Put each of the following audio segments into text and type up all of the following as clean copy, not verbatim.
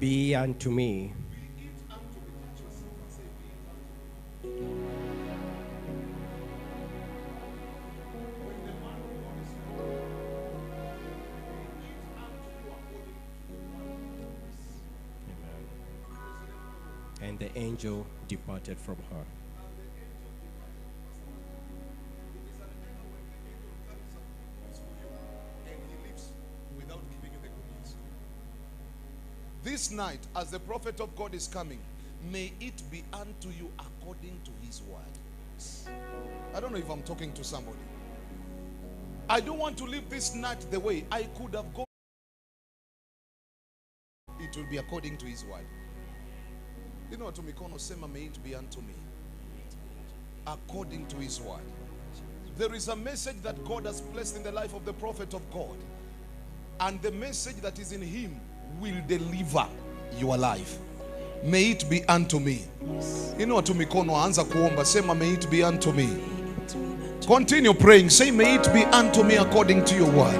be unto me. And the angel departed from her. This night, as the prophet of God is coming, may it be unto you according to his word. I don't know if I'm talking to somebody. I don't want to live this night the way I could have gone. It will be according to his word. You know what Tumikono sema, may it be unto me according to his word. There is a message that God has placed in the life of the prophet of God, and the message that is in him will deliver your life. May it be unto me. You know what Tumikono anza kuomba, sema may it be unto me. Continue praying, say may it be unto me according to your word.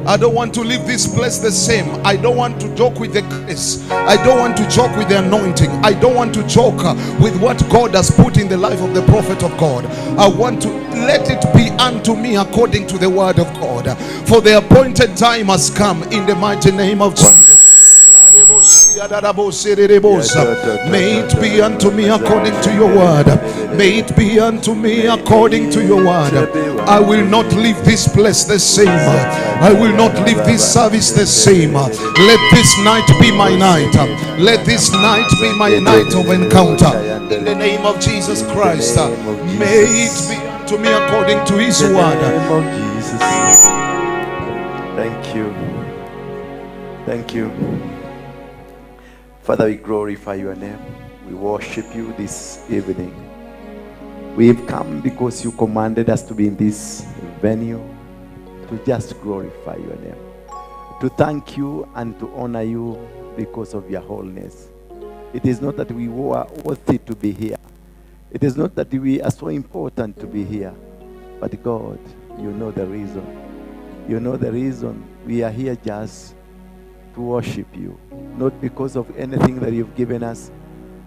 I don't want to leave this place the same. I don't want to joke with the grace. I don't want to joke with the anointing. I don't want to joke with what God has put in the life of the prophet of God. I want to let it be unto me according to the word of God. For the appointed time has come in the mighty name of Jesus. May it be unto me according to your word. May it be unto me according to your word. I will not leave this place the same. I will not leave this service the same. Let this night be my night. Let this night be my night of encounter. In the name of Jesus Christ, may it be unto me according to his word. Thank you. Thank you. Father, we glorify your name. We worship you this evening. We've come because you commanded us to be in this venue to just glorify your name, to thank you and to honor you because of your holiness. It is not that we were worthy to be here. It is not that we are so important to be here. But God, you know the reason. You know the reason we are here just to worship you. Not because of anything that you've given us.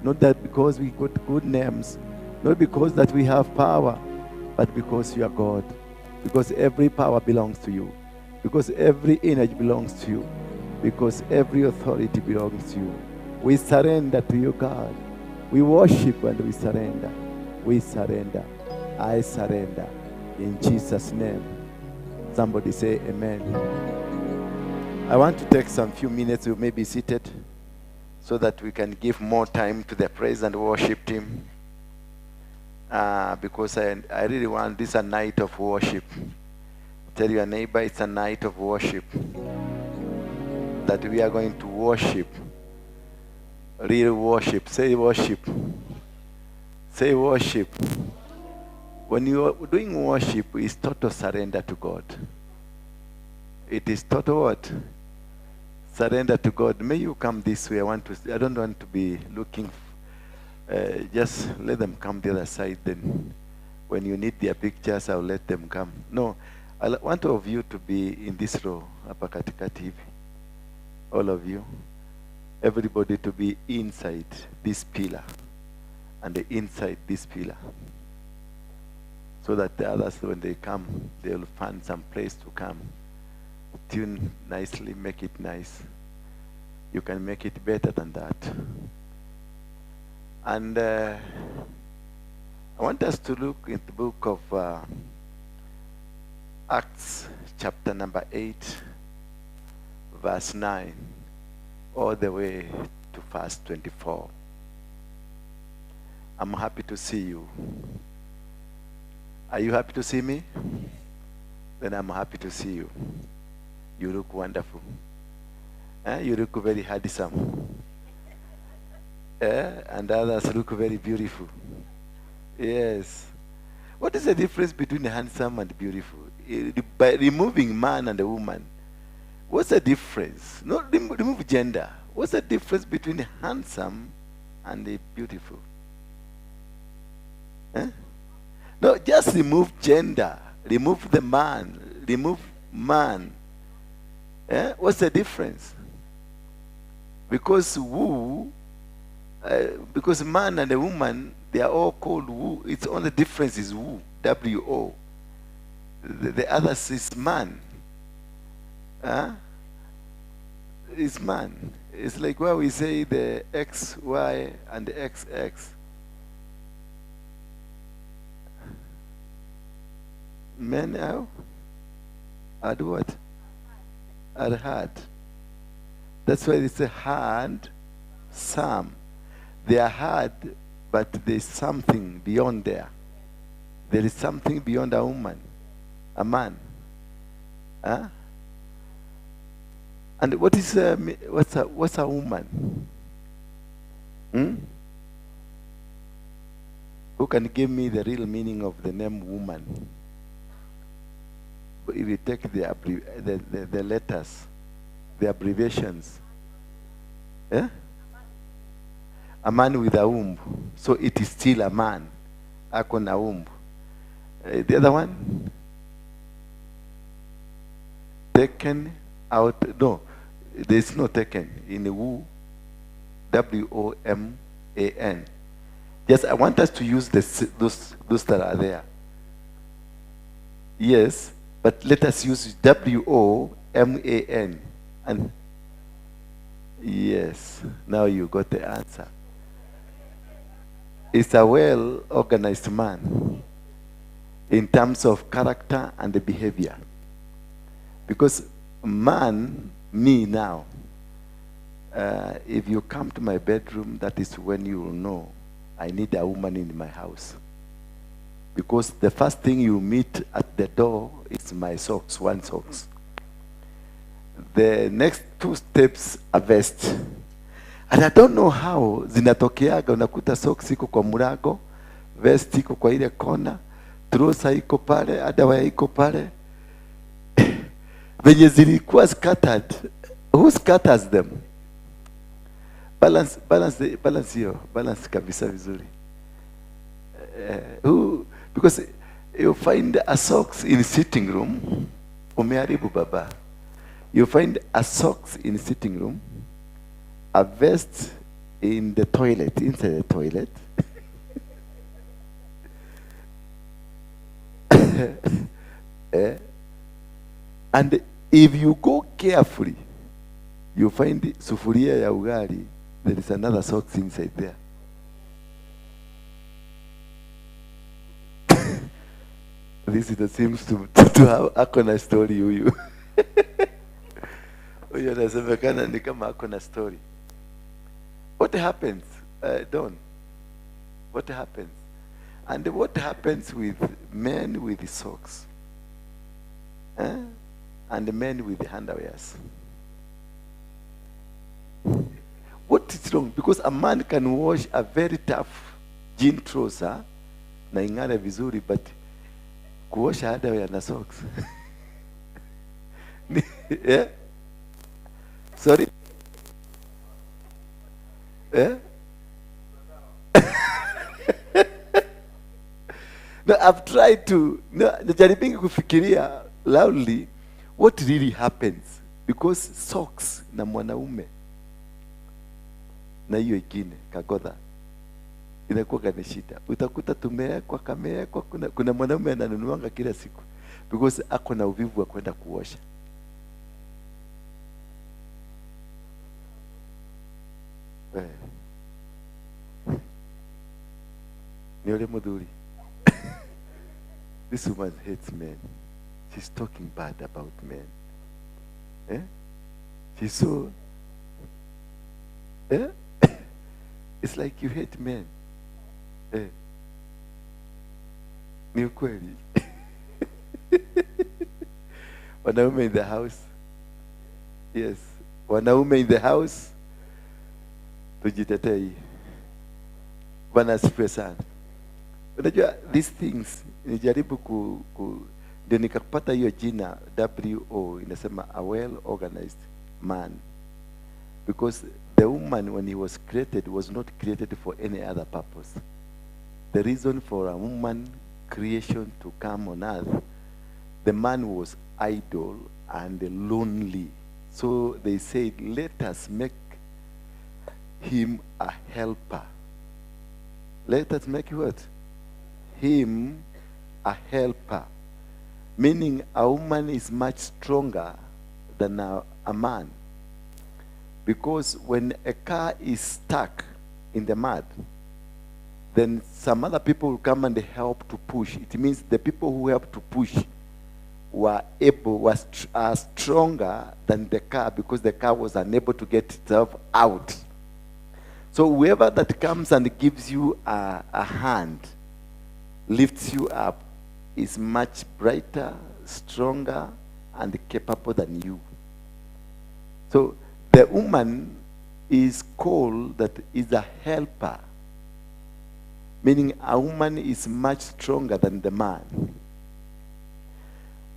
Not that because we got good names. Not because that we have power. But because you are God. Because every power belongs to you. Because every energy belongs to you. Because every authority belongs to you. We surrender to you, God. We worship and we surrender. We surrender. I surrender. In Jesus' name. Somebody say amen. I want to take some few minutes. You may be seated so that we can give more time to the praise and worship team. Because I really want this a night of worship. Tell your neighbor it's a night of worship. That we are going to worship. Real worship. Say worship. Say worship. When you are doing worship, it's total surrender to God. It is total what? Surrender to God. May you come this way. I don't want to be looking. Just let them come the other side. Then when you need their pictures, I'll let them come. No, I want all of you to be in this row. Hapa katikati hivi. All of you. Everybody to be inside this pillar. And inside this pillar. So that the others, when they come, they'll find some place to come. Tune nicely, make it nice. You can make it better than that. And I want us to look in the book of Acts chapter number 8, verse 9, all the way to verse 24. I'm happy to see you. Are you happy to see me? Then I'm happy to see you. You look wonderful. You look very handsome. And others look very beautiful. Yes. What is the difference between handsome and beautiful? By removing man and a woman, what's the difference? Not remove gender. What's the difference between handsome and beautiful? No, just remove gender. Remove the man. Remove man. What's the difference? Because because man and a woman, they are all called woo. It's only difference is woo, W-O. The others is man. Huh? It's man. It's like where we say the X, Y, and the XX. Men now are what? Are hard. That's why it's a hard some. They are hard, but there's something beyond there. There is something beyond a woman, a man. Huh? And what is what's a woman? Who can give me the real meaning of the name woman? If you take the letters, the abbreviations, a man with a womb, so it is still a man. Ako na womb. The other one, taken out. No, there is no taken in the woo. W-O-M-A-N. Yes, I want us to use those that are there. Yes, but let us use W-O-M-A-N. And yes, now you got the answer. It's a well-organized man in terms of character and the behavior. Because man, me now, if you come to my bedroom, that is when you will know I need a woman in my house. Because the first thing you meet at the door is my socks, one socks. The next two steps are vest. And I don't know how zinatokeaga, unakuta socks iko kwa murago, vest iko kwa ile kona, trouser iko pale, underwear iko pale. Venye zilikuwa scattered. Who scatters them? Balance kabisa vizuri. Who? Because you find a socks in sitting room, umeharibu baba. You find a socks in sitting room, a vest in the toilet, inside the toilet. And if you go carefully, you find sufuria ya ugali, there is another socks inside there. This seems to have ako na story huyu. Huyu anasemekana ni kama ako na story. What happens? Don, what happens? And what happens with men with the socks? And the men with the underwears? What is wrong? Because a man can wash a very tough jean trouser na ingare vizuri, but kuosha underwear na socks. Yeah? Sorry? Yeah? No, I've tried to, najaribingi kufikiria loudly what really happens, because socks na mwanaume na hiyo ingine kagodha inakuwa ni shida. Utakuta tumewekwa kamewekwa, kuna mwanaume ananunuanga kila siku because ako na uvivu wa kwenda kuosha. Ni yule mudhuri. This woman hates men. She's talking bad about men. She's so... It's like you hate men. Ni ukweli. Wanaume in the house. Yes. Wanaume in the house. Tujitetei. Bwana asifiwe sana. Unajua these things nijaribu ndio nikapata hiyo jina WO, inasema a well organized man, because the woman when he was created was not created for any other purpose. The reason for a woman creation to come on earth, the man was idle and lonely, so they said let us make him a helper. Let us make what? Him a helper. Meaning a woman is much stronger than a man. Because when a car is stuck in the mud, then some other people will come and help to push. It means the people who help to push are stronger than the car, because the car was unable to get itself out. So whoever that comes and gives you a hand, lifts you up, is much brighter, stronger, and capable than you. So the woman is called that is a helper, meaning a woman is much stronger than the man.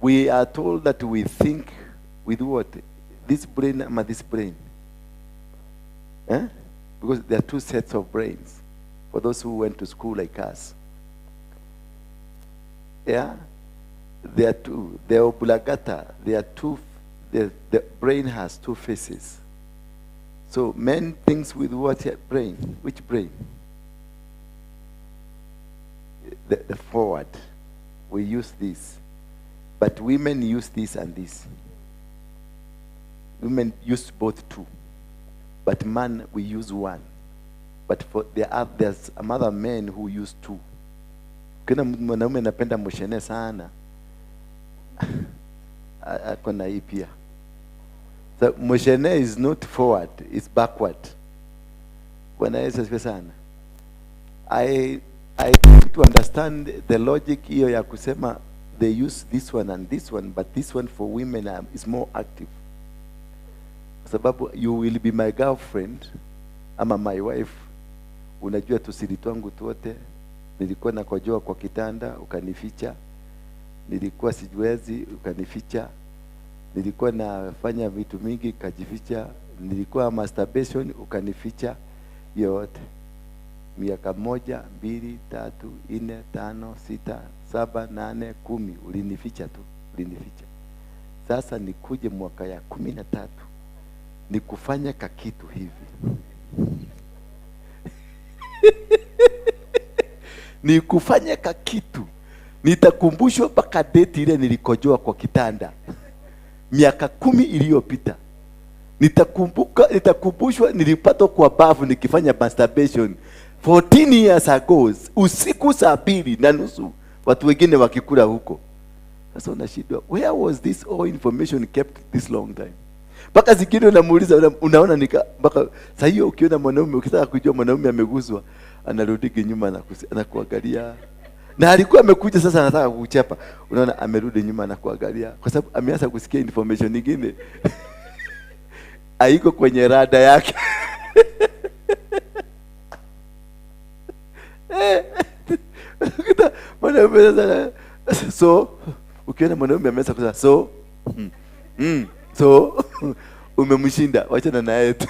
We are told that we think with what? This brain and this brain. Because there are two sets of brains for those who went to school like us. Yeah? There are two. The obulagata, there are two. The brain has two faces. So men thinks with what brain? Which brain? The forward. We use this. But women use this and this. Women use both two. But man, we use one. But there's other men who use two. Kuna mwanaume anapenda moshene sana. Akona hii pia. So moshene is not forward, it's backward. Bwana Yesu asifiwe sana. I try to understand the logic hiyo ya kusema they use this one and this one, but this one for women is more active. Sababu you will be my girlfriend ama my wife. Unajua tusiri twangu tuote. Nilikuwa nakojoa kwa kitanda ukanificha. Nilikuwa sijiwezi ukanificha. Nilikuwa nafanya vitu mingi ukajificha. Nilikuwa masturbation ukanificha. Yote miaka 1, 2, 3, 4, 5, 6, 7, 8, 10 ulinificha tu, ulinificha. Sasa nikuje mwaka ya 13 nikufanya kakitu hivi. Nikufanya kakitu, nitakumbushwa mpaka date ile nilikojoa kwa kitanda miaka 10 iliyopita. Nitakumbushwa nilipata kwa bafu nikifanya masturbation 14 years ago, usiku saa 2:30 watu wengine wakikula huko. Sasa unashindwa, where was this all information kept this long time? Mpaka zingine unamuuliza, unaona mpaka sasa hiyo ukiona mwanaume, ukitaka kujua mwanaume ameguzwa, anarudi nyuma na kuangalia. Na alikuwa amekuja sasa anataka kukuchapa. Unaona amerudi nyuma na kuangalia kwa sababu ameanza kusikia information nyingine. Haiko kwenye rada yake. Mwanaume sasa, so ukiona mwanaume ameanza kusema so umemshinda, wacha na yeye tu.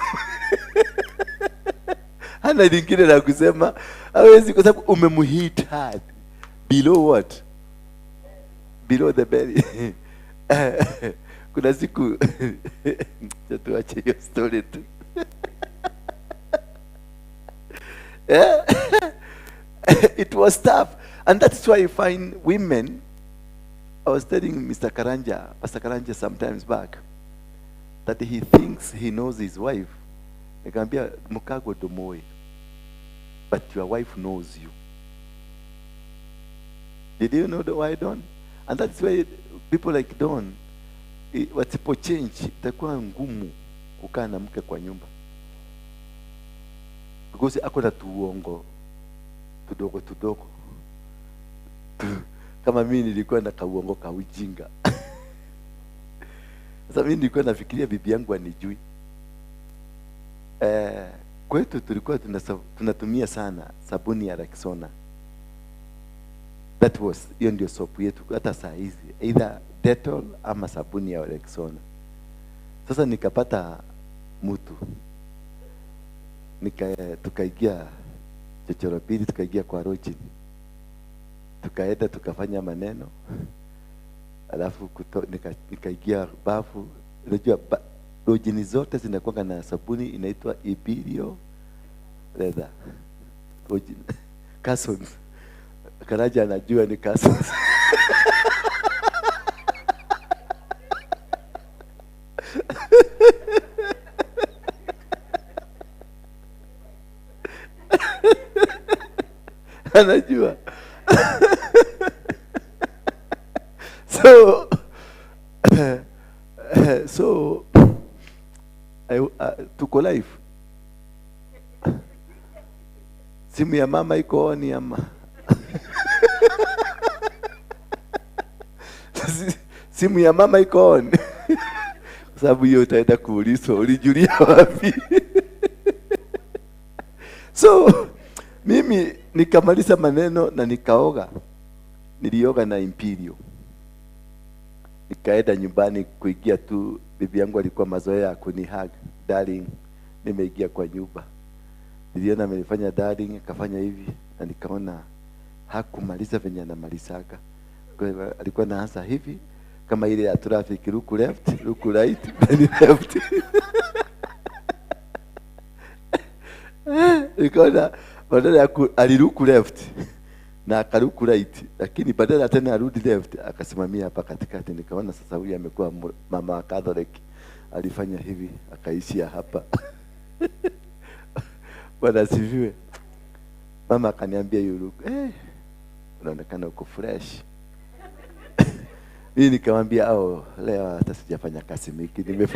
Hana lingine la kusema, hawezi kwa sababu umemhit hard. Below what? Below the belly. Kuna siku tuache hiyo story tu. It was tough, and that's why you find women. I was telling Pastor Karanja sometimes back, that he thinks he knows his wife. Nikamwambia mukago domoe, but your wife knows you. Did you know why Don? And that's why people like Don, wasipo change, itakuwa ngumu kukaa na mke kwa nyumba. Because ako na tuongo tudogo. Kama mimi nilikuwa na kauongo ka ujinga. Sasa mimi nilikuwa nafikiria bibi yangu anijui. Kwetu tulikuwa tunatumia sana sabuni ya Rexona. That was hiyo ndio soap yetu hata saa hizi, either Dettol ama sabuni ya Rexona. Sasa nikapata mtu, tukaigia chochoro pili, tukaigia kwa Roji, tukaenda tukafanya maneno, alafu nikaigia bafu. Unajua Roji zote zinakuwa na sabuni inaitwa Ibirio leather. Cousins. Karaja anajua ni cousins. Anajua. So tuko live. Simu ya mama iko on ama? Simu ya mama iko on. Sababu hiyo utaenda kuulizwa ulijulia wapi? So mimi nikamaliza maneno na nikaoga. Nilioga na Imperial. Nikaenda nyumbani kuingia tu, bibi yangu alikuwa mazoea kunihug. Darling, nimeingia kwa nyumba. Niliona amenifanya darling, akafanya hivi na nikaona hakumaliza venye anamalizaga. Kwa hivyo alikuwa anaanza hivi kama ile ya traffic, look left, look right, then left. Nikaona badala ya aliruku left na akaruku right, lakini badala tena arudi left akasimamia hapa katikati. Nikaona sasa huyu amekuwa mama wa Catholic, alifanya hivi akaishia hapa. Bwana sifiwe. Mama akaniambia you look unaonekana uko fresh. Mimi nikamwambia leo hata sijafanya kazi mingi,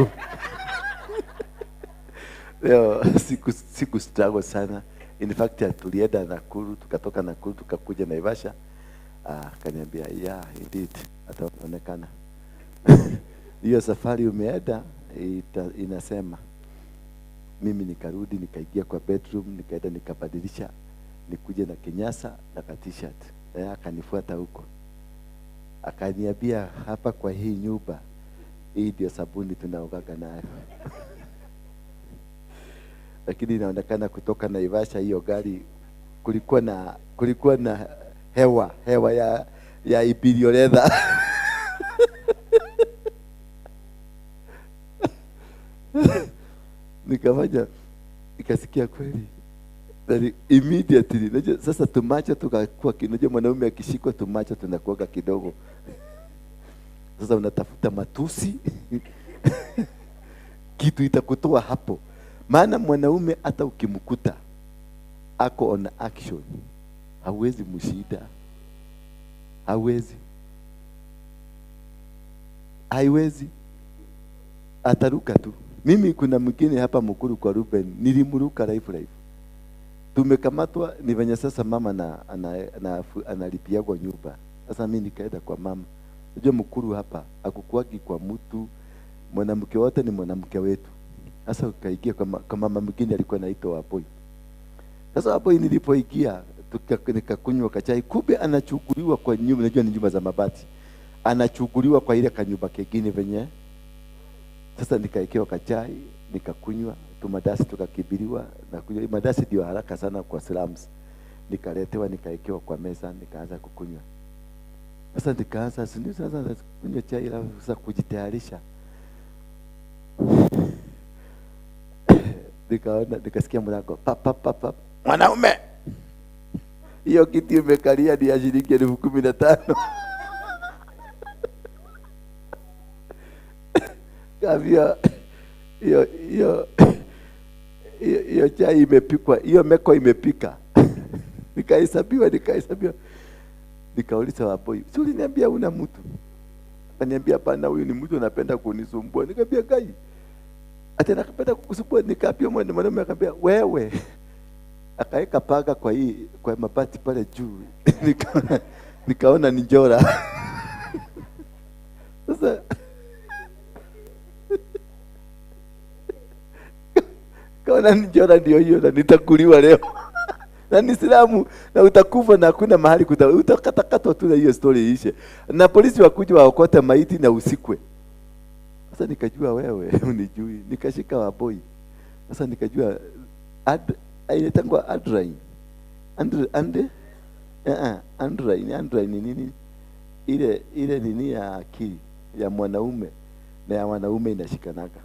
leo siku struggle sana. In fact tulienda Nakuru, tukatoka Nakuru tukakuja Naivasha. Akaniambia yeah indeed ataonekana. Hiyo safari umeenda inasema. Mimi nikarudi nikaingia kwa bedroom, nikaenda nikabadilisha, nikuje na kinyasa na t-shirt. Akanifuata huko. Akaniambia hapa kwa hii nyumba hii ndio sabuni tunaogaga nayo. Lakini inaonekana kutoka Naivasha hiyo gari kulikuwa na hewa ya Imperial leather. Nikasikia kweli. Then immediately najua sasa tumacho tukakuwa kinajua mwanaume akishikwa tumacho tunakuwa kidogo. Sasa unatafuta matusi kitu itakutoa hapo. Maana mwanaume hata ukimkuta ako on action hawezi mshida. Haiwezi. Ataruka tu. Mimi kuna mwingine hapa Mukuru kwa Ruben nilimruka live. Tumekamatwa ni venye sasa mama analipia kwa nyumba. Sasa mimi nikaenda kwa mama. Unajua Mukuru hapa hakukuagi kwa mtu, mwanamke wote ni mwanamke wetu. Sasa ukaigia kwa mama mwingine alikuwa anaitwa Wapoi. Sasa Wapoi nilipoingia nikakunywa kachai, kumbe anachukuliwa kwa nyumba, unajua ni nyumba za mabati. Anachukuliwa kwa ile kanyumba kingine venye. Sasa nikaekewa kachai, nikakunywa, tumadasi tukakibiriwa na kunywa. Madasi ndio haraka sana kwa slums. Nikaletewa nikaekewa kwa meza, nikaanza kukunywa. Sasa nikaanza sasa kunywa chai la sasa kujitayarisha. Nikasikia mlango pap. Mwanaume. Hiyo kiti imekalia ni ya shilingi 15,000. Kavia hiyo chai imepikwa, hiyo meko imepika. Nikahesabiwa. Nikauliza Wapoi, "Si uliniambia una mtu?" Akaniambia, "Hapana, huyu ni mtu anapenda kunisumbua." Nikamwambia, "Gai, ati anapenda kukusumbua?" Nikaapia mwanaume akamwambia, "Wewe." Akaeka paga kwa mabati pale juu. Nikaona ni njora. Sasa kaona ni njora ndio hiyo na nitakuliwa leo. Na ni Islamu na utakufa na hakuna mahali utakatakatwa tu na hiyo story ishe. Na polisi wakuja waokote maiti na usikwe. Sasa nikajua wewe unijui. Nikashika Wapoi. Sasa nikajua inaitangwa Adrian. Andrai ni nini? Ile nini ya akili ya mwanaume na ya wanaume inashikanaga.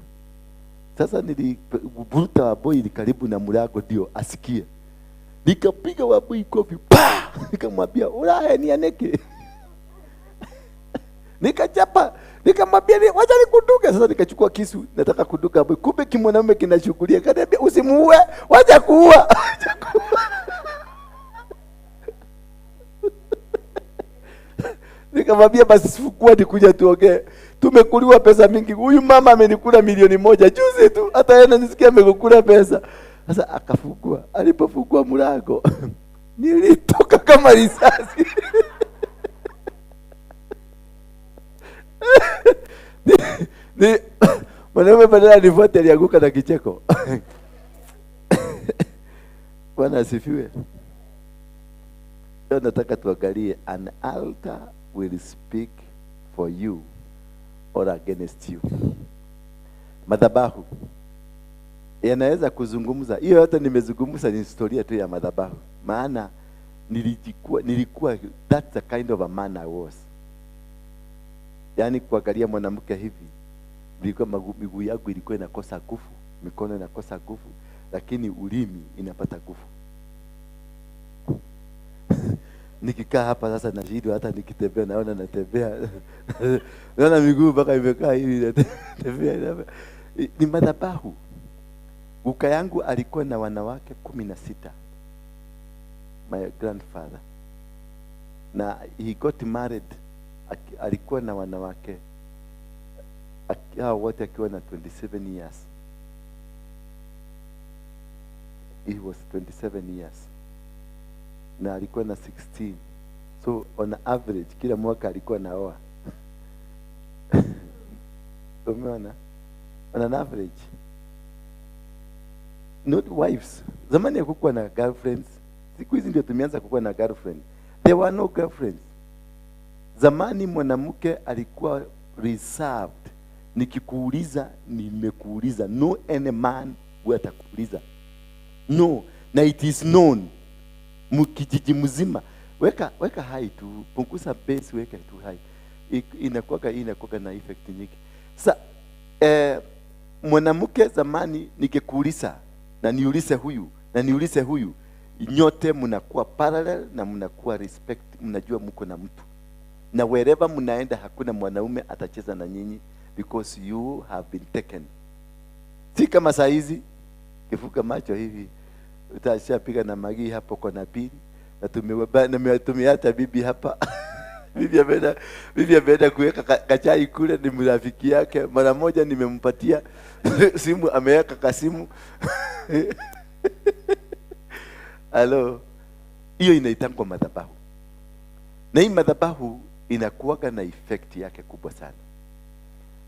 Sasa nilivuta Waboi karibu na mlango ndio asikie. Nikapiga Waboi kofi, pa! Nikamwambia, "Ulaye ni aneke." Nikachapa, nikamwambia, "Wacha nikuduke." Sasa nikachukua kisu, nataka kuduka Waboi. Kumbe kimwanaume kinashughulia. Kaniambia, "Usimuue, wacha kuua." Nikamwambia, "Basi fukua nikuja tuongee. Tumekuliwa pesa mingi. Huyu mama amenikula milioni 1 juzi tu. Hata yeye ananisikia amekula pesa." Sasa akafungua. Alipofungua mlango, nilitoka kama risasi. Mwanaume badala nifuate alianguka na kicheko. Bwana asifiwe. Leo nataka tuangalie, an altar will speak for you or against you. Madhabahu yanaweza kuzungumza. Hiyo hata nimezungumza ni historia tu ya madhabahu. Maana nilikuwa that's the kind of a man I was. Yaani kuangalia mwanamke hivi, nilikuwa miguu yangu ilikuwa inakosa nguvu, mikono inakosa nguvu, lakini ulimi inapata nguvu. Nikikaa hapa sasa na shida, hata nikitembea naona natembea. Naona miguu mpaka imekaa hivi natembea. Ni madhabahu. Guka yangu alikuwa na wanawake 16. My grandfather. Na he got married, alikuwa na wanawake hao wote akiwa na 27 years. He was 27 years. Na alikuwa na 16. So on average kila mwaka alikuwa naoa. Umeona? On an average. Not wives. Zamani hakukuwa na girlfriends. Siku hizi ndio tumeanza kukuwa na girlfriend. There were no girlfriends. Zamani mwanamke alikuwa reserved. Nikikuuliza nimekuuliza. No any man will atakuuliza. No. Na it is known. Mkijiji mzima. Weka high tu. Punguza bass, weka tu high. Inakuwa na effect nyingi. Sasa mwanamke zamani nikikuuliza na niulize huyu na niulize huyu, nyote mnakuwa parallel na mnakuwa respect, mnajua mko na mtu. Na wherever mnaenda hakuna mwanaume atacheza na nyinyi because you have been taken. Si kama saa hizi kifuka macho hivi utashapiga na magi hapo kwa napili na tumeacha bibi hapa. Bibi ameenda kuweka kachai kule, ni mrafiki yake. Mara moja nimempatia simu, ameweka kasimu. Halo. Hiyo inaitangwa madhabahu. Na hii madhabahu inakuwaga na effect yake kubwa sana.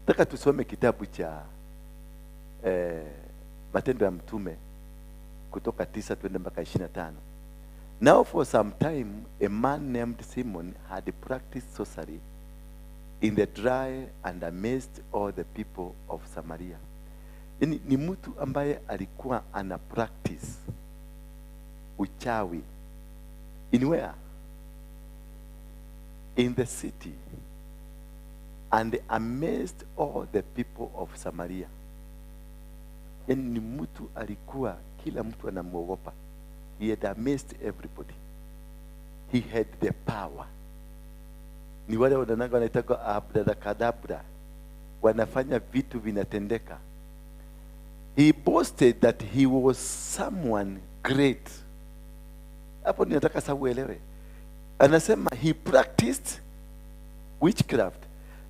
Nataka tusome kitabu cha Matendo ya Mtume kutoka 9 twende mpaka 25. Now for some time, a man named Simon had practiced sorcery in the dry and amazed all the people of Samaria. Ni mtu ambaye alikuwa ana practice uchawi. In where? In the city. And amazed all the people of Samaria. Ni mtu alikuwa kila mtu anamuogopa. He had amazed everybody. He had the power. Ni wale wananga wanaitaka abracadabra. Wanafanya vitu vinatendeka. He boasted that he was someone great. Hapo ninataka sababu uelewe. Anasema he practiced witchcraft.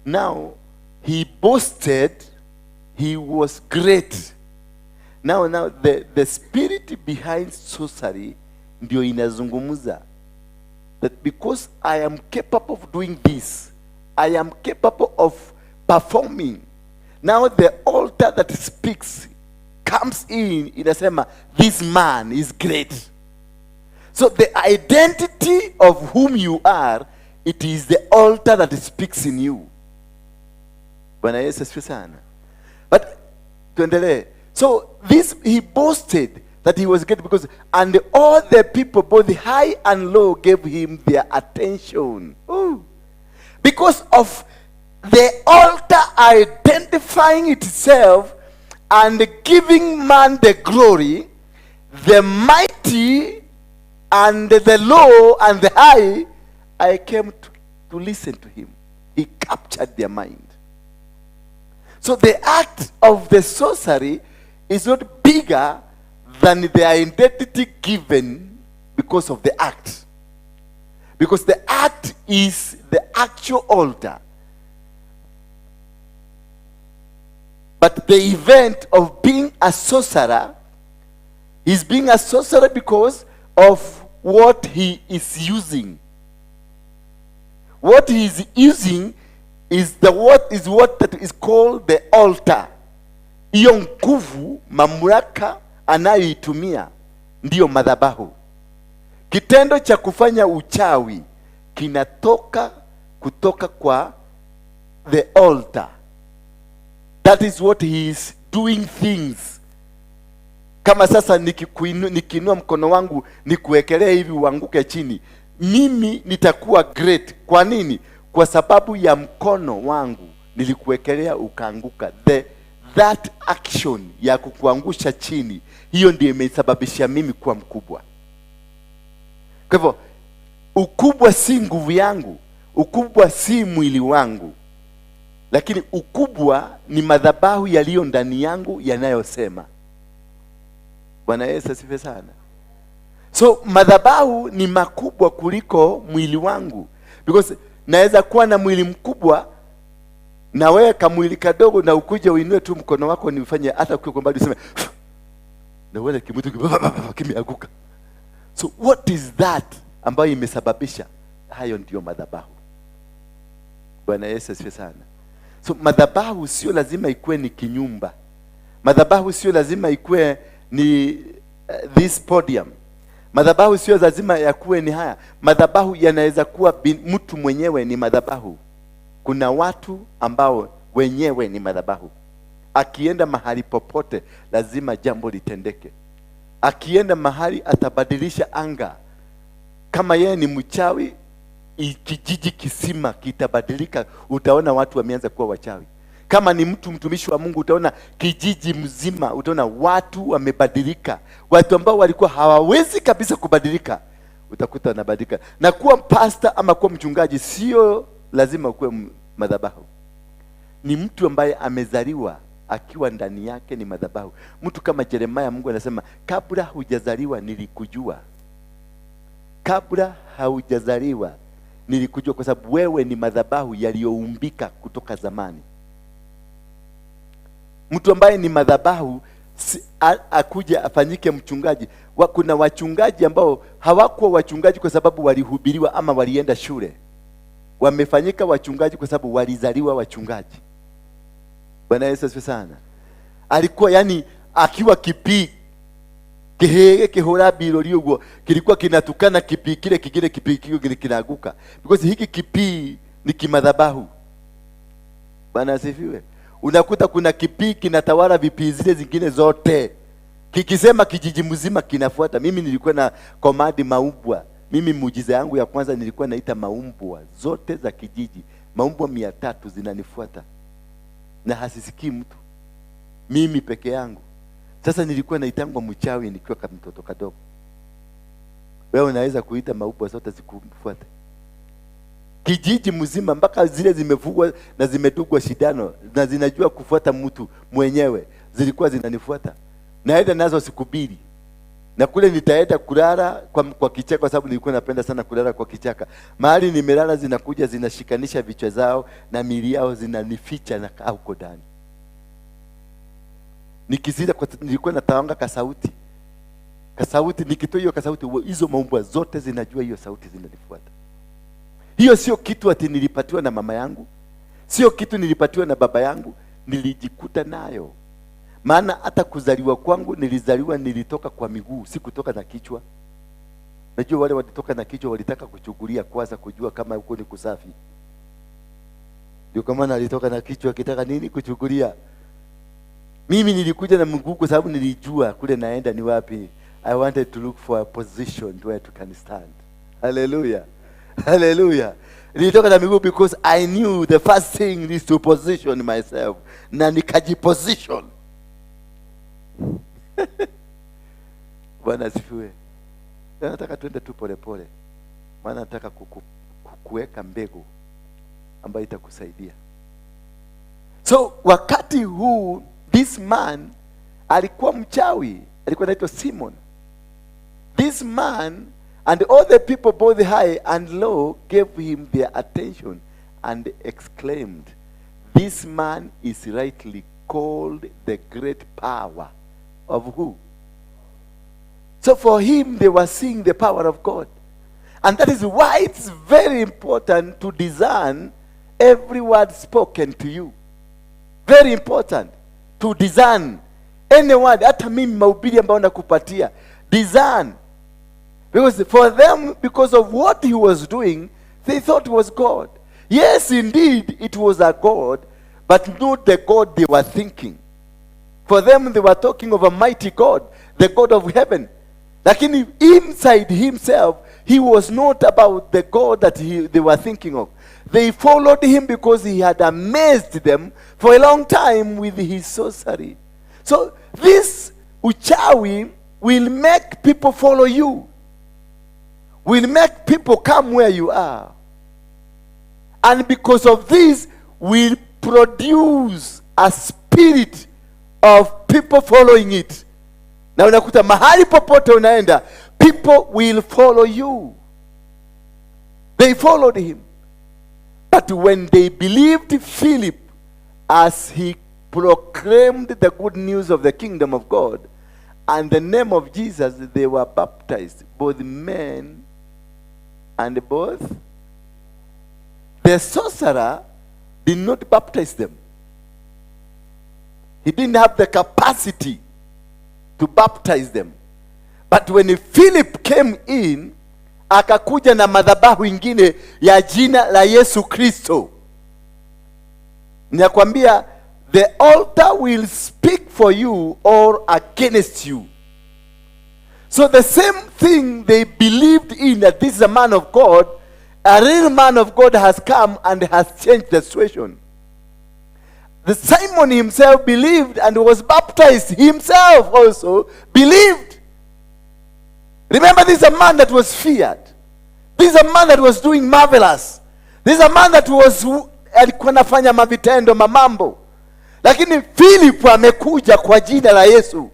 Now he boasted he was great. Now the spirit behind sorcery ndio inazungumuza that because I am capable of doing this, I am capable of performing. Now the altar that speaks comes in, inasema this man is great. So the identity of whom you are, it is the altar that speaks in you. Bwana Yesu asifiwe sana. But tuendelee. So this, he boasted that he was great because, and all the people, both the high and low, gave him their attention. Ooh. Because of the altar identifying itself and giving man the glory, the mighty and the low and the high, I came to listen to him. He captured their mind. So the act of the sorcery is not bigger than the identity given because of the act. Because the act is the actual altar. But the event of being a sorcerer is being a sorcerer because of what he is using. What he is using is what that is called the altar. Hiyo nguvu, mamlaka anayoitumia ndiyo madhabahu. Kitendo cha kufanya uchawi kinatoka kutoka kwa the altar. That is what he is doing things. Kama sasa nikiinua mkono wangu nikuwekelea hivi uanguke chini, mimi nitakuwa great. Kwa nini? Kwa sababu ya mkono wangu nilikuwekelea ukaanguka. That action ya kukuangusha chini, hiyo ndiyo imesababisha mimi kuwa mkubwa. Kwa hivyo ukubwa si nguvu yangu, ukubwa si mwili wangu, lakini ukubwa ni madhabahu yaliyo ndani yangu yanayosema. Bwana Yesu asifiwe sana. So madhabahu ni makubwa kuliko mwili wangu, because naweza kuwa na mwili mkubwa na wewe kamwili kadogo, na ukuje uinue tu mkono wako ni ufanye hata ukiwa kwa mbali useme na wewe kimutu kimeanguka. So what is that ambayo imesababisha hayo? Ndio madhabahu. Bwana Yesu asifiwe sana. So madhabahu sio lazima ikuwe ni kinyumba. Madhabahu sio lazima ikuwe ni this podium. Madhabahu sio lazima yakuwe ni haya. Madhabahu yanaweza kuwa mtu mwenyewe ni madhabahu. Kuna watu ambao wenyewe ni madhabahu. Akienda mahali popote lazima jambo litendeke. Akienda mahali atabadilisha anga. Kama yeye ni mchawi, kijiji kisima kitabadilika, utaona watu wameanza kuwa wachawi. Kama ni mtu mtumishi wa Mungu, utaona kijiji mzima, utaona watu wamebadilika. Watu ambao walikuwa hawawezi kabisa kubadilika, utakuta wanabadilika. Na kuwa pastor ama kuwa mchungaji sio lazima kuwe madhabahu. Ni mtu ambaye amezaliwa akiwa ndani yake ni madhabahu. Mtu kama Yeremia, Mungu anasema kabla hujazaliwa nilikujua. Kabla haujazaliwa nilikujua, kwa sababu wewe ni madhabahu yaliyoumbika kutoka zamani. Mtu ambaye ni madhabahu akuja afanyike mchungaji. Kuna wachungaji ambao hawakuwa wachungaji kwa sababu walihubiriwa ama walienda shule. Wamefanyika wachungaji kwa sababu walizaliwa wachungaji. Bwana Yesu asifiwe sana. Alikuwa yani akiwa kipii kihege kihora birori ugo kilikuwa kinatukana kipii kile kingine, kipii kile kinaanguka, because hiki kipii ni kimadhabahu. Bwana asifiwe. Unakuta kuna kipii kinatawala vipii zile zingine zote. Kikisema kijiji mzima kinafuata. Mimi nilikuwa na komandi maumbwa. Mimi muujiza yangu ya kwanza nilikuwa naita maumbwa zote za kijiji. Maumbwa 300 zinanifuata. Na hasisikii mtu. Mimi peke yangu. Sasa nilikuwa naitangwa mchawi nikiwa kama mtoto kadogo. Wewe unaweza kuita maumbwa zote zikufuate. Kijiji mzima mpaka zile zimefugwa na zimedugwa shindano na zinajua kufuata mtu mwenyewe, zilikuwa zinanifuata. Naenda nazo siku 2. Na kule nitaenda kulala kwa kichaka, kwa sababu nilikuwa napenda sana kulala kwa kichaka. Mahali nimelala zinakuja zinashikanisha vichwa zao na miili yao zinanificha na huko ndani. Nikizida kwa nilikuwa natawanga kasauti. Kasauti nikitoa hiyo kasauti, hizo maumbwa zote zinajua hiyo sauti zinanifuata. Hiyo sio kitu ati nilipatiwa na mama yangu. Sio kitu nilipatiwa na baba yangu, nilijikuta nayo. Maana hata kuzaliwa kwangu nilitoka kwa miguu, si kutoka na kichwa. Najua wale walitoka na kichwa walitaka kuchugulia kwanza kujua kama huko ni kusafi. Ndio kama nalitoka na kichwa kitaka nini kuchugulia. Mimi nilikuja na mguu kwa sababu nilijua kule naenda ni wapi. I wanted to look for a position where to can stand. Hallelujah. Hallelujah. Nilitoka na miguu because I knew the first thing is to position myself. Na nikajiposition. Bwana asifiwe. Nataka tuende tu polepole, maana nataka kuweka mbegu ambayo itakusaidia. So wakati huu this man alikuwa mchawi, alikuwa anaitwa Simon. This man and all the people both high and low gave him their attention and exclaimed, "This man is rightly called the great power of who?" So for him, they were seeing the power of God. And that is why it's very important to discern every word spoken to you. Very important to discern any word. Hata mimi mahubiri ambayo nakupatia, discern. Because for them, because of what he was doing, they thought it was God. Yes, indeed, it was a God, but not the God they were thinking. For them, they were talking of a mighty God, the God of heaven. Lakini inside himself, he was not about the God that they were thinking of. They followed him because he had amazed them for a long time with his sorcery. So this uchawi will make people follow you, will make people come where you are. And because of this, will produce a spirit of people following it. Na unakuta mahali popote unaenda, people will follow you. They followed him. But when they believed Philip as he proclaimed the good news of the kingdom of God and the name of Jesus, they were baptized, both men and both. The sorcerer did not baptize them. He didn't have the capacity to baptize them. But when Philip came in, akakuja na madhabahu ingine ya jina la Yesu Kristo. Ninakwambia, the altar will speak for you or against you. So the same thing they believed in, that this is a man of God, a real man of God has come and has changed the situation. The Simon himself believed and was baptized. Himself also believed. Remember, this is a man that was feared. This is a man that was doing marvelous. This is a man that was alikuwa nafanya mavitendo mamambo. Lakini Philip amekuja kwa jina la Yesu.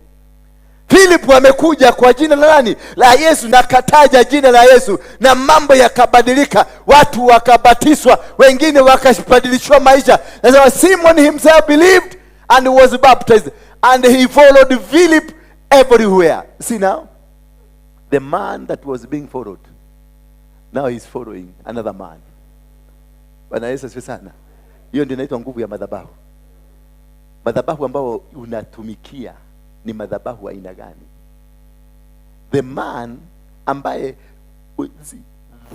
Philip amekuja kwa jina la nani? La Yesu, na kataja jina la Yesu, na mambo yakabadilika, watu wakabatizwa, wengine wakabadilishwa maisha. Nasema Simon himself believed and was baptized, and he followed Philip everywhere. See now, the man that was being followed, now he's following another man. Bwana Yesu asifiwe sana. Hiyo ndio inaitwa nguvu ya madhabahu. Madhabahu ambao unatumikia ni madhabahu aina gani? The man ambaye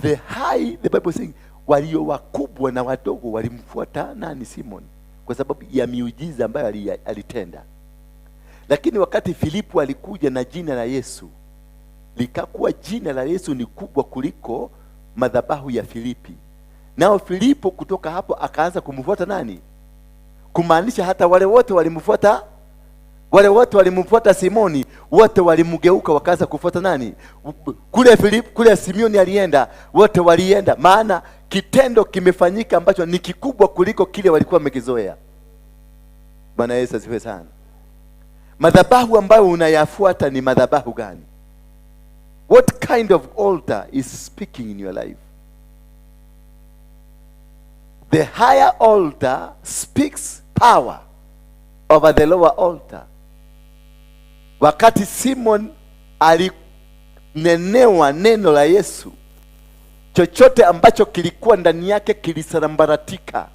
the high, the Bible saying, walio wakubwa na wadogo walimfuata nani? Simon, kwa sababu ya miujiza ambayo alitenda. Lakini wakati Filipo alikuja na jina la Yesu, likakuwa jina la Yesu ni kubwa kuliko madhabahu ya Filipi. Nao Filipo kutoka hapo akaanza kumfuata nani? Kumaanisha hata wale wote walimfuata Simoni, wote walimgeuka wakaanza kufuata nani? Kule Filipo, kule Simioni alienda, wote walienda, maana kitendo kimefanyika ambacho ni kikubwa kuliko kile walikuwa wamekizoea. Bwana Yesu asifiwe sana. Madhabahu ambayo unayafuata ni madhabahu gani? What kind of altar is speaking in your life? The higher altar speaks power over the lower altar. Wakati Simon alinenewa neno la Yesu, chochote ambacho kilikuwa ndani yake kilisambaratika,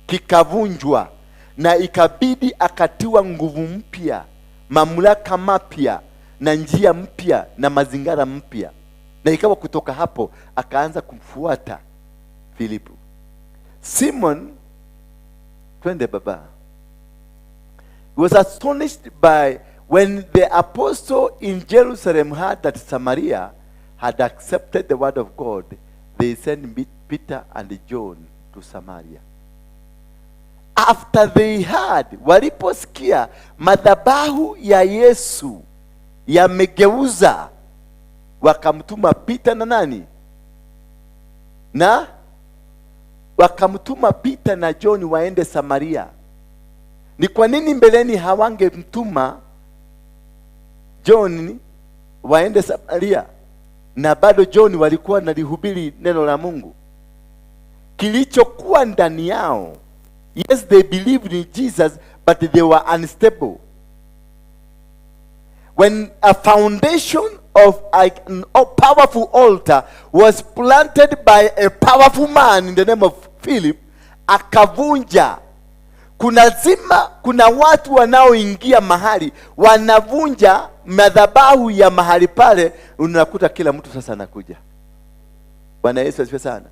kikavunjwa, na ikabidi akatiwa nguvu mpya, mamlaka mapya, na njia mpya, na mazingara mpya. Na ikawa kutoka hapo akaanza kumfuata Filipo. Simon, twende baba, was astonished by when the apostle in Jerusalem heard that Samaria had accepted the word of God. They sent Peter and John to Samaria. after they heard, waliposikia madhabahu ya Yesu yamegeuza, wakamtuma Peter na nani? Na wakamtuma Peter na John waende Samaria. Ni kwa nini mbeleni hawangemtuma John waende Samaria na bado John walikuwa nalihubiri neno la Mungu? Kilichokuwa ndani yao, yes, they believed in Jesus, but they were unstable. When a foundation of a powerful altar was planted by a powerful man in the name of Philip, akavunja. Kuna watu wanaoingia mahali wanavunja madhabahu ya mahali pale, unakuta kila mtu sasa anakuja. Bwana Yesu asifiwe sana.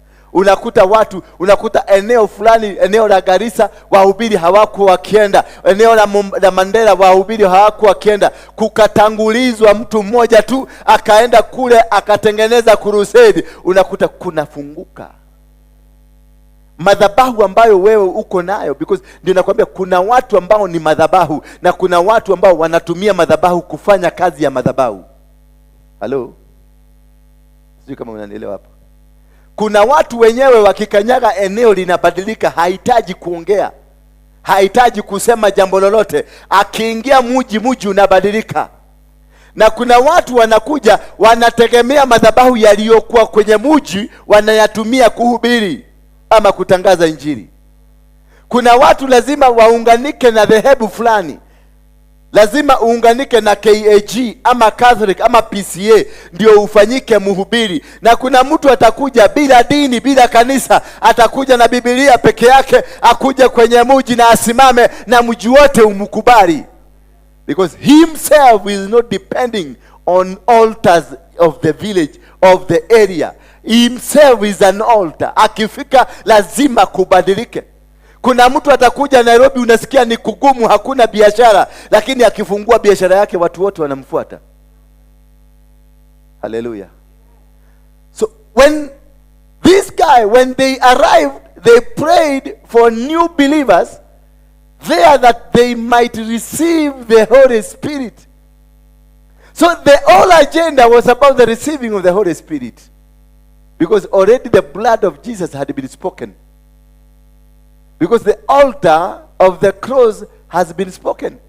Unakuta eneo fulani, eneo la Garissa, wahubiri hawakuwa wakienda. Eneo la Mandela, wahubiri hawakuwa wakienda. Kukatangulizwa mtu mmoja tu akaenda kule akatengeneza crusade, unakuta kunafunguka madhabahu ambayo wewe uko nayo. Because ndio nakwambia kuna watu ambao ni madhabahu na kuna watu ambao wanatumia madhabahu kufanya kazi ya madhabahu. Hello? Sijui kama unanielewa hapa. Kuna watu wenyewe wakikanyaga eneo linabadilika, hahitaji kuongea, hahitaji kusema jambo lolote. Akiingia muji unabadilika. Na kuna watu wanakuja wanategemea madhabahu yaliyokuwa kwenye muji, wanayatumia kuhubiri ama kutangaza injili. Kuna watu lazima waunganike na dhehebu fulani. Lazima uunganike na KAG ama Catholic ama PCA ndio ufanyike mhubiri. Na kuna mtu atakuja bila dini, bila kanisa, atakuja na Biblia peke yake, akuja kwenye muji na asimame na mji wote umkubali. Because himself is not depending on altars of the village, of the area. Himself is an altar. Akifika lazima kubadilike. Kuna mtu atakuja Nairobi, unasikia ni kugumu, hakuna biashara, lakini akifungua biashara yake watu wote wanamfuata. Hallelujah. So when they arrived, they prayed for new believers there that they might receive the Holy Spirit. So the whole agenda was about the receiving of the Holy Spirit. Because already the blood of Jesus had been spoken. Because the altar of the cross has been spoken.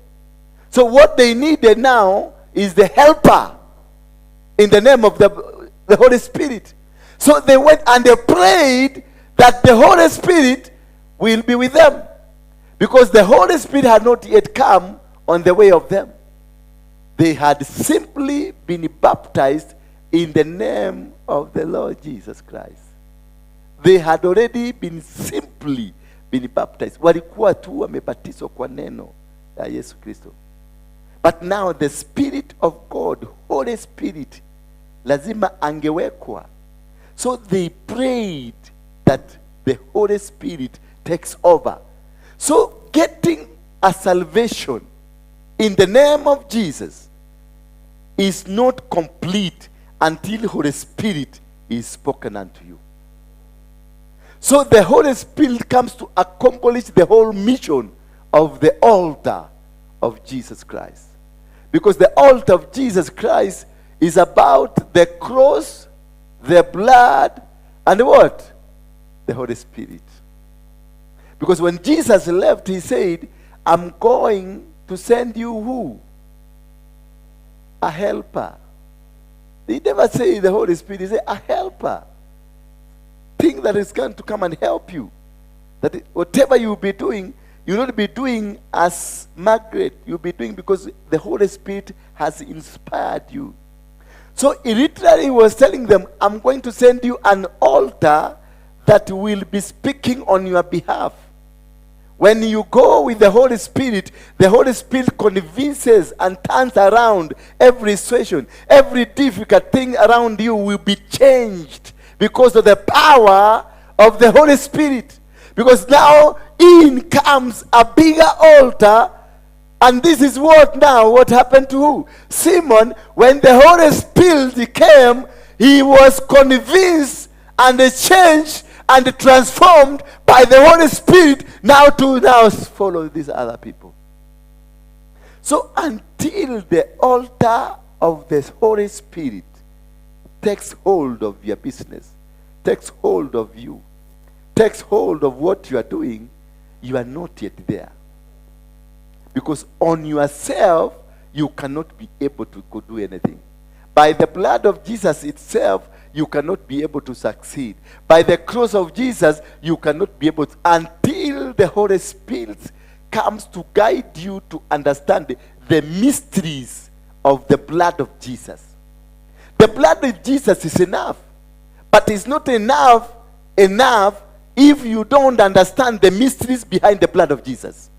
So what they needed now is the helper in the name of the Holy Spirit. So they went and they prayed that the Holy Spirit will be with them. Because the Holy Spirit had not yet come on the way of them. They had simply been baptized in the name of the Lord Jesus Christ. They had already simply been baptized. Walikuwa tu wamebatizwa kwa neno la Yesu Kristo. But now the Spirit of God, Holy Spirit, lazima angewekwa. So they prayed that the Holy Spirit takes over. So getting a salvation in the name of Jesus is not complete until Holy Spirit is spoken unto you. So the Holy Spirit comes to accomplish the whole mission of the altar of Jesus Christ. Because the altar of Jesus Christ is about the cross, the blood, and what? The Holy Spirit. Because when Jesus left, he said, I'm going to send you who? A helper. He never said the Holy Spirit, he said a helper. Thing that is going to come and help you. That whatever you'll be doing, you'll not be doing as Margaret. You'll be doing because the Holy Spirit has inspired you. So he literally was telling them, I'm going to send you an altar that will be speaking on your behalf. When you go with the Holy Spirit convinces and turns around every situation. Every difficult thing around you will be changed because of the power of the Holy Spirit. Because now in comes a bigger altar. And this is what happened to who? Simon. When the Holy Spirit came, he was convinced and changed and transformed by the Holy Spirit now follow these other people. So until the altar of the Holy Spirit takes hold of your business, takes hold of you, takes hold of what you are doing, you are not yet there. Because on yourself, you cannot be able to go do anything. By the blood of Jesus itself, you cannot be able to succeed. By the cross of Jesus, you cannot be able to, until the Holy Spirit comes to guide you to understand the mysteries of the blood of Jesus. The blood of Jesus is enough, but it's not enough if you don't understand the mysteries behind the blood of Jesus.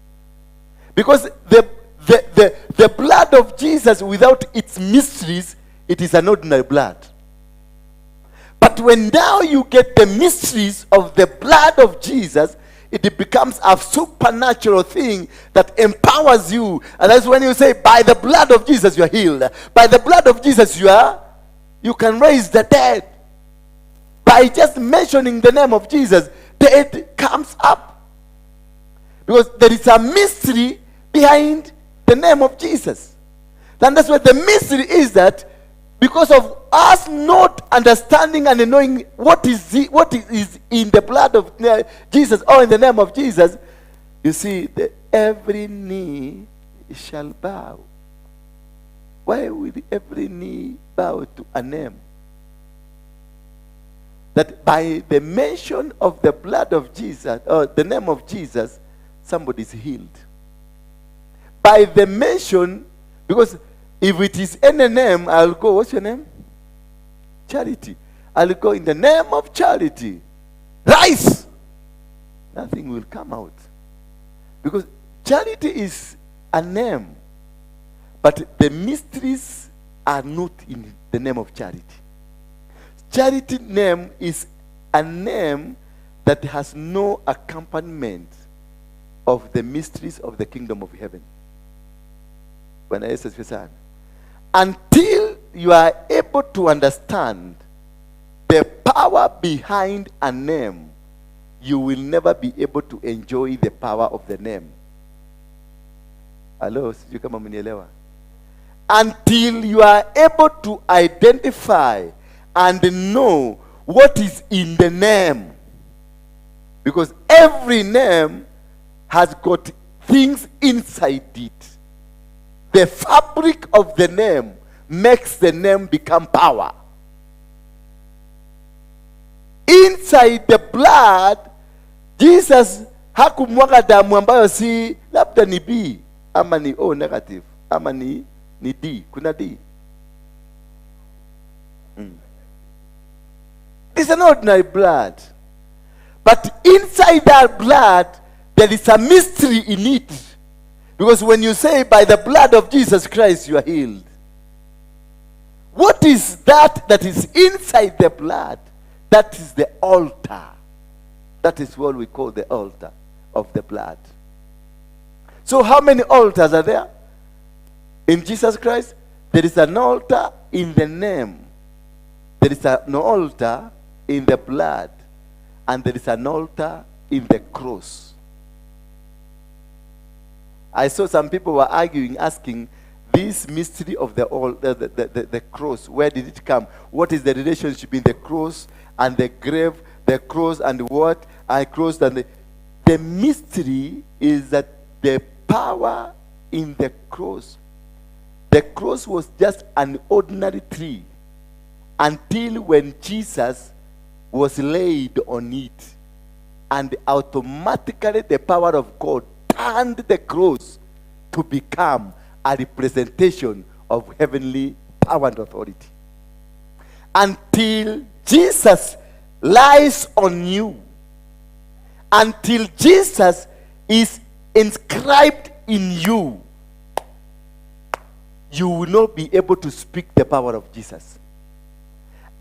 Because the blood of Jesus, without its mysteries, it is an ordinary blood. But when now you get the mysteries of the blood of Jesus, it becomes a supernatural thing that empowers you. And that's when you say, by the blood of Jesus you are healed. By the blood of Jesus you can raise the dead. By just mentioning the name of Jesus, dead comes up. Because there is a mystery behind the name of Jesus. And that's what the mystery is, that because of us not understanding and knowing what is in the blood of Jesus or in the name of Jesus, you see, every knee shall bow. Why will every knee bow to a name? That by the mention of the blood of Jesus, or the name of Jesus, somebody is healed. By the mention, because if it is any name, I'll go, what's your name? Charity. I'll go in the name of Charity. Rise! Nothing will come out. Because Charity is a name, but the mysteries are not in the name of Charity. Charity name is a name that has no accompaniment of the mysteries of the kingdom of heaven. When I say, until you are able to understand the power behind a name, you will never be able to enjoy the power of the name. Hello, sijui kama mnielewa. Until you are able to identify and know what is in the name. Because every name has got things inside it. The fabric of the name makes the name become power. Inside the blood, Jesus hakumwaga damu ambayo si labda ni B ama ni O negative ama ni D. Kuna D. It's an ordinary blood. But inside that blood, there is a mystery in it. Because when you say, by the blood of Jesus Christ, you are healed. What is that is inside the blood? That is the altar. That is what we call the altar of the blood. So how many altars are there? In Jesus Christ, there is an altar in the name. There is an altar in the blood. And there is an altar in the cross. I saw some people were arguing, asking, this mystery of the cross, where did it come? What is the relationship in the cross and the grave, the cross and what? I crossed and the mystery is that the power in the cross was just an ordinary tree until when Jesus was laid on it, and automatically the power of God turned the cross to become a representation of heavenly power and authority. Until Jesus lies on you, until Jesus is inscribed in you, you will not be able to speak the power of Jesus.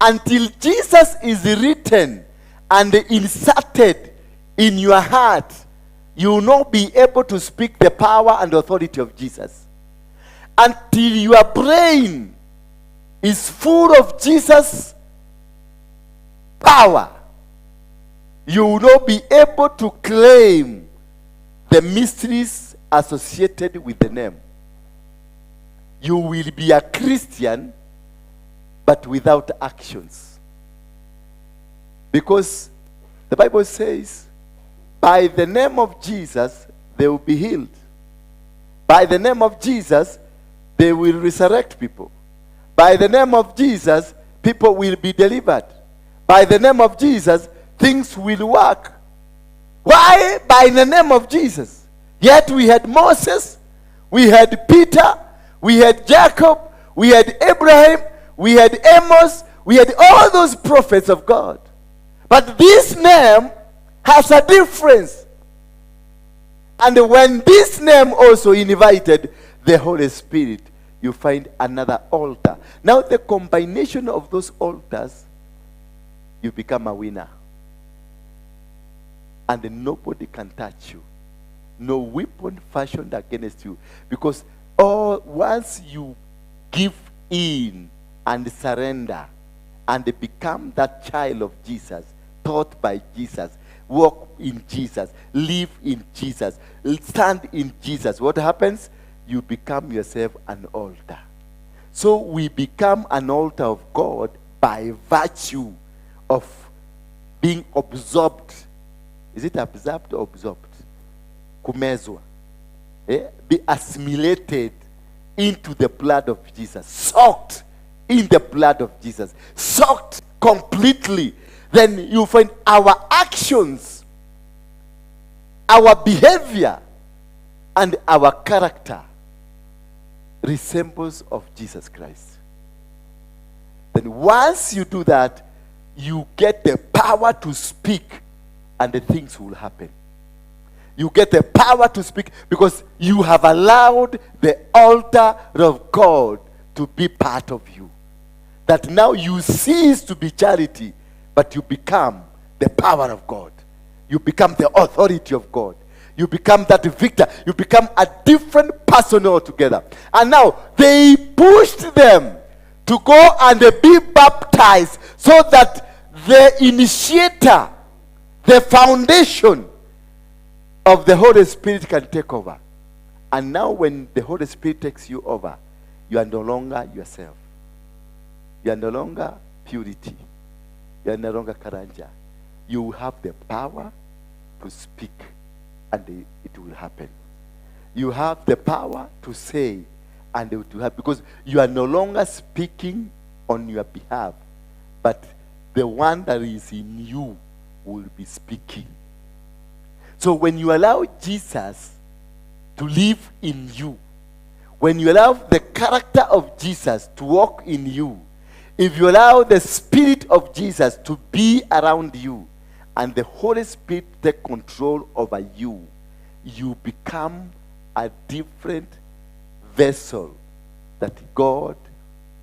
Until Jesus is written and inserted in your heart, you will not be able to speak the power and authority of Jesus. Until your brain is full of Jesus' power, you will not be able to claim the mysteries associated with the name. You will be a Christian, but without actions. Because the Bible says, by the name of Jesus, they will be healed. By the name of Jesus, they will resurrect people. By the name of Jesus, people will be delivered. By the name of Jesus, things will work. Why? By the name of Jesus. Yet we had Moses, we had Peter, we had Jacob, we had Abraham, we had Amos, we had all those prophets of God. But this name has a difference. And when this name also invited the Holy Spirit, you find another altar. Now the combination of those altars, you become a winner. And nobody can touch you. No weapon fashioned against you. Because once you give in and surrender and become that child of Jesus, taught by Jesus, walk in Jesus, live in Jesus, stand in Jesus, what happens? You become yourself an altar. So we become an altar of God by virtue of being absorbed. Is it absorbed or absorbed? Kumezwa. Be assimilated into the blood of Jesus. Soaked in the blood of Jesus. Soaked completely. Then you find our actions, our behavior, and our character resembles of Jesus Christ. Then once you do that, you get the power to speak and the things will happen. You get the power to speak because you have allowed the altar of God to be part of you. That now you cease to be charity, but you become the power of God. You become the authority of God. You become that victor. You become a different person altogether. And now they pushed them to go and be baptized so that the initiator, the foundation of the Holy Spirit can take over. And now when the Holy Spirit takes you over, you are no longer yourself. You are no longer purity. You are no longer karanja. You have the power to speak and it will happen. You have the power to say and it will happen because you are no longer speaking on your behalf, but the one that is in you will be speaking. So when you allow Jesus to live in you, when you allow the character of Jesus to walk in you, if you allow the Spirit of Jesus to be around you, and the Holy Spirit take control over you, you become a different vessel that God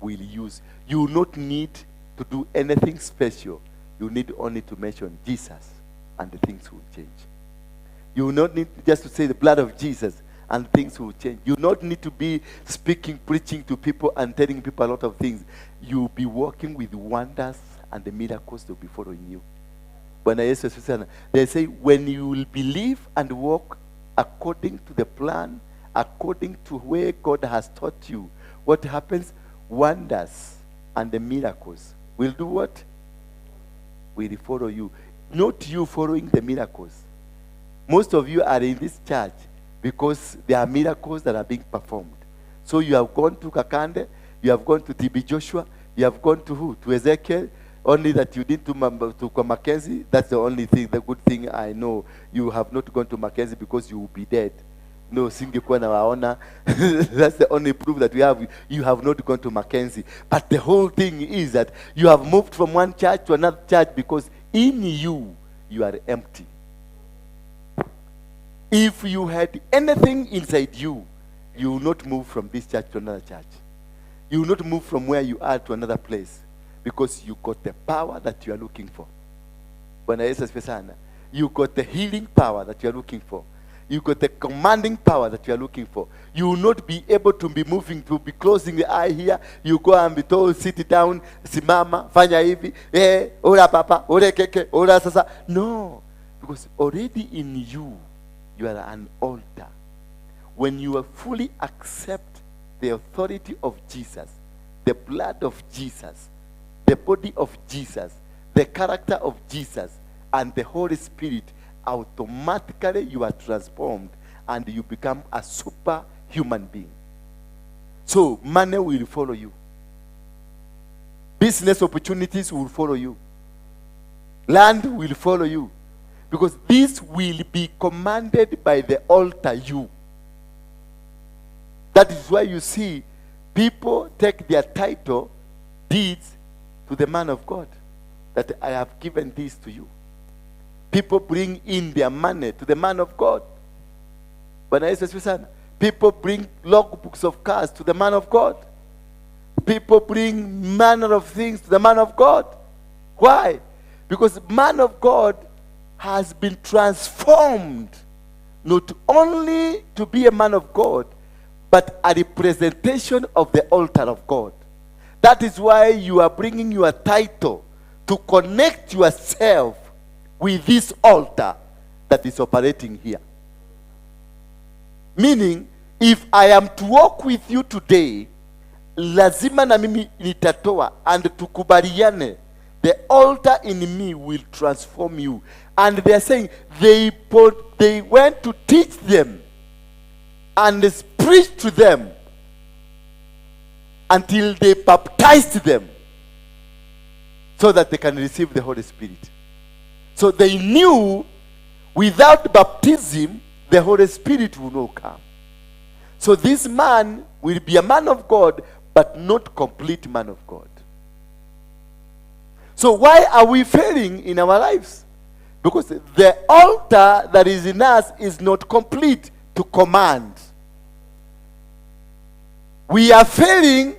will use. You will not need to do anything special. You need only to mention Jesus, and the things will change. You will not need just to say the blood of Jesus, and things will change. You will not need to be speaking, preaching to people, and telling people a lot of things. You will be working with wonders, and the miracles will be following you. They say, when you will believe and walk according to the plan, according to where God has taught you, what happens? Wonders and the miracles will do what? Will follow you. Not you following the miracles. Most of you are in this church because there are miracles that are being performed. So you have gone to Kakande, you have gone to TB Joshua, you have gone to who? To Ezekiel. Only that you didn't to Mackenzie. That's the only thing, the good thing I know. You have not gone to Mackenzie because you will be dead. No, singekuwa na waona. That's the only proof that we have. You have not gone to Mackenzie. But the whole thing is that you have moved from one church to another church because in you, you are empty. If you had anything inside you, you will not move from this church to another church. You will not move from where you are to another place. Because you got the power that you are looking for. You got the healing power that you are looking for. You got the commanding power that you are looking for. You will not be able to be moving, to be closing the eye here. You go and be told, sit down, simama, fanya hivi, ora papa, ora keke, ora sasa. No, because already in you, you are an altar. When you fully accept the authority of Jesus, the blood of Jesus, the body of Jesus, the character of Jesus, and the Holy Spirit, automatically you are transformed and you become a super human being. So money will follow you. Business opportunities will follow you. Land will follow you. Because this will be commanded by the altar you. That is why you see people take their title deeds to the man of God. That I have given this to you. People bring in their money to the man of God. People bring logbooks of cars to the man of God. People bring manner of things to the man of God. Why? Because man of God has been transformed not only to be a man of God, but a representation of the altar of God. That is why you are bringing your title to connect yourself with this altar that is operating here. Meaning, if I am to walk with you today, lazima na mimi nitatoa and tukubaliane, the altar in me will transform you. And they are saying they went to teach them and preach to them until they baptized them so that they can receive the Holy Spirit. So they knew without baptism, the Holy Spirit will not come. So this man will be a man of God, but not complete man of God. So why are we failing in our lives? Because the altar that is in us is not complete to command. We are failing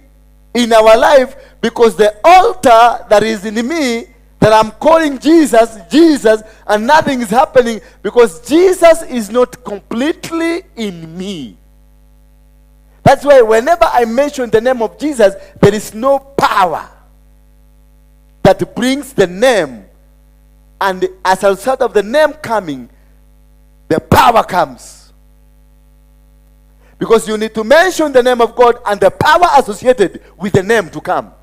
in our life because the altar that is in me, that I'm calling Jesus, Jesus, and nothing is happening because Jesus is not completely in me. That's why whenever I mention the name of Jesus, there is no power that brings the name. And as a result of the name coming, the power comes. Because you need to mention the name of God and the power associated with the name to come.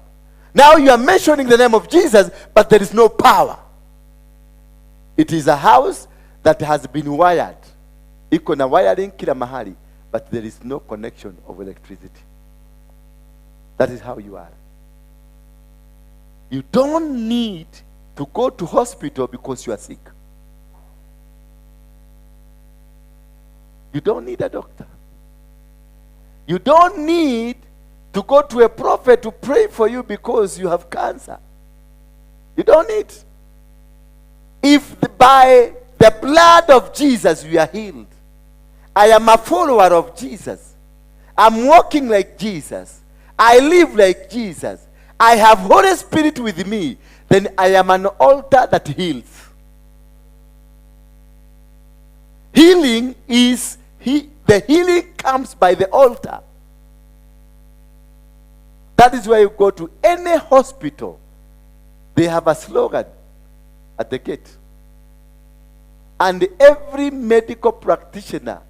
Now you are mentioning the name of Jesus, but there is no power. It is a house that has been wired. Iko na wiring kila mahali, but there is no connection of electricity. That is how you are. You don't need to go to hospital because you are sick. You don't need a doctor. You don't need to go to a prophet to pray for you because you have cancer. You don't need. If by the blood of Jesus you are healed, I am a follower of Jesus. I'm walking like Jesus. I live like Jesus. I have Holy Spirit with me. Then I am an altar that heals. Healing is, the healing comes by the altar. That is why you go to any hospital. They have a slogan at the gate. And every medical practitioner,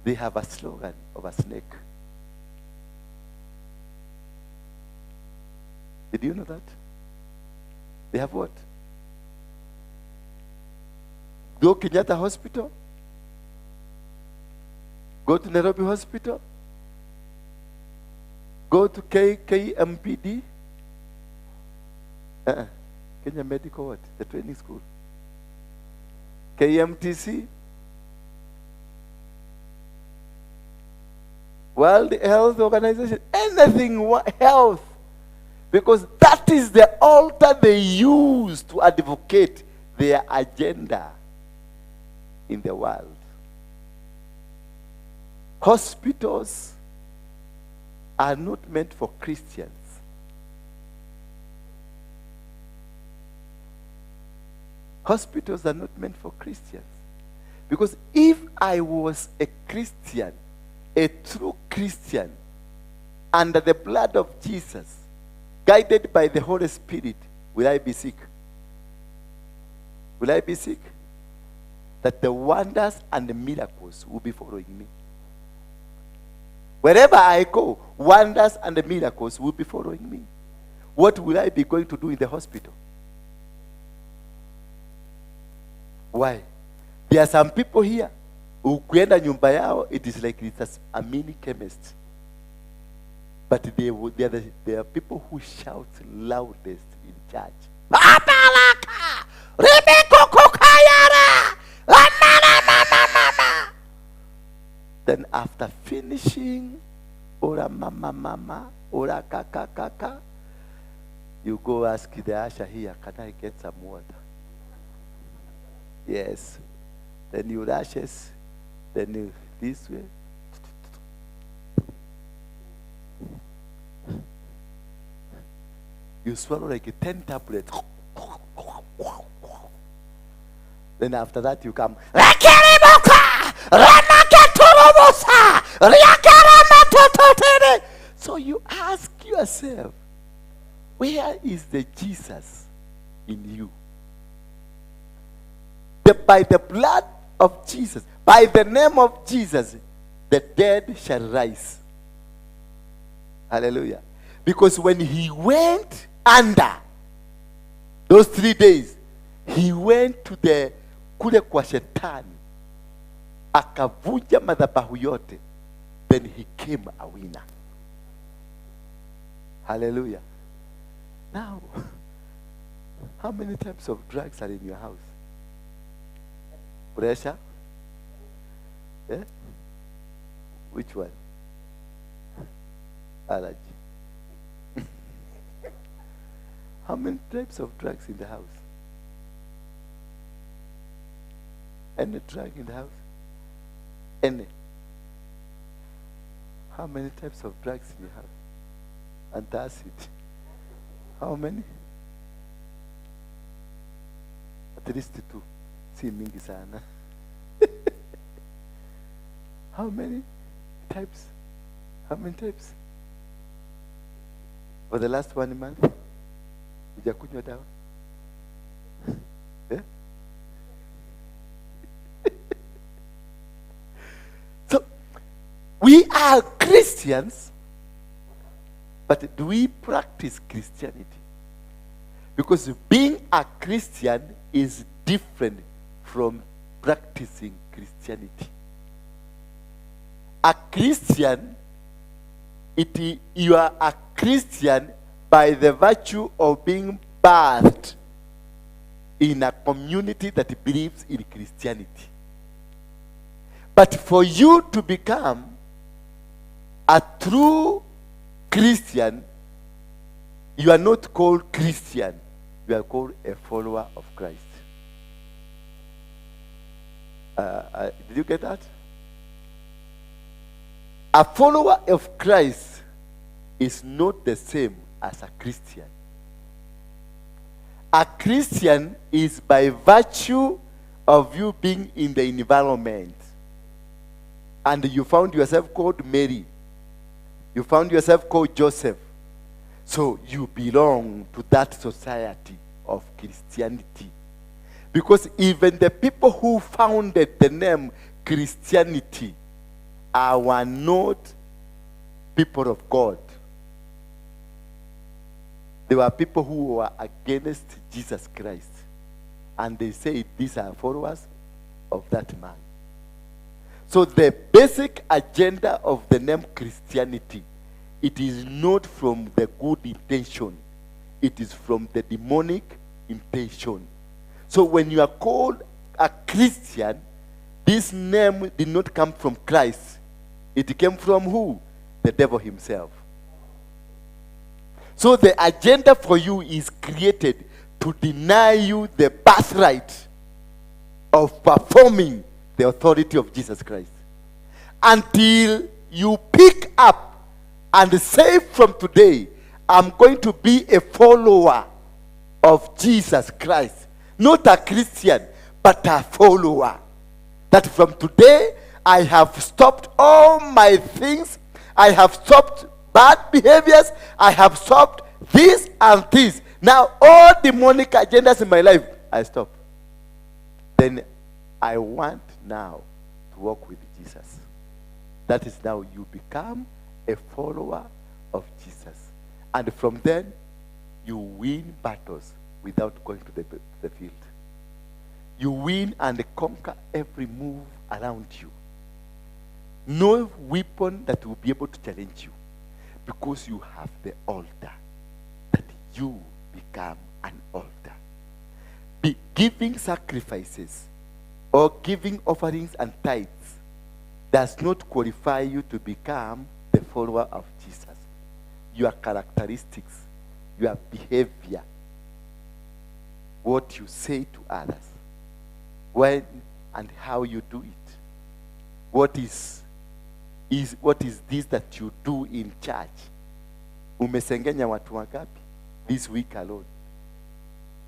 they have a slogan of a snake. Did you know that? They have what? Go Kenyatta Hospital. Go to Nairobi Hospital. Go to KMPD. Kenya Medical what? The training school. KMTC. World Health Organization. Anything health. Because that is the altar they use to advocate their agenda in the world. Hospitals are not meant for Christians. Hospitals are not meant for Christians. Because if I was a Christian, a true Christian, under the blood of Jesus, guided by the Holy Spirit, will I be sick? Will I be sick? That the wonders and the miracles will be following me. Wherever I go, wonders and the miracles will be following me. What will I be going to do in the hospital? Why? There are some people here, ukienda nyumba yao, it is like it's a mini chemist. But there are people who shout loudest in church. Then after finishing, ora mama, ora kaka, you go ask the usher here, can I get some water? Yes. Then you rushes, then you this way. You swallow like 10 tablets. Then after that you come. So you ask yourself, where is the Jesus in you? By the blood of Jesus, by the name of Jesus, the dead shall rise. Hallelujah. Because when he went under those 3 days, he went to the kule kwa shetani, akavunja madhabahu yote, then he came a winner. Hallelujah. Now, how many types of drugs are in your house? Pressure? Yeah? Which one? Allergy. How many types of drugs in the house? Any drug in the house? Any? How many types of drugs in your house? Antacid. How many? At least 2. Si mingi sana. How many types? How many types? For the last 1 month? Hujakunywa dawa? Yeah? So, we are Christians, but do we practice Christianity? Because being a Christian is different from practicing Christianity. A Christian, you are a Christian by the virtue of being birthed in a community that believes in Christianity. But for you to become a true Christian, you are not called Christian. You are called a follower of Christ. Did you get that? A follower of Christ is not the same as a Christian. A Christian is by virtue of you being in the environment. And you found yourself called Mary. You found yourself called Joseph. So you belong to that society of Christianity. Because even the people who founded the name Christianity were not people of God. There were people who were against Jesus Christ. And they say these are followers of that man. So the basic agenda of the name Christianity, it is not from the good intention. It is from the demonic intention. So when you are called a Christian, this name did not come from Christ. It came from who? The devil himself. So the agenda for you is created to deny you the birthright of performing the authority of Jesus Christ. Until you pick up and say from today, I'm going to be a follower of Jesus Christ. Not a Christian, but a follower. that from today I have stopped all my things. I have stopped bad behaviors. I have stopped this and this. Now all demonic agendas in my life, I stop. Then I want now to walk with Jesus. That is now you become a follower of Jesus. And from then, you win battles without going to the field. You win and conquer every move around you. No weapon that will be able to challenge you, because you have the altar, that you become an altar. Be giving sacrifices or giving offerings and tithes does not qualify you to become the follower of Jesus. Your characteristics, your behavior, what you say to others, when and how you do it, what is this that you do in church? Umesengenya watu wangapi this week alone?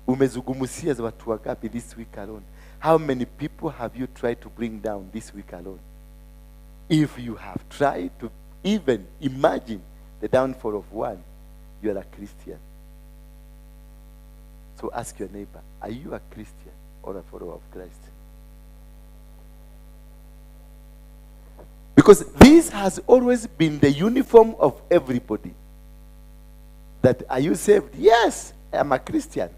Umezugumusia watu wangapi this week alone? How many people have you tried to bring down this week alone? If you have tried to even imagine the downfall of one, you are a Christian. So ask your neighbor, are you a Christian or a follower of Christ? Because this has always been the uniform of everybody. That are you saved? Yes, I am a Christian.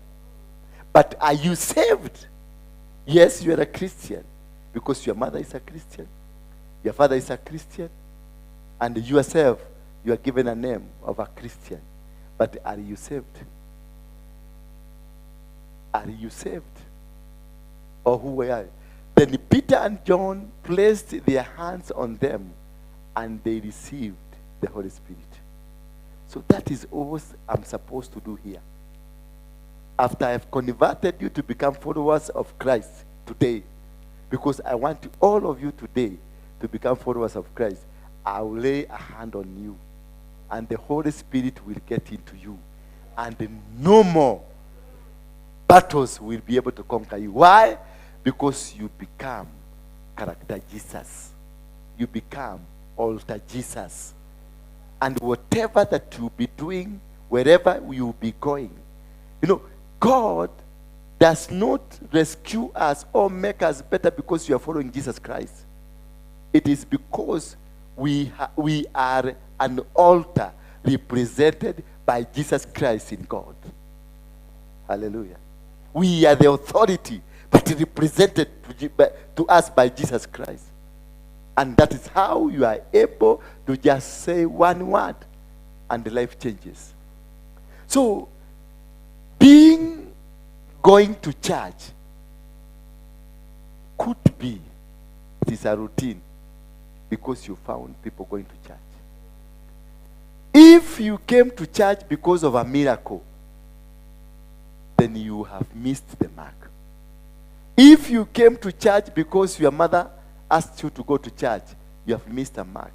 But are you saved? Yes, you are a Christian. Because your mother is a Christian. Your father is a Christian. And yourself, you are given a name of a Christian. But are you saved? Are you saved? Or who were you? Then Peter and John placed their hands on them and they received the Holy Spirit. So that is all I'm supposed to do here. After I've converted you to become followers of Christ today, because I want all of you today to become followers of Christ, I will lay a hand on you and the Holy Spirit will get into you. And no more battles will be able to conquer you. Why? Because you become character Jesus. You become altar Jesus. And whatever that you'll be doing, wherever you'll be going, God does not rescue us or make us better because you are following Jesus Christ. It is because we are an altar represented by Jesus Christ in God. Hallelujah. We are the authority, but represented to us by Jesus Christ. And that is how you are able to just say one word and the life changes. So, going to church could be, it is a routine because you found people going to church. If you came to church because of a miracle, then you have missed the mark. If you came to church because your mother asked you to go to church, you have missed a mark.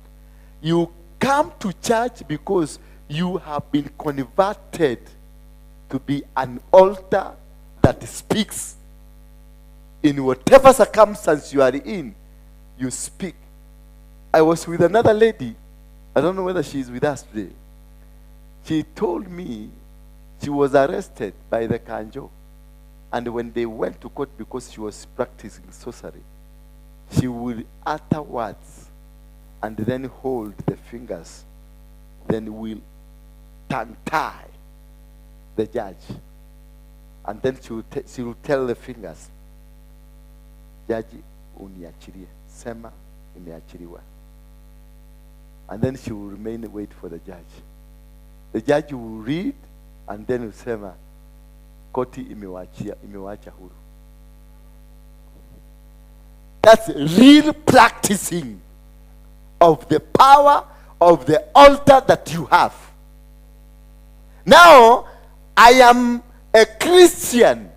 You come to church because you have been converted to be an altar that speaks. In whatever circumstance you are in, you speak. I was with another lady. I don't know whether she is with us today. She told me she was arrested by the Kanjo. And when they went to court because she was practicing sorcery, she would utter words and then hold the fingers. Then will tongue tie the judge. And then she will tell the fingers, Jaji, uniachirie. Sema, imeachiriwa. And then she will remain and wait for the judge. The judge will read and then will say, koti imewacha huru. That's real practicing of the power of the altar that you have. Now, I am a Christian,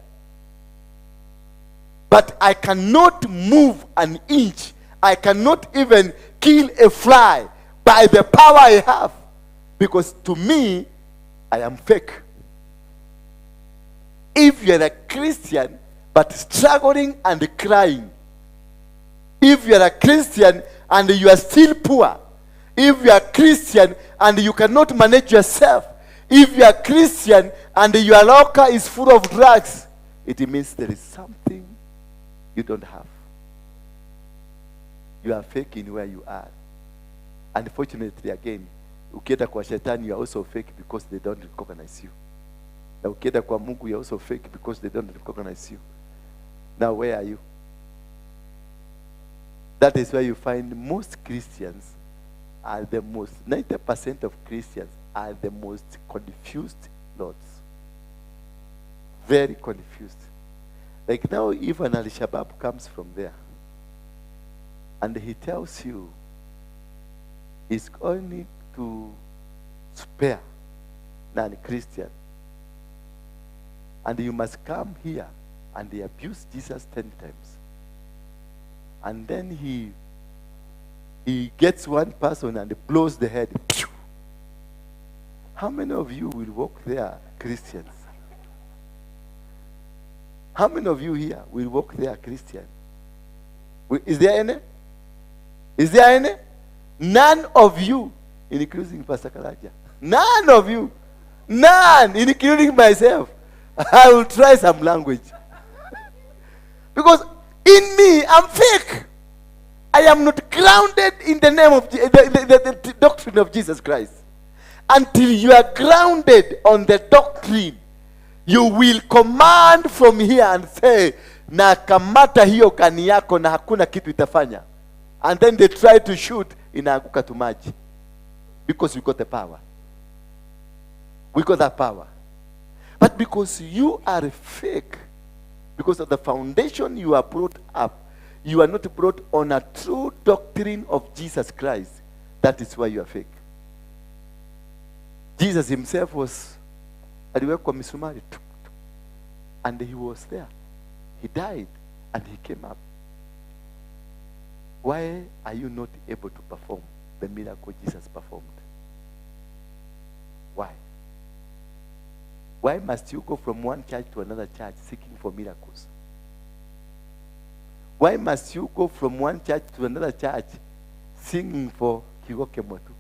but I cannot move an inch. I cannot even kill a fly by the power I have. Because to me, I am fake. If you're a Christian, but struggling and crying, If you are a Christian and you are still poor, if you are Christian and you cannot manage yourself, if you are Christian and your locker is full of drugs, it means there is something you don't have. You are faking where you are. Unfortunately, again, ukienda kwa shetani, you are also fake because they don't recognize you. Na ukienda kwa Mungu, you are also fake because they don't recognize you. Now, where are you? That is why you find most Christians are the most, 90% of Christians are the most confused lords. Very confused. Like now, even Al-Shabaab comes from there. And he tells you he's going to spare non-Christian. And you must come here, and they abuse Jesus 10 times. And then he gets one person and blows the head. How many of you will walk there, Christians? How many of you here will walk there, Christian? Is there any? Is there any? None of you, including Pastor Karaja. None of you. None, including myself. I will try some language. Because in me, I'm fake. I am not grounded in the name of the doctrine of Jesus Christ. Until you are grounded on the doctrine, you will command from here and say, na kamata hiyo kani yako na hakuna kitu itafanya. And then they try to shoot, inaanguka tu maji. Because we got the power. We got that power. But because you are fake, because of the foundation you are brought up, you are not brought on a true doctrine of Jesus Christ. That is why you are fake. Jesus himself was, aliwekwa misumari, and he was there. He died and he came up. Why are you not able to perform the miracle Jesus performed? Why? Why must you go from one church to another church seeking for miracles? Why must you go from one church to another church singing for kigoke motu?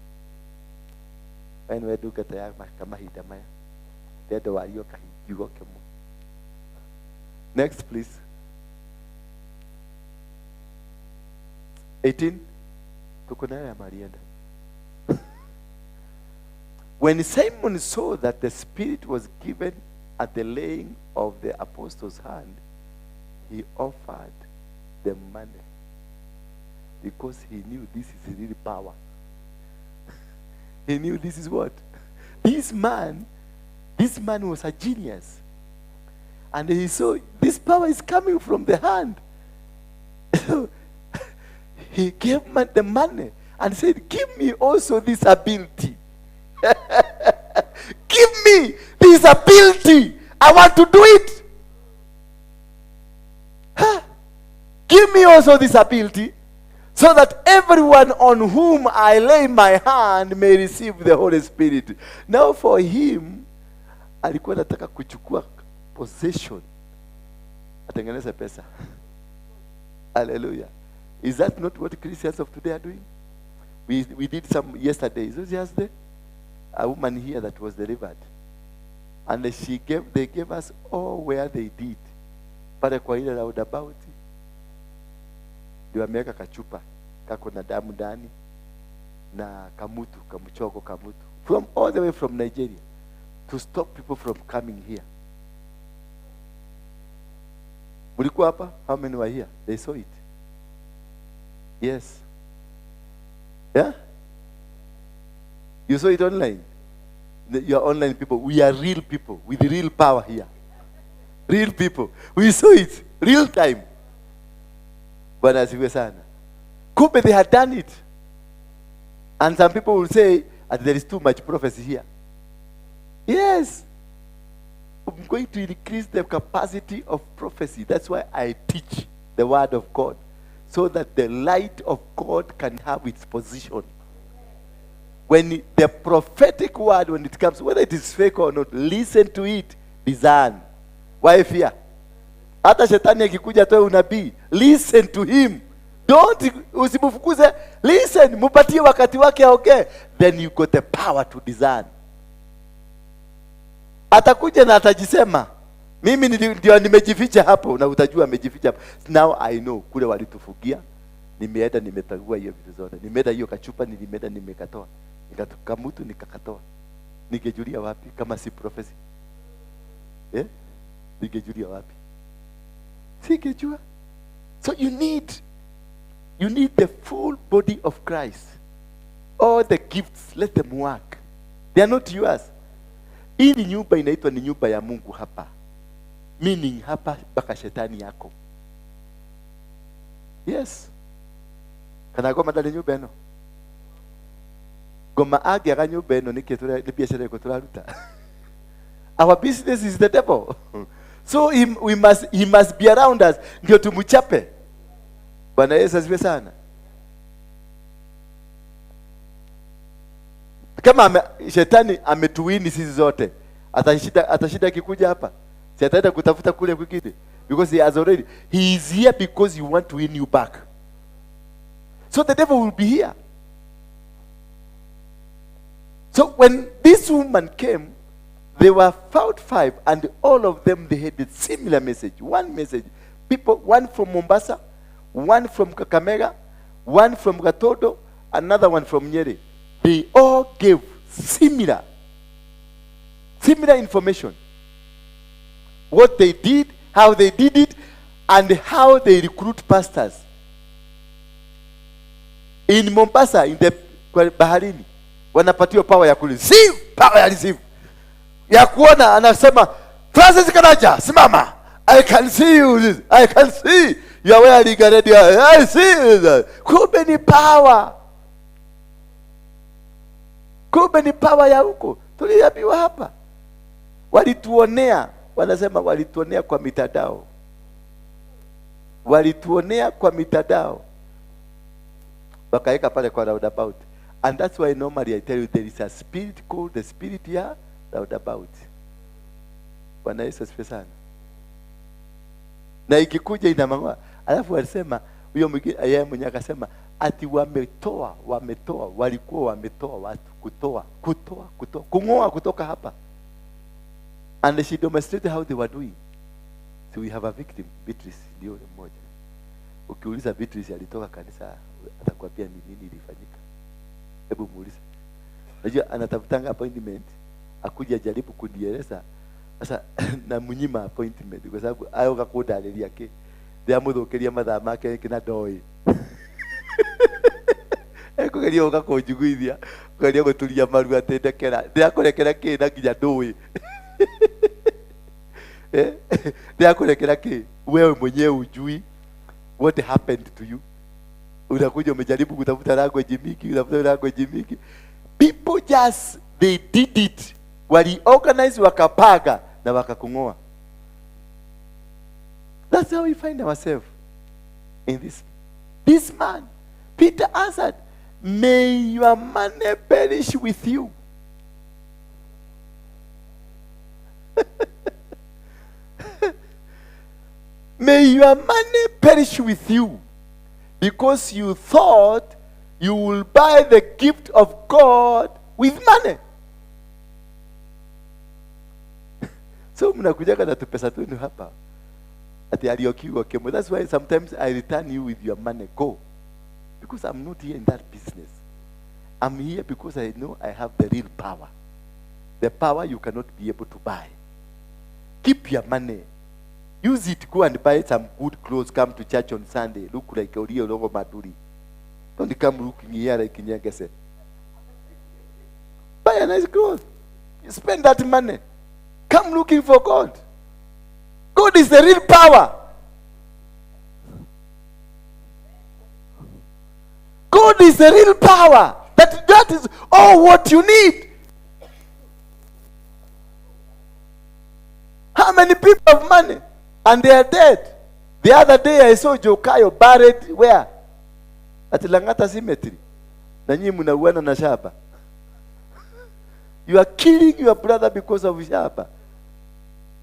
When we do get the kama hidamaya, they do are yoka kigoke mo. Next, please. 18. When Simon saw that the Spirit was given at the laying of the apostles' hand, he offered the money because he knew this is real power. He knew this is what? This man was a genius. And he saw this power is coming from the hand. He gave the money and said, give me also this ability. Give me this ability. I want to do it. Huh? Give me also this ability so that everyone on whom I lay my hand may receive the Holy Spirit. Now for him, alikuwa anataka kuchukua possession. Atengeneze pesa. Hallelujah. Is that not what Christians of today are doing? We did some yesterday. It was yesterday. A woman here that was delivered. And they gave us all where they did. Pale kwa ile roundabout. Ndio ameweka kachupa kako na damu ndani na kamuchoko kamutu. From all the way from Nigeria to stop people from coming here. Mulikuwa hapa? How many were here? They saw it. Yes. Yeah? You saw it online? You are online people. We are real people with real power here. Real people. We saw it. Real time. Bwana asifiwe sana. Kumbe they had done it. And some people will say that there is too much prophecy here. Yes. I'm going to increase the capacity of prophecy. That's why I teach the word of God. So that the light of God can have its position. When the prophetic word, when it comes, whether it is fake or not, listen to it, discern. Why fear? Hata shetani akikuja atoe unabii, listen to him. Don't usimfukuze. Listen, mupatie wakati wake aongee. Then you got the power to discern. Atakuja na atajisema, mimi ndio nimejificha hapo, na utajua amejificha hapo. Now I know kule walitufugia. Nimeenda nimetagua hiyo vitu zote. Nimeenda hiyo kachupa nimeenda nimekatoa. Nikatuka mtu nikakatoa. Ningejulia wapi kama si prophecy? Ningejulia wapi? Singejua. So you need the full body of Christ. All the gifts, let them work. They are not yours. Hii ni nyumba inaitwa ni nyumba ya Mungu hapa. Meaning hapa baka shetani yako. Yes. Kana goma ndani nyumba eno. Goma agi aga nyumba eno ni biashara iko turaruta. Our business is the devil. So he must be around us ndio tumuchape. Bwana Yesu asifiwe sana. Kama shetani ametuwini sisi zote, atashinda kikuja hapa. Si ataenda kutafuta kule kwingine, because he is here because he want to win you back. So the devil will be here. So when this woman came, they were found 5, and all of them they had a similar message. One message. People, one from Mombasa, one from Kakamega, one from Gatodo, another one from Nyeri. They all gave similar information. What they did, how they did it, and how they recruit pastors. In Mombasa, in the Baharini, wanapatiwa power ya kureceive, power ya receive. Ya kuona anasema, Francis Kanaja, simama. I can see you. I can see. You are wearing a radio. I see. Kumbe ni power. Kumbe ni power ya huko. Tuliambiwa hapa. Walituonea. Wanasema walituonea kwa mitandao. Walituonea kwa mitandao. Wakaeka pale kwa roundabout. And that's why normally I tell you there is a spirit called the spirit here roundabout. Bwana Yesu asifiwe sana. Na ikikuja inamangwa. Alafu walisema huyo mwingine yeye mwenyewe akasema ati wametoa walikuwa wametoa watu kutoa kungoa kutoka hapa. And she demonstrated how they were doing. So we have a victim, Beatrice ndio mmoja. Ukiuliza Beatrice alitoka kanisa atakwambia ni nini ilifanyika. Hebu muulize. Unajua anatafutanga appointment akuja jaribu kunieleza. Sasa na munyima appointment kwa sababu ayoga kudaleria yake. Ndia muthukiria mathaa make kina ndoi. Kugeria ugakunjiguithia, kugeria guturia maru atendekera. Ndia kurekera kina nginya ndui. Ndia kurekera ki wewe mwenyewe ujui what happened to you. Unakuja umejaribu kutafuta language mingi. People just they did it. Wali organize wakapaga na wakakungoa. That's how we find ourselves in this man. Peter answered, may your money perish with you. May your money perish with you, because you thought you will buy the gift of God with money. So mnakujaga na tupesa twenu hapa. Ati aliokiwa kemo. That's why sometimes I return you with your money. Go. Because I'm not here in that business. I'm here because I know I have the real power. The power you cannot be able to buy. Keep your money. Use it. Go and buy some good clothes. Come to church on Sunday. Look like a real logo maduri. Don't come looking here like Nyangese. Buy a nice clothes. Spend that money. Come looking for God. God is the real power. God is the real power. That is all what you need. How many people have money and they are dead? The other day I saw Jokayo buried where? At Langata Cemetery. Nanyi mnauana na shaba. You are killing your brother because of shaba.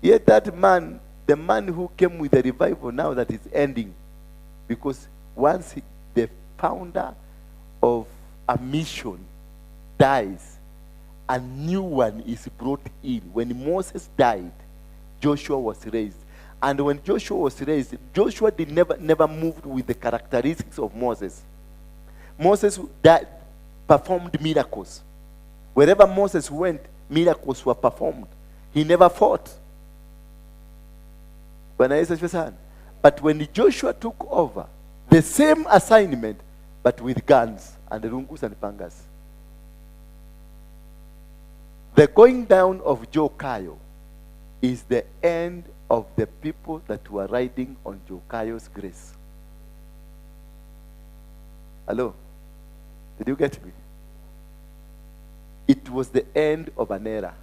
Yet that man, the man who came with the revival now that is ending, because once founder of a mission dies, a new one is brought in. When Moses died, Joshua was raised. And when Joshua was raised, Joshua never moved with the characteristics of Moses. Moses performed miracles. Wherever Moses went, miracles were performed. He never fought. But when Joshua took over, the same assignment, but with guns and rungus and pangas. The going down of Jokayo is the end of the people that were riding on Jokayo's grace. Hello? Did you get me? It was the end of an era.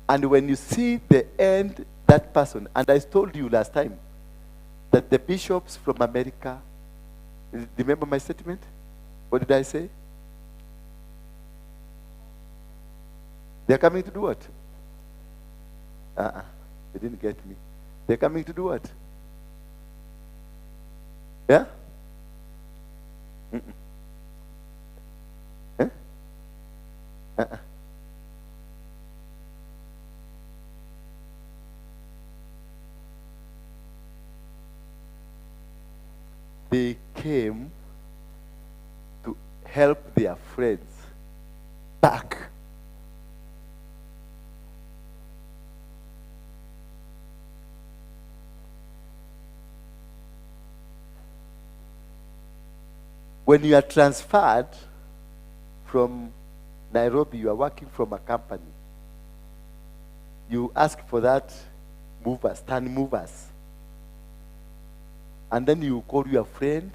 And when you see the end, that person, and I told you last time that the bishops from America, remember my statement? What did I say? They're coming to do what? They didn't get me. They're coming to do what? Yeah? Huh? They came to help their friends back. When you are transferred from Nairobi, you are working from a company. You ask for that movers, stand movers. And then you call your friend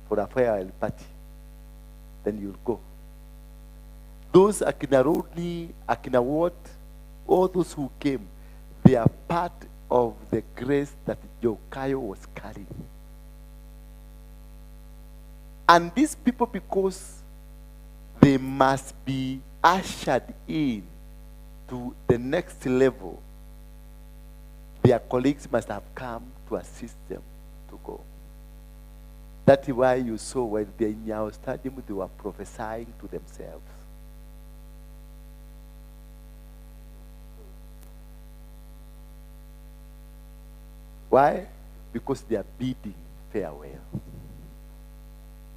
for a farewell party. Then you'll go. Those Akina Rodney, Akina what, all those who came, they are part of the grace that Jokayo was carrying. And these people, because they must be ushered in to the next level, their colleagues must have come to assist them to go. That is why you saw when they in our stadium, they were prophesying to themselves. Why? Because they are bidding farewell.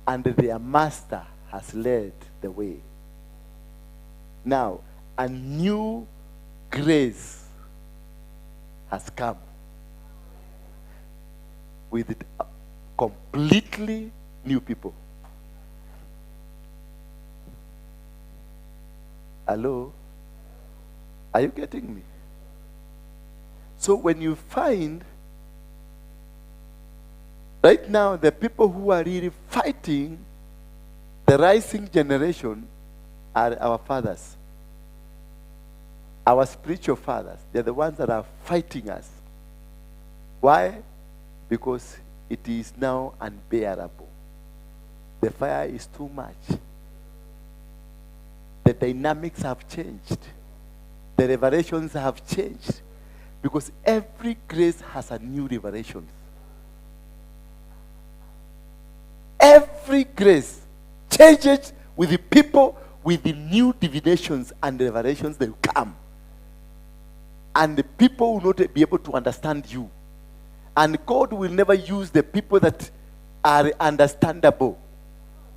And their master has led the way. Now, a new grace has come with it, completely new people. Hello? Are you getting me? So when you find right now, the people who are really fighting the rising generation are our fathers, our spiritual fathers. They're the ones that are fighting us. Why? Because it is now unbearable. The fire is too much. The dynamics have changed. The revelations have changed. Because every grace has a new revelation. Every grace changes with the people, with the new divinations and revelations that will come. And the people will not be able to understand you. And God will never use the people that are understandable.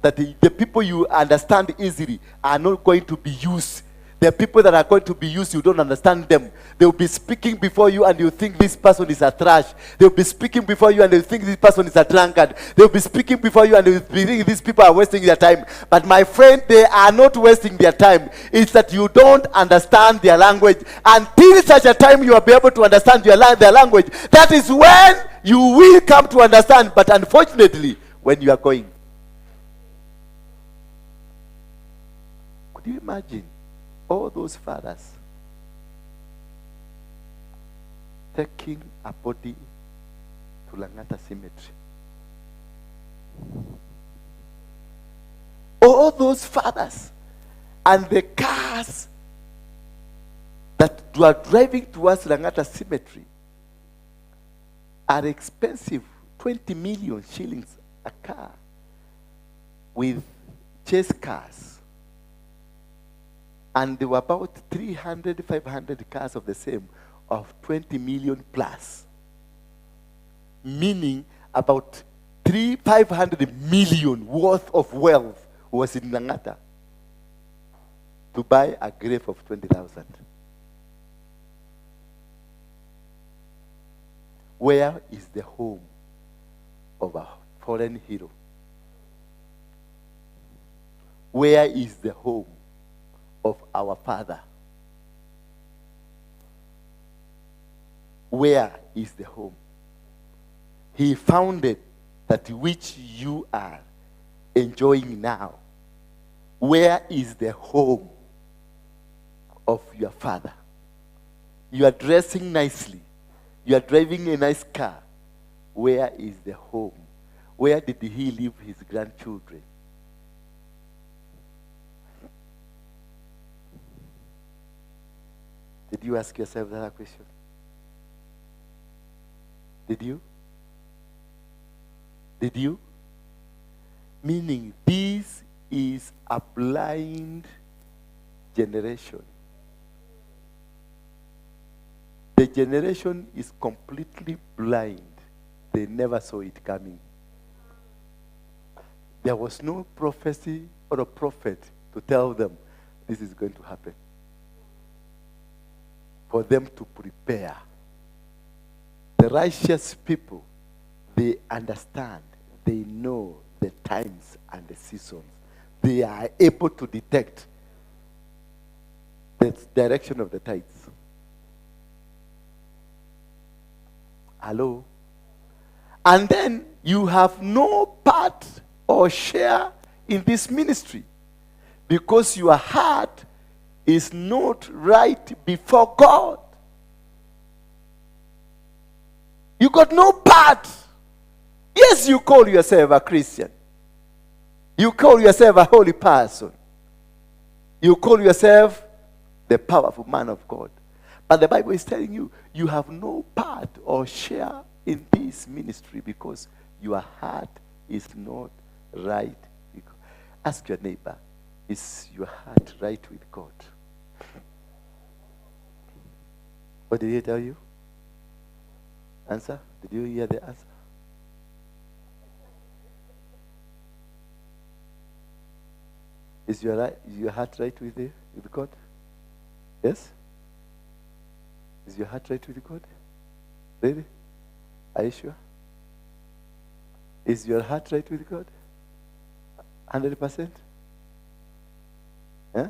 That the people you understand easily are not going to be used. The people that are going to be used, you don't understand them. They will be speaking before you and you think this person is a trash. They will be speaking before you and you think this person is a drunkard. They will be speaking before you and you think these people are wasting their time. But my friend, they are not wasting their time. It's that you don't understand their language. Until such a time you will be able to understand their language. That is when you will come to understand. But unfortunately, when you are going. Could you imagine? All those fathers taking a body to Langata Cemetery. All those fathers and the cars that were driving towards Langata Cemetery are expensive, 20 million shillings a car. with chase cars. And there were about 300, 500 cars of the same, of 20 million plus. Meaning about 500 million worth of wealth was in Langata to buy a grave of 20,000. Where is the home of a fallen hero? Where is the home of our Father? Where is the home? He founded that which you are enjoying now. Where is the home of your Father? You are dressing nicely. You are driving a nice car. Where is the home? Where did he leave his grandchildren? Did you ask yourself that question? Did you? Did you? Meaning this is a blind generation. The generation is completely blind. They never saw it coming. There was no prophecy or a prophet to tell them this is going to happen. For them to prepare. The righteous people, they understand, they know the times and the seasons. They are able to detect the direction of the tides. Hello? And then you have no part or share in this ministry because your heart is not right before God. You got no part. Yes, you call yourself a Christian. You call yourself a holy person. You call yourself the powerful man of God. But the Bible is telling you, you have no part or share in this ministry because your heart is not right. Ask your neighbor, is your heart right with God? What did he tell you? Answer? Did you hear the answer? Is your heart right with God? Yes? Is your heart right with God? Really? Are you sure? Is your heart right with God? 100%? Yeah?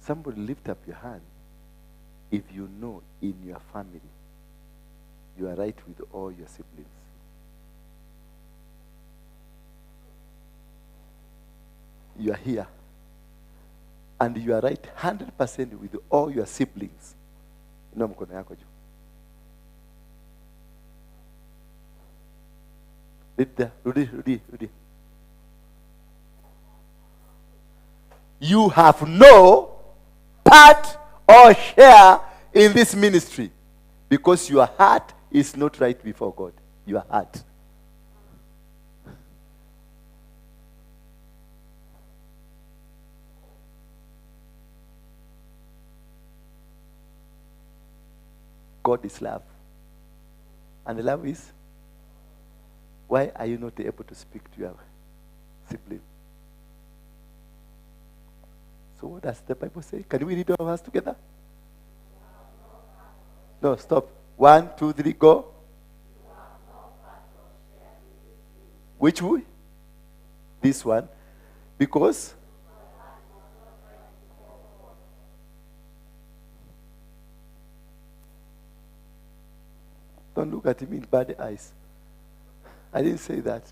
Somebody lift up your hand if you know in your family you are right with all your siblings. You are here and you are right 100% with all your siblings. Inua mkono yako juu. Rudi. You have no part or share in this ministry because your heart is not right before God. Your heart. God is love. And love is? Why are you not able to speak to your sibling? So what does the Bible say? Can we read all of us together? No, stop. 1, 2, 3, go. Which one? This one. Because don't look at me in bad eyes. I didn't say that.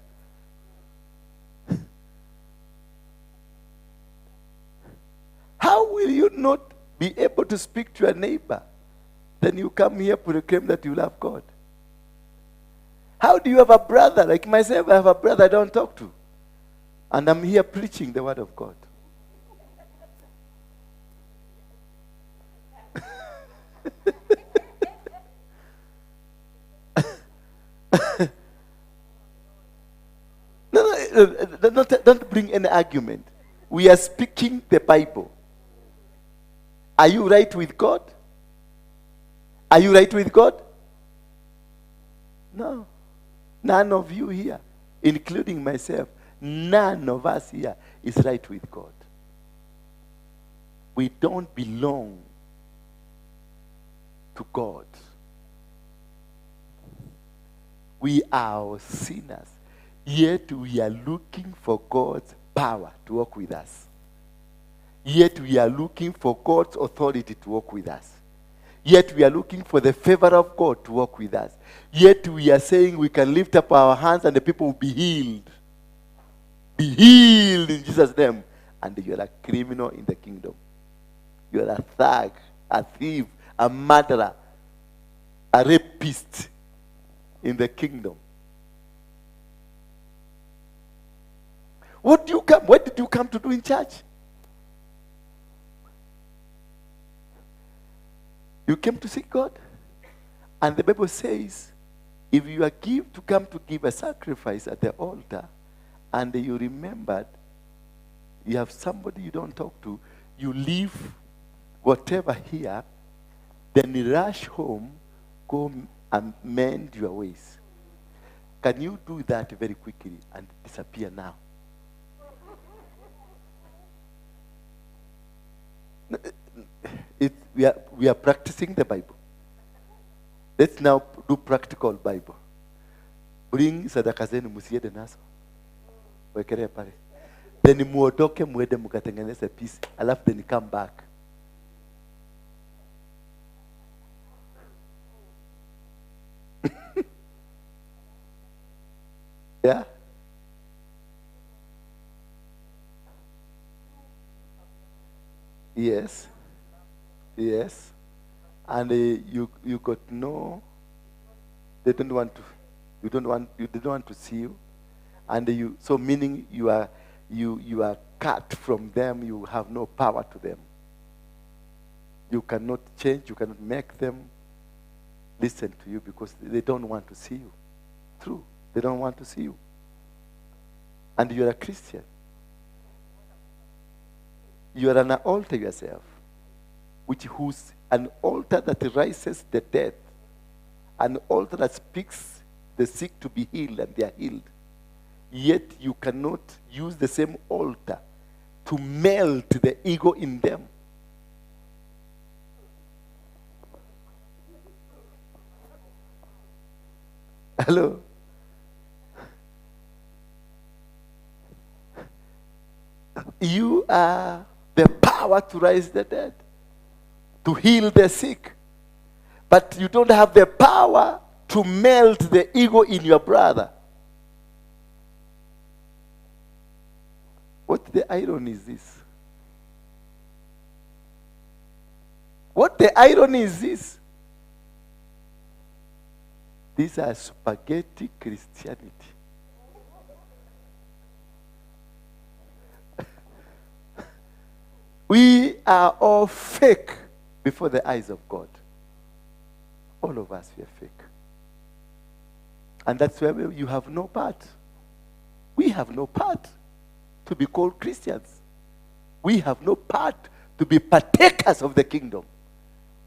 How will you not be able to speak to your neighbor? Then you come here to proclaim that you love God. How do you have a brother? Like myself, I have a brother I don't talk to. And I'm here preaching the word of God. No, don't bring any argument. We are speaking the Bible. Are you right with God? Are you right with God? No. None of you here, including myself, none of us here is right with God. We don't belong to God. We are sinners. Yet we are looking for God's power to work with us. Yet we are looking for God's authority to work with us. Yet we are looking for the favor of God to work with us. Yet we are saying we can lift up our hands and the people will be healed. Be healed in Jesus' name. And you are a criminal in the kingdom. You are a thug, a thief, a murderer, a rapist in the kingdom. What did you come to do in church? You came to seek God. And the Bible says, if you are come to give a sacrifice at the altar, and you remembered, you have somebody you don't talk to, you leave whatever here, then you rush home, go and mend your ways. Can you do that very quickly and disappear now? We are practicing the Bible. Let's now do practical Bible. Bring sadaka zenu musiende nazo. Wekelea pale. Then muodoke muende mkatengeneze peace. Alafu then come back. Yeah? Yes. Yes. And you got no, they don't want to, you didn't want to see you. And so meaning you are cut from them, you have no power to them. You cannot change, you cannot make them listen to you because they don't want to see you. True, they don't want to see you. And you're a Christian. You are an altar yourself, who's an altar that rises the dead, an altar that speaks the sick to be healed and they are healed. Yet you cannot use the same altar to melt the ego in them. Hello? You are the power to raise the dead, to heal the sick. But you don't have the power to melt the ego in your brother. What the irony is this? What the irony is this? These are spaghetti Christianity. We are all fake before the eyes of God. All of us, we are fake. And that's where you have no part. We have no part to be called Christians. We have no part to be partakers of the kingdom.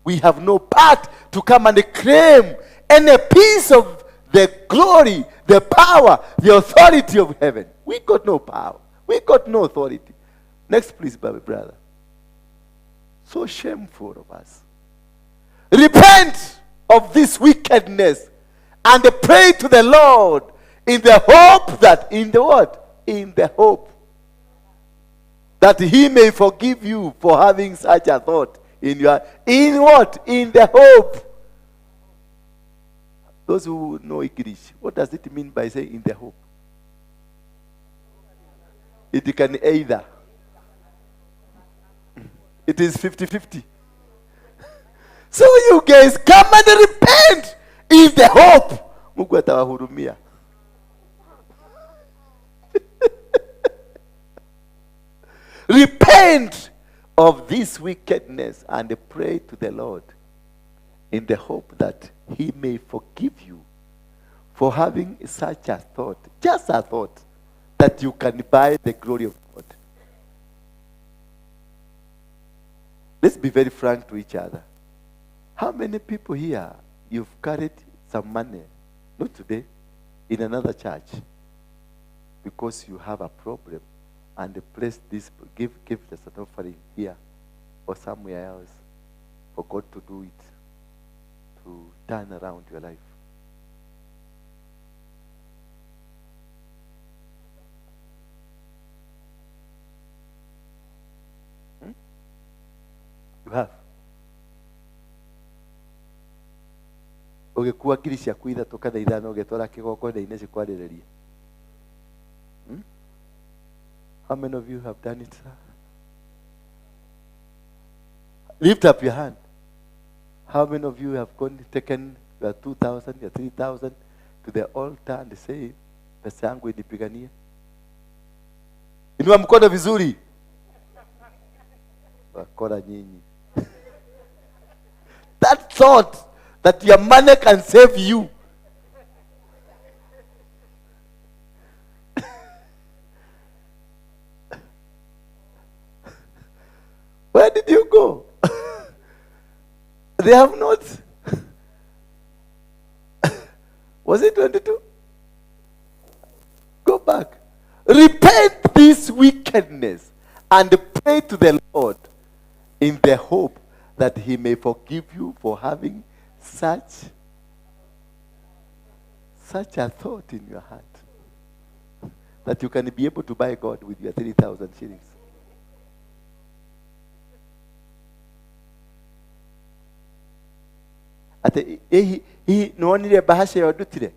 We have no part to come and claim any piece of the glory, the power, the authority of heaven. We got no power. We got no authority. Next, please, brother. So shameful of us. Repent of this wickedness and pray to the Lord in the hope that, in the what? In the hope that he may forgive you for having such a thought in your, in what? In the hope. Those who know English, what does it mean by saying in the hope? It can either. It is 50-50. So you guys come and repent in the hope. Mungu atawahurumia. Repent of this wickedness and pray to the Lord in the hope that he may forgive you for having such a thought. Just a thought. that you can buy the glory of God. Let's be very frank to each other. How many people here, you've carried some money, not today, in another church, because you have a problem, and they place this, give as an offering here or somewhere else for God to do it, to turn around your life? You have. Ugikuwa ngiri ciaku ithatu kana ithano ugitwara kigongona-inĩ cikwarĩrĩrie. How many of you have done it, sir? Lift up your hand. How many of you have taken your 2,000, your 3,000 to the altar and say, pesa yangu inipiganie? Inua mkono vizuri. Wakora nyinyi. That thought that your money can save you. Where did you go? They have not. Was it 22? Go back. Repent this wickedness and pray to the Lord in the hope that he may forgive you for having such a thought in your heart, that you can be able to buy God with your 3,000 shillings. Ate hii nuonire bahasha ya ndutire.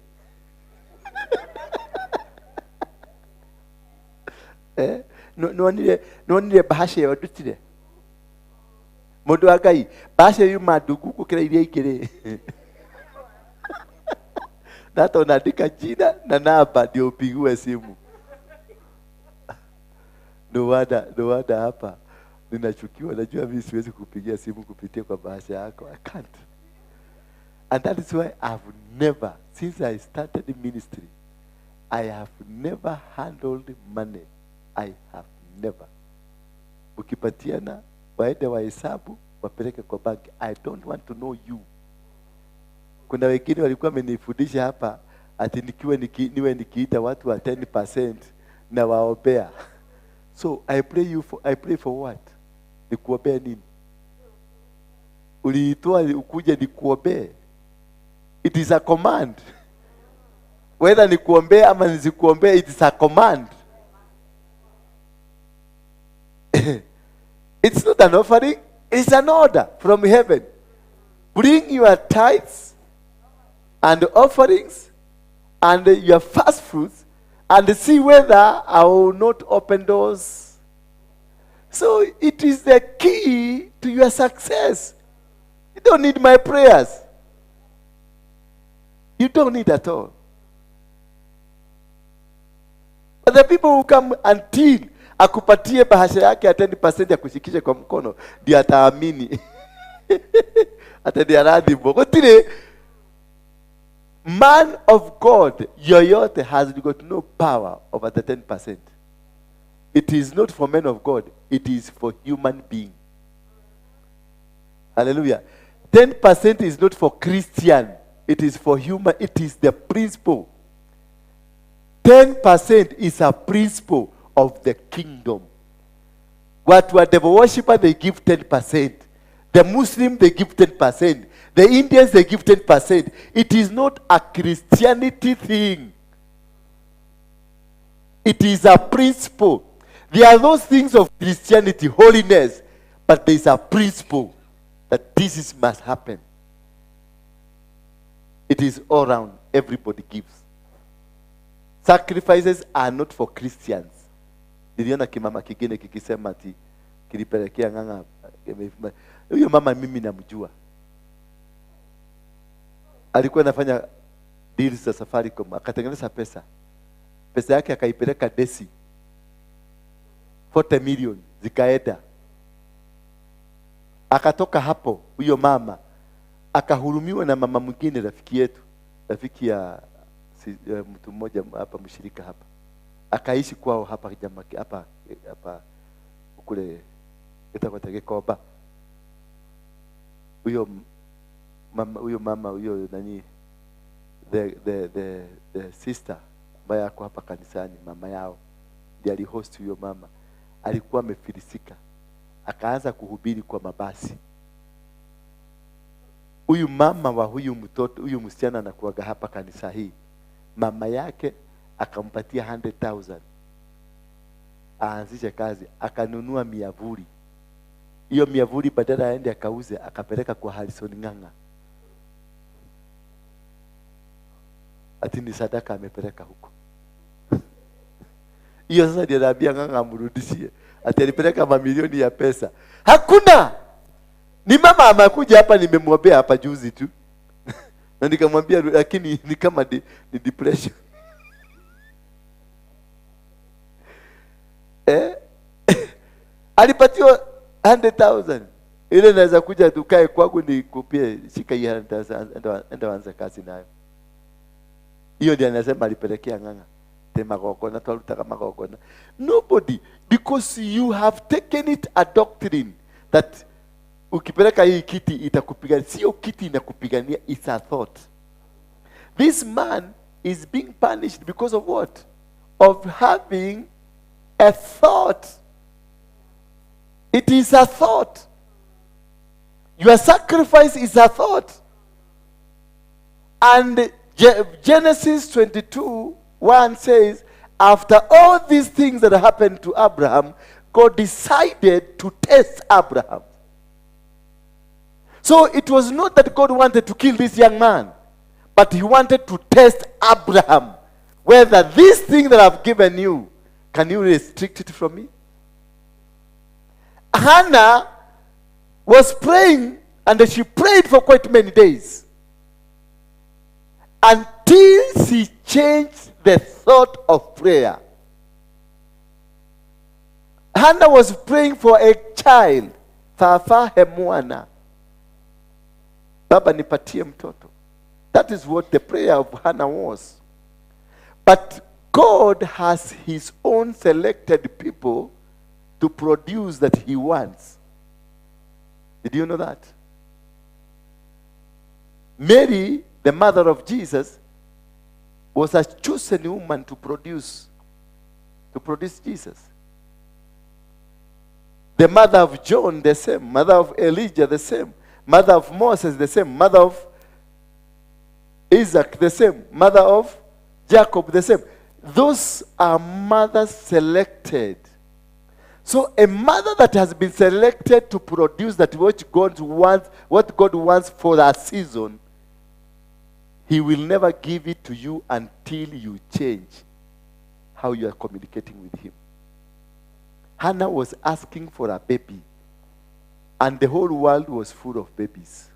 Nuonire bahasha ya ndutire. Mundu wa Ngai, bahasha yuma ndugu gukira iria ingiri. Hata unaandika jina na namba ndio upigiwe simu. No wada hapa. Ninachukiwa, najua mimi siwezi kupigia simu kupitia kwa bahasha yako. I can't. And that is why I've never, since I started the ministry, I have never handled money. I have never. Ukipatiana, waende wahesabu, wapeleke kwa banki. I don't want to know you. Kuna wengine walikuwa wamenifundisha hapa, ati niwe nikiita watu wa 10% na waombea. So I pray for what? Nikuombea nini? Uliitoa ukuje nikuombee. It is a command. Whether nikuombea ama nisikuombea, it is a command. It's not an offering, it's an order from heaven. Bring your tithes and offerings and your first fruits and see whether I will not open doors. So it is the key to your success. You don't need my prayers. You don't need at all. But the people who come until akupatie bahasha yake ya 10% ya kushikisha kwa mkono, ndio ataamini. Atadia radhi mbogotire. Man of God, yoyote has got no power over the 10%. It is not for men of God, it is for human being. Hallelujah. 10% is not for Christian. It is for human. It is the principle. 10% is a principle of the kingdom. What were devil worshipper, they give 10%. The Muslim, they give 10%. The Indians, they give 10%. It is not a Christianity thing. It is a principle. There are those things of Christianity, holiness, but there is a principle that this must happen. It is all around. Everybody gives. Sacrifices are not for Christians. Niliona kimama kingine kikisema ati kilipelekea nganga. Huyo mama mimi namjua. Alikuwa anafanya deals za Safaricom, akatengeneza pesa. Pesa yake akaipeleka Desi. 40 million zikaenda. Akatoka hapo huyo mama akahurumiwa na mama mwingine rafiki yetu, rafiki ya mtu mmoja hapa mshirika hapa. akaishi kwao hapa hapa kule itakuwa Tegekoba. Huyo mama huyo nani, the sister ambaye ako hapa kanisani, mama yao ndiye alihost huyo mama. Alikuwa amefilisika, akaanza kuhubiri kwa mabasi. Huyu mama wa huyu mtoto, huyu msichana anakuaga hapa kanisa hii, mama yake akampatia 100,000 aanzishe kazi. Akanunua miavuli. Hiyo miavuli badala aende akauze, akapeleka kwa Harrison Ng'ang'a. Ati ni sadaka amepeleka huko. Hiyo sasa ndio naambia Ng'ang'a amrudishie. Ati alipeleka mamilioni ya pesa. Hakuna! Ni mama amekuja hapa, nimemwombea hapa juzi tu. Na nikamwambia lakini ni kama ni depression. Alipatiwa 100,000. Ile naweza kuja tukae kwangu nikupie, shika hii 100,000, enda anza kazi nayo. Hiyo ndio anasema alipelekea Ng'ang'a. Temagogona twalutaka magogona. Nobody, because you have taken it a doctrine that ukipeleka hii kiti itakupigania. Sio kiti inakupigania, it's a thought. This man is being punished because of what? Of having a thought. It is a thought. Your sacrifice is a thought. And Genesis 22:1 says, after all these things that happened to Abraham, God decided to test Abraham. So it was not that God wanted to kill this young man, but he wanted to test Abraham, whether this thing that I've given you, can you restrict it from me? Hannah was praying, and she prayed for quite many days until she changed the thought of prayer. Hannah was praying for a child. Fafahe mwana, baba nipatie mtoto. That is what the prayer of Hannah was. But God has his own selected people to produce that he wants. Did you know that? Mary, the mother of Jesus, was a chosen woman to produce Jesus. The mother of John, the same. Mother of Elijah, the same. Mother of Moses, the same. Mother of Isaac, the same. Mother of Jacob, the same. Those are mothers selected. So a mother that has been selected to produce that what God wants for that season, he will never give it to you until you change how you are communicating with him. Hannah was asking for a baby, and the whole world was full of babies.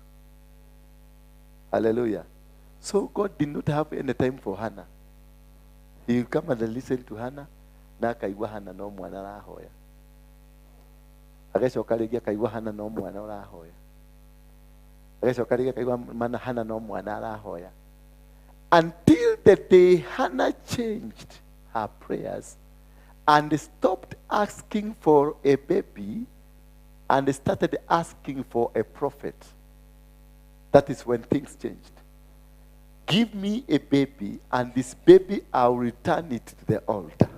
Hallelujah. So God did not have any time for Hannah. He will come and listen to Hannah. Na kaigwa Hannah no mwana arahoya. Agacoka rĩngĩ kaigwa Hannah no mwana arahoya. Agacoka rĩngĩ kaigwa Hannah no mwana arahoya. Until the day Hannah changed her prayers and stopped asking for a baby and started asking for a prophet. That is when things changed. Give me a baby, and this baby I'll return it to the altar.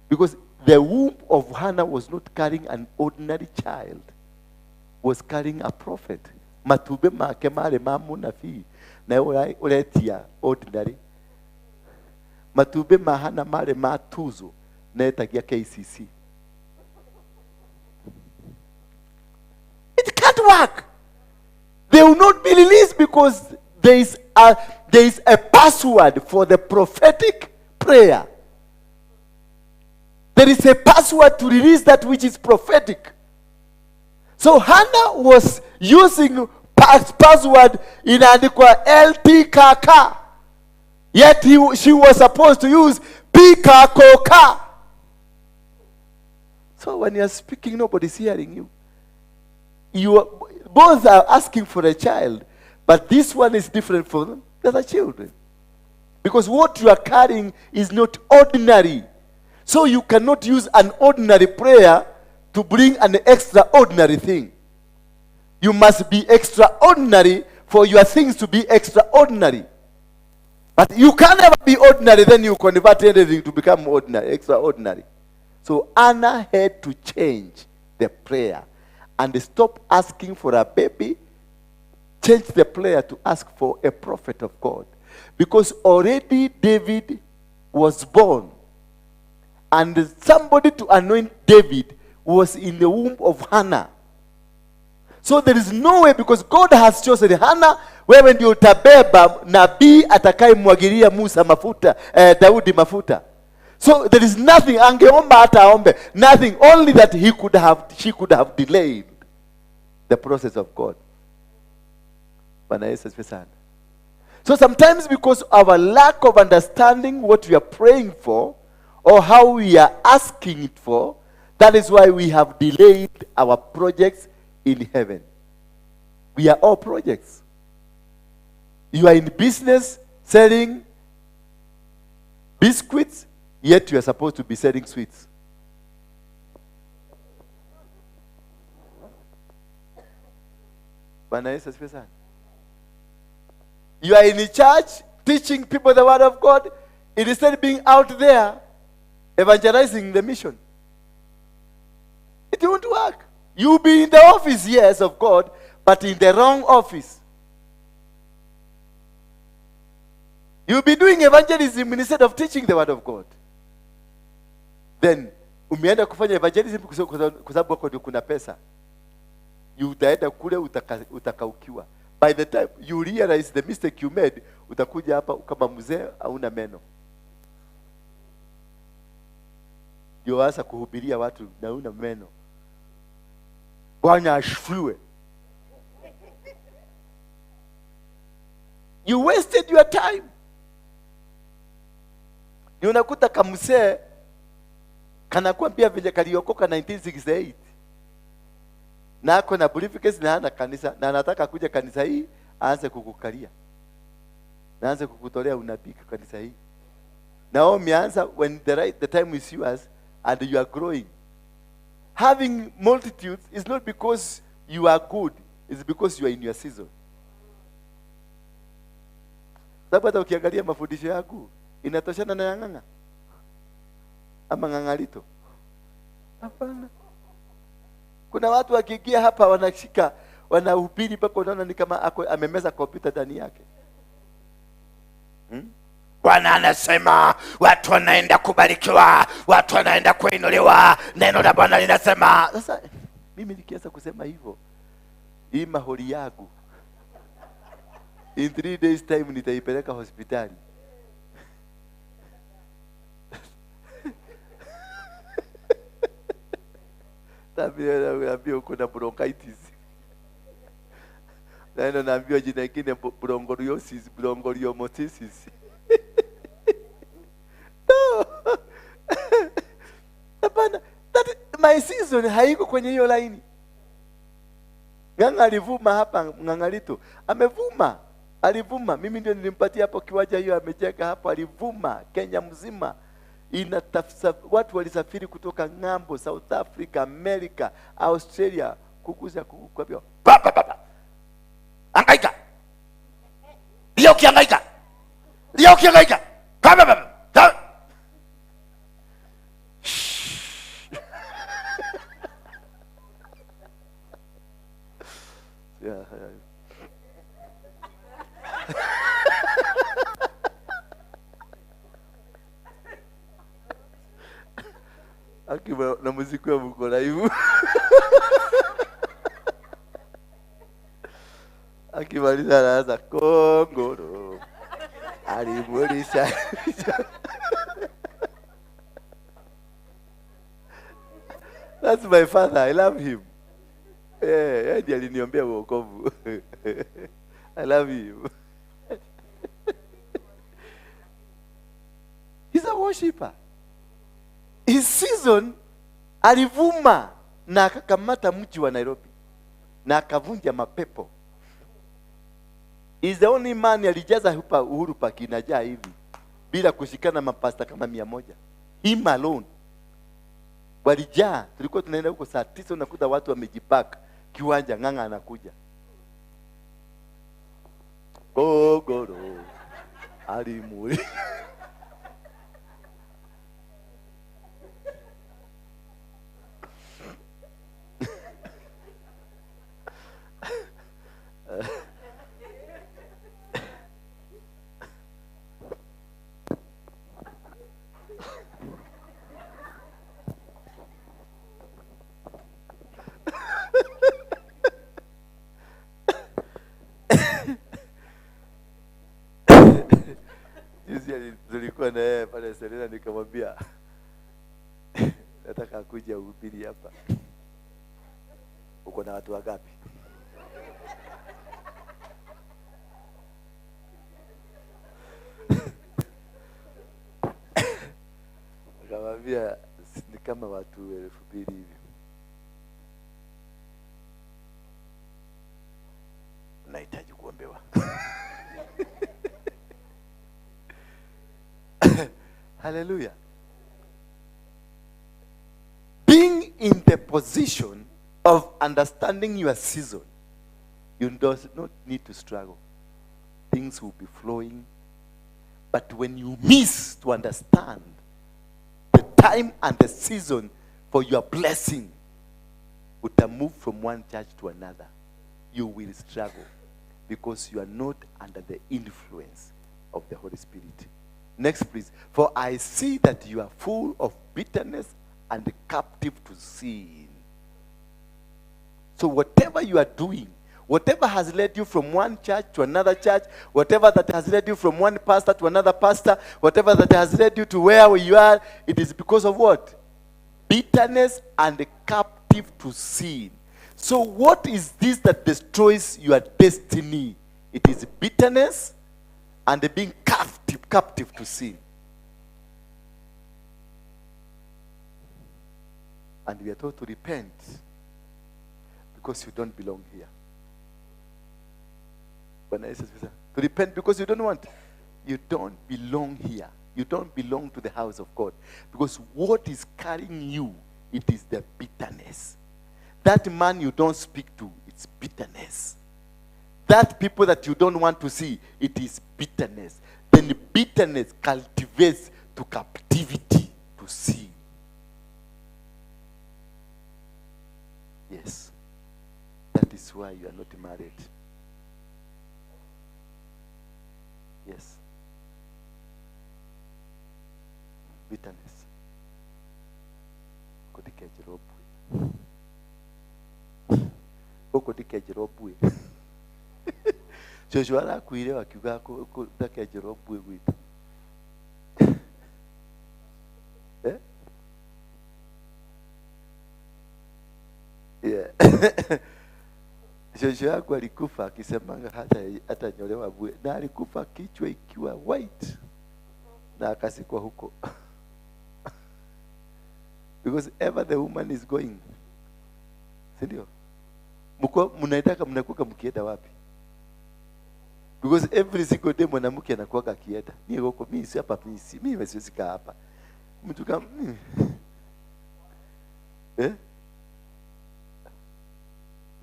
Because the womb of Hannah was not carrying an ordinary child, was carrying a prophet. Matube make mare mamu nafi na uretia ordinary. Matube mahana mare matuzo na etagia KCC. It can't work. They will not be released because there is a password for the prophetic prayer. There is a password to release that which is prophetic. So Hannah was using password in andikwa LTKK. Yet she was supposed to use PKKK. So when you are speaking, nobody's hearing you. You both are asking for a child, but this one is different for them. They're the children. Because what you are carrying is not ordinary. So you cannot use an ordinary prayer to bring an extraordinary thing. You must be extraordinary for your things to be extraordinary. But you can never be ordinary, then you convert anything to become ordinary, extraordinary. So Anna had to change the prayer and stop asking for a baby, change the prayer to ask for a prophet of God. Because already David was born, and somebody to anoint David was in the womb of Hannah. So there is no way, because God has chosen Hannah, wewe ndio utabeba nabii atakayemwagilia Musa mafuta, Daudi mafuta. So there is nothing, angeomba hata aombe, nothing, only that she could have delayed the process of God. Bwana Yesu asifiwe sana. So sometimes because of our lack of understanding what we are praying for, or how we are asking it for, that is why we have delayed our projects in heaven. We are all projects. You are in business selling biscuits, yet you are supposed to be selling sweets. Bwana Yesu asifiwe sana. You are in a church teaching people the word of God, instead of being out there evangelizing the mission. It won't work. You'll be in the office, yes, of God, but in the wrong office. You'll be doing evangelism instead of teaching the word of God. Then, umeenda kufanya evangelism kwa sababu kwa kuna pesa. Utaenda kule utakaukiwa. By the time you realize the mistake you made, utakuja hapa kama mzee hauna meno. Yoanza kuhubiria watu na hauna meno. Bwana ashfiwe. You wasted your time. Ni unakuta kamsee kanakuambia vile kaliokoka 1968. Na ako na briefcase na hana kanisa, na anataka kuja kanisa hii aanze kukukalia. Na aanze kukutolea unabii kanisa hii. Na umeanza when the time is yours and you are growing. Having multitudes is not because you are good, it's because you are in your season. Sababu hata ukiangalia mafundisho yako inatoshana na nganga ama ngangalito. Hapana. Kuna watu wakiingia hapa wanashika, wanahubiri mpaka unaona ni kama amemeza kompyuta ndani yake. Bwana anasema watu wanaenda kubarikiwa, watu wanaenda kuinuliwa, neno la Bwana linasema. Sasa mimi nikianza kusema hivyo, hii maholi yangu in 3 days time nitaipeleka hospitali. Naambia uko na bronchitis. Na naambia jina lingine bronchomatosis. No. Hapana, my season haiko kwenye hiyo line. Nganga alivuma hapa, Ngangalito. Amevuma, alivuma. Mimi ndio nilimpatia hapo kiwanja hiyo, amecheka hapo, alivuma Kenya mzima. Watu walisafiri kutoka ng'ambo, South Africa, America, Australia, kukuza kukwambia baba angaika leo kiangaika baba yeah. Akiwa na muziki wa mkola hivi. Akimaliza anaanza kongoro. Alimulisha. That's my father. I love him. Yeye ndiye aliniombea wokovu. I love him. He's a worshiper. His season alivuma na akakamata mji wa Nairobi na akavunja mapepo. He's the only man alijaza hapa Uhuru Park inajaa hivi. bila kushikana mapasta kama 100. Him alone. Walijaa, tulikuwa tunaenda huko saa 9 unakuta watu wamejipaka kiwanja, ng'ang'a anakuja. Gogoro. Alimuri. Tulikuwa na yeye pale Serena, nikamwambia nataka kuja uhubiri hapa. Uko na watu wangapi? Nikamwambia ni kama watu 2000 hivi. Nahitaji kuombewa. Hallelujah. Being in the position of understanding your season, you do not need to struggle. Things will be flowing. But when you miss to understand the time and the season for your blessing, you move from one church to another. You will struggle because you are not under the influence of the Holy Spirit. Next, please. For I see that you are full of bitterness and captive to sin. So whatever you are doing, whatever has led you from one church to another church, whatever that has led you from one pastor to another pastor, whatever that has led you to where you are, it is because of what? Bitterness and captive to sin. So what is this that destroys your destiny? It is bitterness and being captive to sin. And we are told to repent because you don't belong here. To repent because you don't want. You don't belong here. You don't belong to the house of God. Because what is carrying you, it is the bitterness. That man you don't speak to, it's bitterness. That people that you don't want to see, it is bitterness. Then bitterness cultivates to captivity, to sin. Yes. That is why you are not married. Yes. Bitterness. Kodikejerobwe. Joshua arakwire wakiuga ko ndakejerobwe gwitu. Yeah. Joshua alikufa akisemanga hata nyolewa bwe, na alikufa kichwa ikiwa white na akasikwa huko. Because ever the woman is going. Sindio? Mnaitaka mnakuka mkienda wapi? Because every single day mwanamke anakuwa akienda. Mimi huko mimi si hapa mimi siwezi kaa hapa. Mtu kama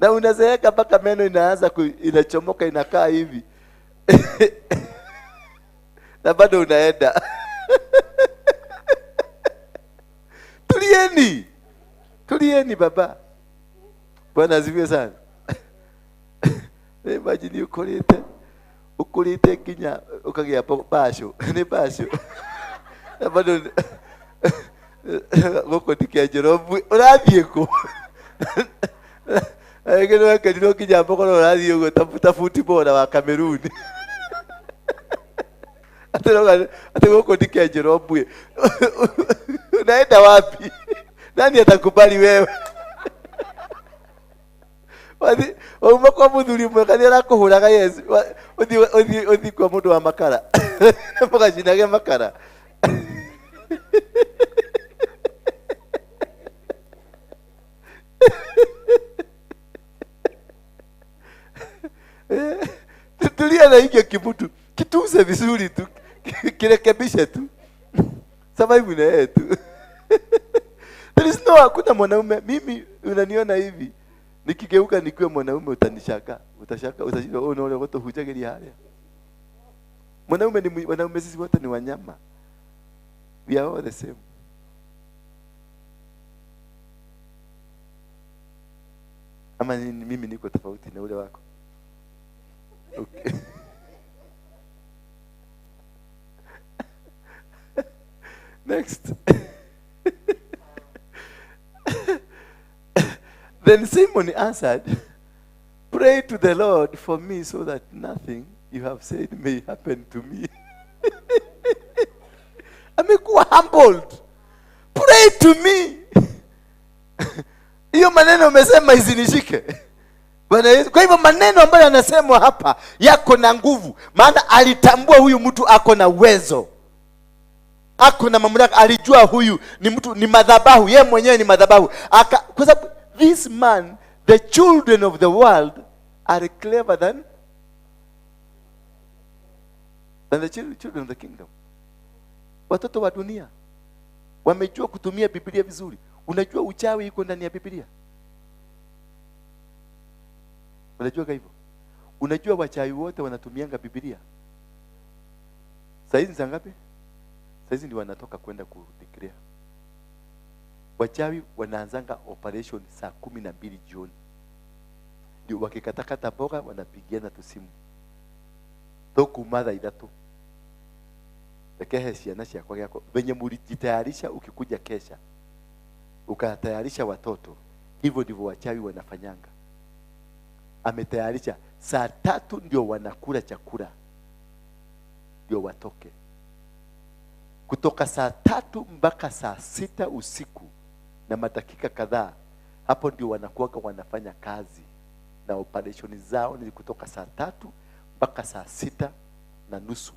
na unazeeka mpaka meno inaanza inachomoka inakaa hivi. Na bado unaenda. Tulieni baba. Bwana asifiwe sana. Imagine ukulite kinya ukagia basho. Ni basho. Na bado goko dikejerobu urathie ko. Ageno wakadiro kijambo kono urathie ugo tafuta football wa Cameroon. Ate goko dikejerobu. Unaenda wapi? Nani atakubali wewe? Wadi umako muthuri mwekani arakuhuraga Yesu. Uthi kwa mundu wa makara. Mboga jinage makara. Tulia na hiyo kibutu. Kituse vizuri tu. kirekebishe tu. Survive na yeye tu. There is no, hakuna mwanaume. Mimi unaniona hivi. Nikigeuka nikiwa mwanaume utanishaka. Utashaka, utashinda unaona watu hujageli hali. Wanaume sisi wote ni wanyama. We are all the same. Ama mimi niko tofauti na ule wako. Okay. Next. Then Simon answered, pray to the Lord for me so that nothing you have said may happen to me. Amekuwa humbled. Pray to me. Hiyo maneno umesema isinishike. Bwana Yesu. Kwa hivyo maneno ambayo yanasemwa hapa yako na nguvu. Maana alitambua huyu mtu ako na uwezo. Ako na mamlaka, alijua huyu ni mtu, ni madhabahu, yeye mwenyewe ni madhabahu. Kwa sababu this man, the children of the world are clever than the children of the kingdom. Watoto wa dunia wamejua kutumia Biblia vizuri. Unajua uchawi iko ndani ya Biblia? Unajua hivyo? Unajua wachawi wote wanatumianga Biblia? Saizi saa ngapi? Saizi ndio wanatoka kwenda kudeclare. Wachawi wanaanzanga operation saa 12 jioni. Ndio wakikatakata boga wanapigiana tu simu. Toku madha idatu. Ekehe na shia kwa yako. Venye mulijitayarisha ukikuja kesha. Ukatayarisha watoto. Hivyo ndivyo wachawi wanafanyanga. Ametayarisha saa 3 ndio wanakula chakula. Ndio watoke. Kutoka saa 3 mpaka saa 6 usiku na madakika kadhaa, hapo ndio wanakuwa wanafanya kazi. Na operation zao ni kutoka saa 3 mpaka saa 6:30.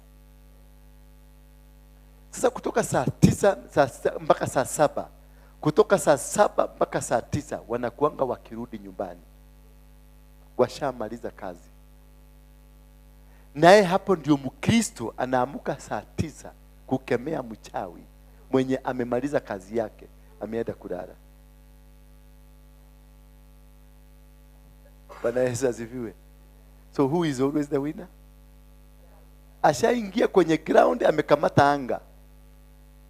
Sasa kutoka saa 9 mpaka saa 7, kutoka saa 7 mpaka saa 9 wanakuanga wakirudi nyumbani. Washamaliza kazi. Naye hapo ndio Mkristo anaamuka saa 9 kukemea mchawi mwenye amemaliza kazi yake, ameenda kulala. Bwana Yesu asifiwe. So who is always the winner? Ashaingia kwenye ground, amekamata anga.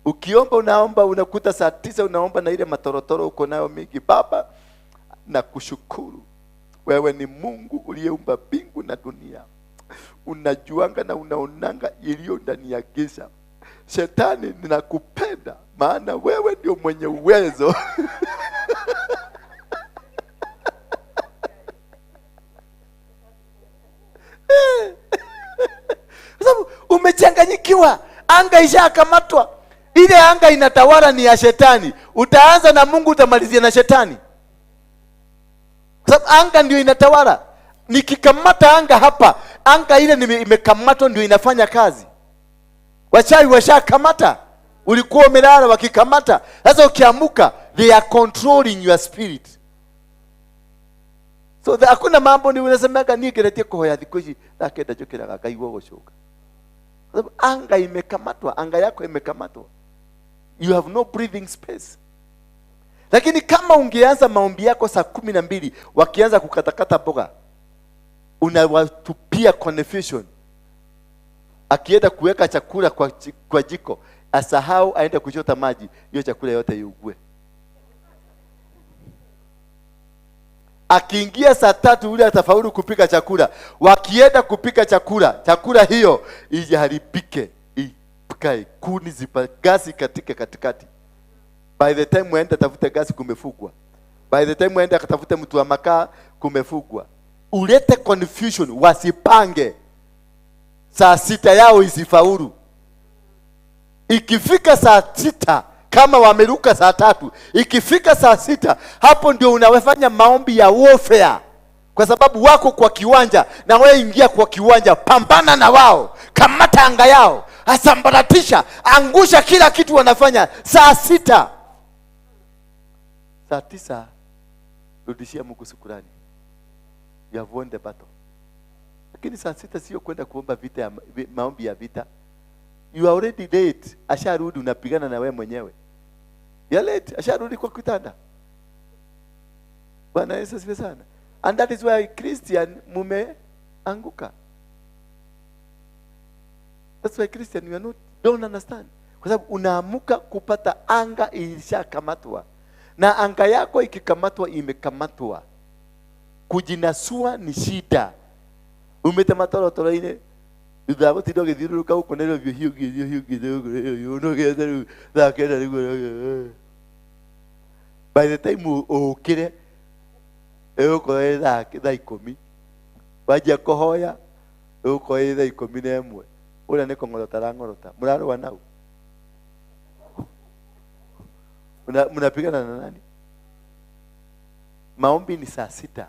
Ukiomba unaomba, unakuta saa 9 unaomba na ile matorotoro uko nayo mingi. Baba, nakushukuru. Wewe ni Mungu uliyeumba mbingu na dunia. Unajuanga na unaonanga iliyo ndani ya giza. Shetani, ninakupenda maana wewe ndio mwenye uwezo. Sababu umechanganyikiwa, anga ishakamatwa. Ile anga inatawala ni ya shetani. Utaanza na Mungu, utamalizia na shetani. Sababu anga ndio inatawala. Nikikamata anga hapa, anga ile imekamatwa ndio inafanya kazi. Wachawi washakamata, ulikuwa umelala wakikamata. Sasa ukiamuka, they are controlling your spirit. So hakuna mambo ni unasemaga nigeretie kuhoya thikoji lakenda jokera gaiwo goshoka. Sababu anga imekamatwa, anga yako imekamatwa. You have no breathing space. Lakini kama ungeanza maombi yako saa 12 wakianza kukatakata boga, unawatupia confusion. Akienda kuweka chakula kwa jiko, asahau aende kuchota maji, hiyo chakula yote iugue. Akiingia saa 3 ule atafaulu kupika chakula. Wakienda kupika chakula hiyo ije haribike, ipikae kuni zipagasi katikati. By the time waenda tafute gasi kumefugwa. By the time waenda katafute mtu wa makaa kumefugwa. Ulete confusion, wasipange. Saa 6 yao isifaulu. Ikifika saa 6, kama wameruka saa 3, ikifika saa 6, hapo ndio unawefanya maombi ya warfare. Kwa sababu wako kwa kiwanja, na wewe ingia kwa kiwanja, pambana na wao, kamata anga yao, asambaratisha, angusha kila kitu wanafanya. Saa 6, saa 9, rudishia Mungu shukrani. You have won the battle. Lakini saa 6 sio kwenda kuomba vita, maombi ya vita. You are already late. Asharudi unapigana na wewe mwenyewe. You're late. Asharudi kwa kitanda. Bwana Yesu asifiwe sana. And that is why Christian mumeanguka. That's why Christian you don't understand. Kwa sababu unaamuka kupata anga ilishakamatwa. Na anga yako ikikamatwa imekamatwa. Kujinasua ni shida. Umetematoro toroine. Udabo tido githiruruka ukonero byo hiyo by the time ukire uko ida thaa 10 wajia kuhoya uko ida 11 ula niko ngorota murarwa nao mnapigana na nani? Maombi ni saa 6.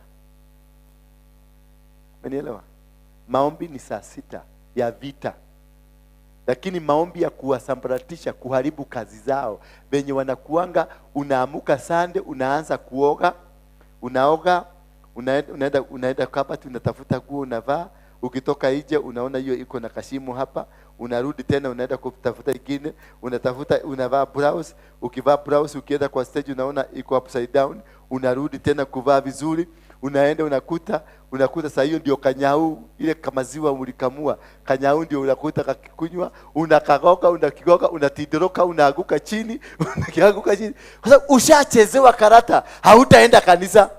Unielewa? Maombi ni saa 6 ya vita. Lakini maombi ya kuwasambaratisha, kuharibu kazi zao. Wenye wanakuanga unaamuka Sunday, unaanza kuoga, unaoga, unaenda kabati, unatafuta nguo unavaa, ukitoka nje unaona hiyo iko na kashimu hapa, unarudi tena unaenda kutafuta ingine, unavaa blouse, ukivaa blouse ukienda kwa stage unaona iko upside down, unarudi tena kuvaa vizuri, unaenda unakuta saa hiyo ndio kanyau ile kamaziwa ulikamua, kanyau ndio unakuta kakikunywa, unakigoga, unatidoroka, unaanguka chini, unakianguka chini. Kwa sababu ushachezewa karata, hautaenda kanisa.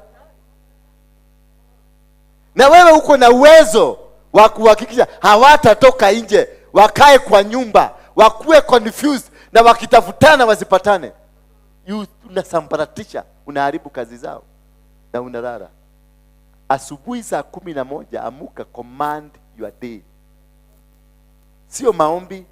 Na wewe uko na uwezo wa kuhakikisha hawatatoka nje, wakae kwa nyumba, wakuwe confused na wakitafutana wasipatane. Unasambaratisha, unaharibu kazi zao na unalala. Asubuhi saa 11 amuka, command your day. Sio maombi,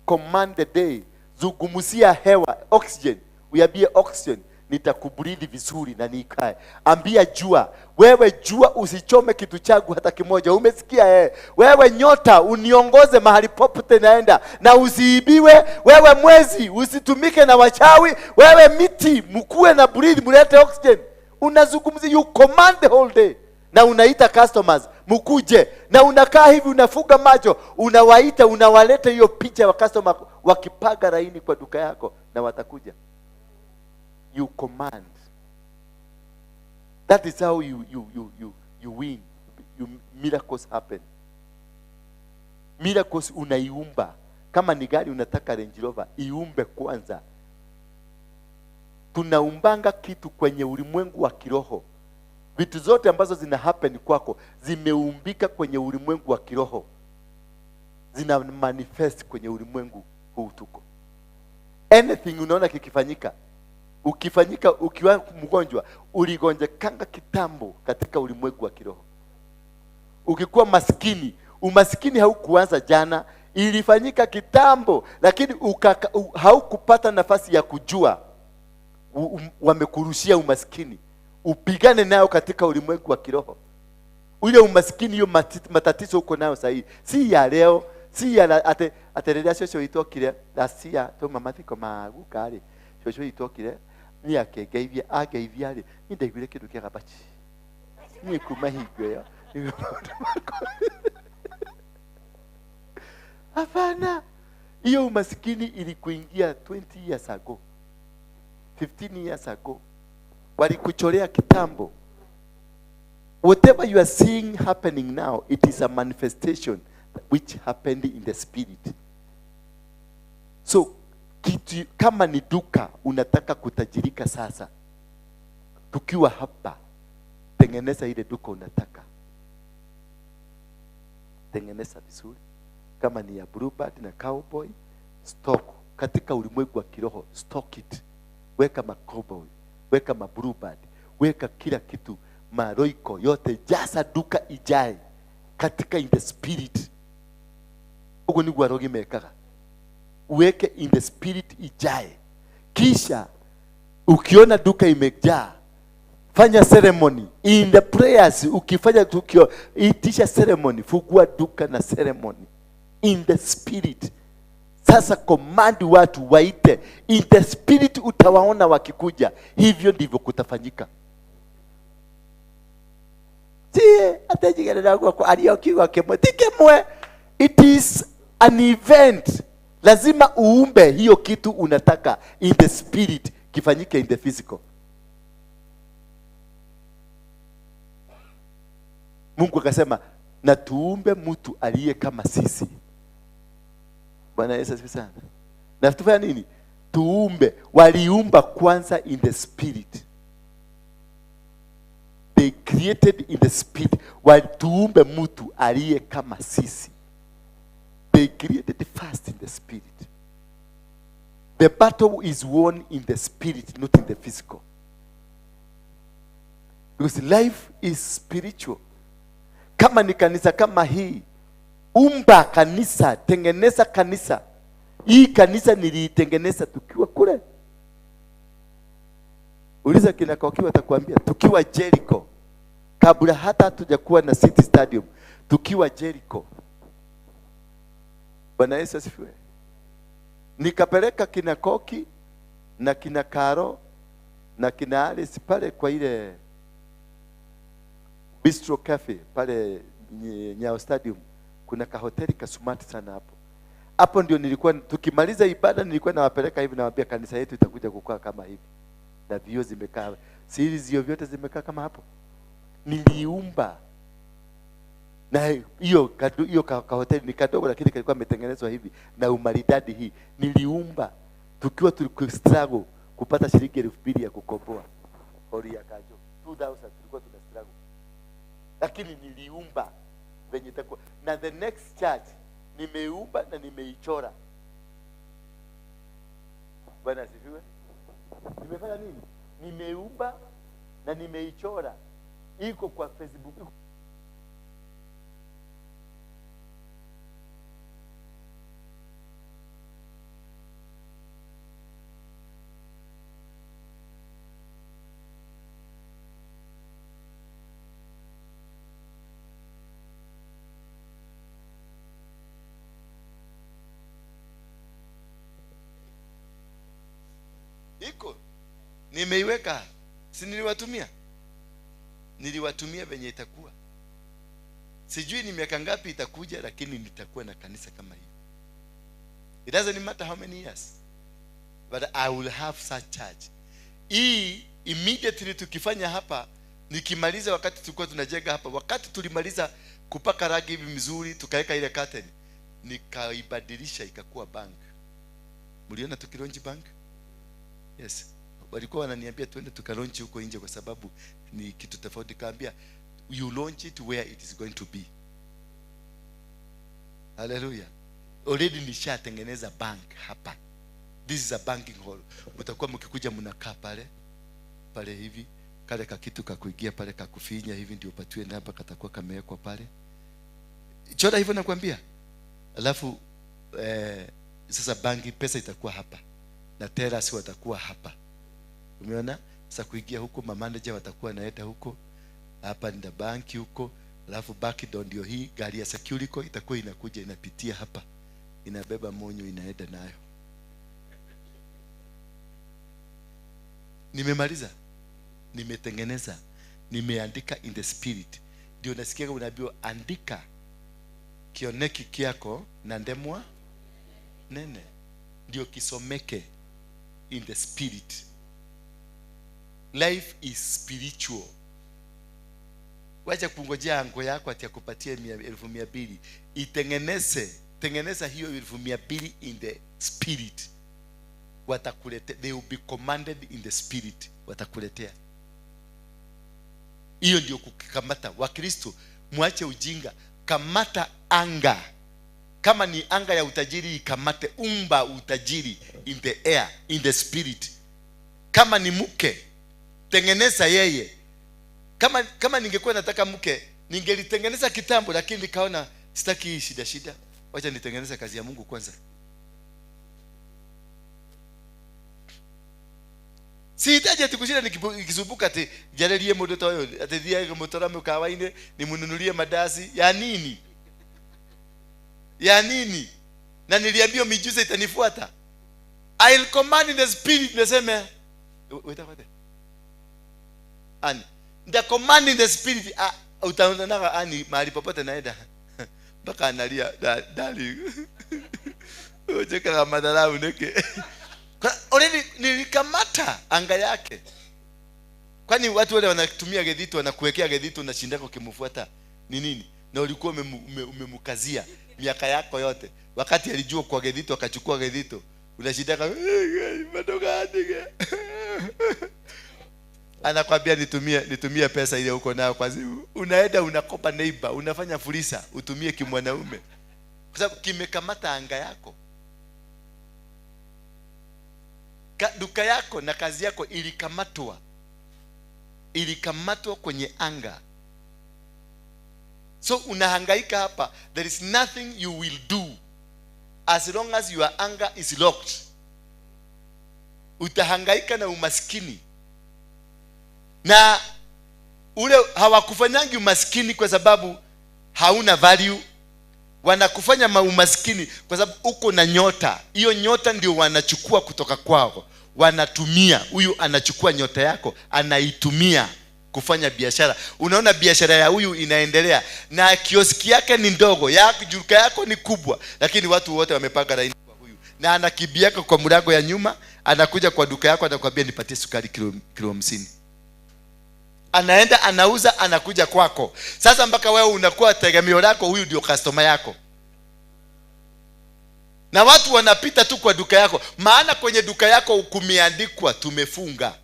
command the day. Zungumzia hewa, oxygen, uambie oxygen nitakubreathe vizuri na nikae. Ambia jua, wewe jua usichome kitu changu hata kimoja. Umesikia Wewe nyota uniongoze mahali popote naenda na usiibiwe. Wewe mwezi usitumike na wachawi. Wewe miti mkue na breathe, mulete oxygen. Unazungumzia, you command the whole day. Na unaita customers mkuje, na unakaa hivi unafuga macho, unawaita, unawaleta hiyo picha wa customer wakipaga laini kwa duka yako na watakuja. You command. That is how you win. Miracles happen. Miracles unaiumba. Kama ni gari unataka Range Rover, iumbe kwanza. Tunaumbanga kitu kwenye ulimwengu wa kiroho. Vitu zote ambazo zina happen kwako zimeumbika kwenye ulimwengu wa kiroho. Zina manifest kwenye ulimwengu huu tuko. Anything unaona kikifanyika, ukifanyika ukiwa mgonjwa, uligonjekanga kitambo katika ulimwengu wa kiroho. Ukikuwa maskini, umaskini haukuanza jana, ilifanyika kitambo, lakini haukupata nafasi ya kujua. Wamekurushia umaskini, upigane nao katika ulimwengu wa kiroho. Ule umaskini, hiyo matatizo uko nayo sasa, si ya leo, si ya aterelea shosho itokire lasia to mamathiko magukari shosho itokire ni ageithia ari ndaiguire kindu kia gabachi ni kumahingo yo hapana. Hiyo umaskini ilikuingia 20 years ago, 15 years ago, walikuchorea kitambo. Whatever you are seeing happening now, it is a manifestation which happened in the spirit. So kitu kama ni duka unataka kutajirika sasa, tukiwa hapa, tengeneza ile duka unataka. Tengeneza vizuri. Kama ni ya Bluebird na Cowboy, stock katika ulimwengu wa kiroho, stock it. Weka ma Cowboy, weka ma Bluebird, weka kila kitu, maroiko yote, jaza duka ijae katika in the spirit. Ugo ni gwarogi mekaga. Uweke in the spirit ijae. Kisha ukiona duka imejaa, fanya ceremony in the prayers. Ukifanya tukio, itisha ceremony, fungua duka na ceremony in the spirit. Sasa command watu waite in the spirit, utawaona wakikuja. Hivyo ndivyo kutafanyika. Sie atajigana kwa aliyokiwa kemwe. It is an event, lazima uumbe hiyo kitu unataka in the spirit kifanyike in the physical. Mungu akasema na tuumbe mtu aliye kama sisi. Bwana Yesu asifiwe sana. Na tufanya nini? Tuumbe. Waliumba kwanza in the spirit. They created in the spirit. Walituumbe mtu aliye kama sisi. They created first in the spirit. The battle is won in the spirit, not in the physical. Because life is spiritual. Kama ni kanisa kama hii, umba kanisa, tengeneza kanisa. Hii kanisa niliitengeneza tukiwa kule. Uliza kina Koki watakwambia tukiwa Jericho. Kabla hata hatujakuwa na City Stadium, tukiwa Jericho. Bwana Yesu asifiwe. Nikapeleka kina Koki na kina Karo na kina Alice pale kwa ile Bistro Cafe pale Nyao Stadium. Kuna kahoteli kasumati sana hapo. Hapo ndio nilikuwa tukimaliza ibada nilikuwa nawapeleka hivi, nawaambia kanisa yetu itakuja kukaa kama hivi. Na vio zimekaa. Zio vyote zimekaa kama hapo. Niliumba. Na hiyo kahoteli ni kadogo lakini kilikuwa kimetengenezwa hivi na umaridadi hii. Niliumba tukiwa struggle kupata shilingi 2,000 ya kukomboa. Hori ya Kajo 2,000 tulikuwa tuna struggle. Lakini niliumba venye itakuwa. Na the next church nimeumba na nimeichora. Bwana asifiwe. Nimefanya nini? Nimeumba na nimeichora. Iko kwa Facebook. Iko nimeiweka, si niliwatumia venye itakuwa. Sijui ni miaka ngapi itakuja, lakini nitakuwa na kanisa kama hii. It doesn't matter how many years, but I will have such church. Hii immediately tukifanya hapa, nikimaliza wakati tulikuwa tunajenga hapa, wakati tulimaliza kupaka rangi hivi mzuri, tukaweka ile curtain, nikaibadilisha ikakuwa bank. Mliona tukilaunch bank? Yes. Walikuwa wananiambia twende tukalaunch huko nje kwa sababu ni kitu tofauti. Kaambia you launch it where it is going to be. Hallelujah. Already nishatengeneza bank hapa. This is a banking hall. Mtakuwa mkikuja mnakaa pale hivi, kale ka kitu kakuingia pale kakufinya hivi ndio patue na hapa katakuwa kamewekwa pale. Chora hivyo nakwambia. Alafu sasa banki pesa itakuwa hapa. Na terrace watakuwa hapa. Umeona? Sasa kuingia huko manager watakuwa naenda huko. Hapa ndio banki huko. Alafu back door ndio hii, gari ya security itakuwa inakuja inapitia hapa. Inabeba monyo inaenda nayo. Nimemaliza. Nimetengeneza. Nimeandika in the spirit. Ndio nasikia unaambiwa andika kioneki kiako na ndemwa nene. Ndio kisomeke in the spirit. Life is spiritual. Wacha kungojea ango yako ati akupatie 200,000. Tengeneza hiyo 200,000 in the spirit. Watakuletea. They will be commanded in the spirit. Watakuletea. Hiyo ndio kukamata. Wakristo muache ujinga. Kamata anga. Kama ni anga ya utajiri, ikamate. Umba utajiri in the air, in the spirit. Kama ni mke, tengeneza yeye. Kama ningekuwa nataka mke, ningelitengeneza kitambo, lakini nikaona sitaki shida. Wacha nitengeneze kazi ya Mungu kwanza. Sihitaji atukushinda nikisumbuka ati jalelie modoto wewe, ati dia motorame kawaine nimununulie madazi. Ya nini? Na niliambiwa mijuzi itanifuata. I'll command in the spirit. Nasema wait. The command in the spirit. Utaona mahali popote naenda. Mpaka analia darling. Ucheka kama madharau neke. Already nilikamata anga yake. Kwani watu wale wanatumia gedhito, wanakuwekea gedhito na shindako kimfuata ni nini? Na ulikuwa umemkazia miaka yako yote. Wakati alijua kwa gedhito akachukua gedhito, unashindaka madoga adige. Anakwambia nitumie pesa ile uko nayo kwa simu. Unaenda unakopa neighbor, unafanya fulisa, utumie kimwanaume. Kwa sababu kimekamata anga yako. Duka yako na kazi yako ilikamatwa kwenye anga. So unahangaika hapa. There is nothing you will do as long as your anger is locked. Utahangaika na umaskini. Na ule hawakufanyangi umaskini kwa sababu hauna value. Wanakufanya umaskini kwa sababu uko na nyota. Hiyo nyota ndio wanachukua kutoka kwako. Wanatumia, huyu anachukua nyota yako, anaitumia kufanya biashara. Unaona biashara ya huyu inaendelea na kioski yake ni ndogo, duka yako ni kubwa, lakini watu wote wamepanga laini kwa huyu. Na anakibiaka kwa mlango ya nyuma, anakuja kwa duka yako, anakuambia nipatie sukari kilo 50. Anaenda anauza, anakuja kwako. Sasa mpaka wewe unakuwa tegemeo lako, huyu ndio customer yako. Na watu wanapita tu kwa duka yako, maana kwenye duka yako kumeandikwa tumefunga.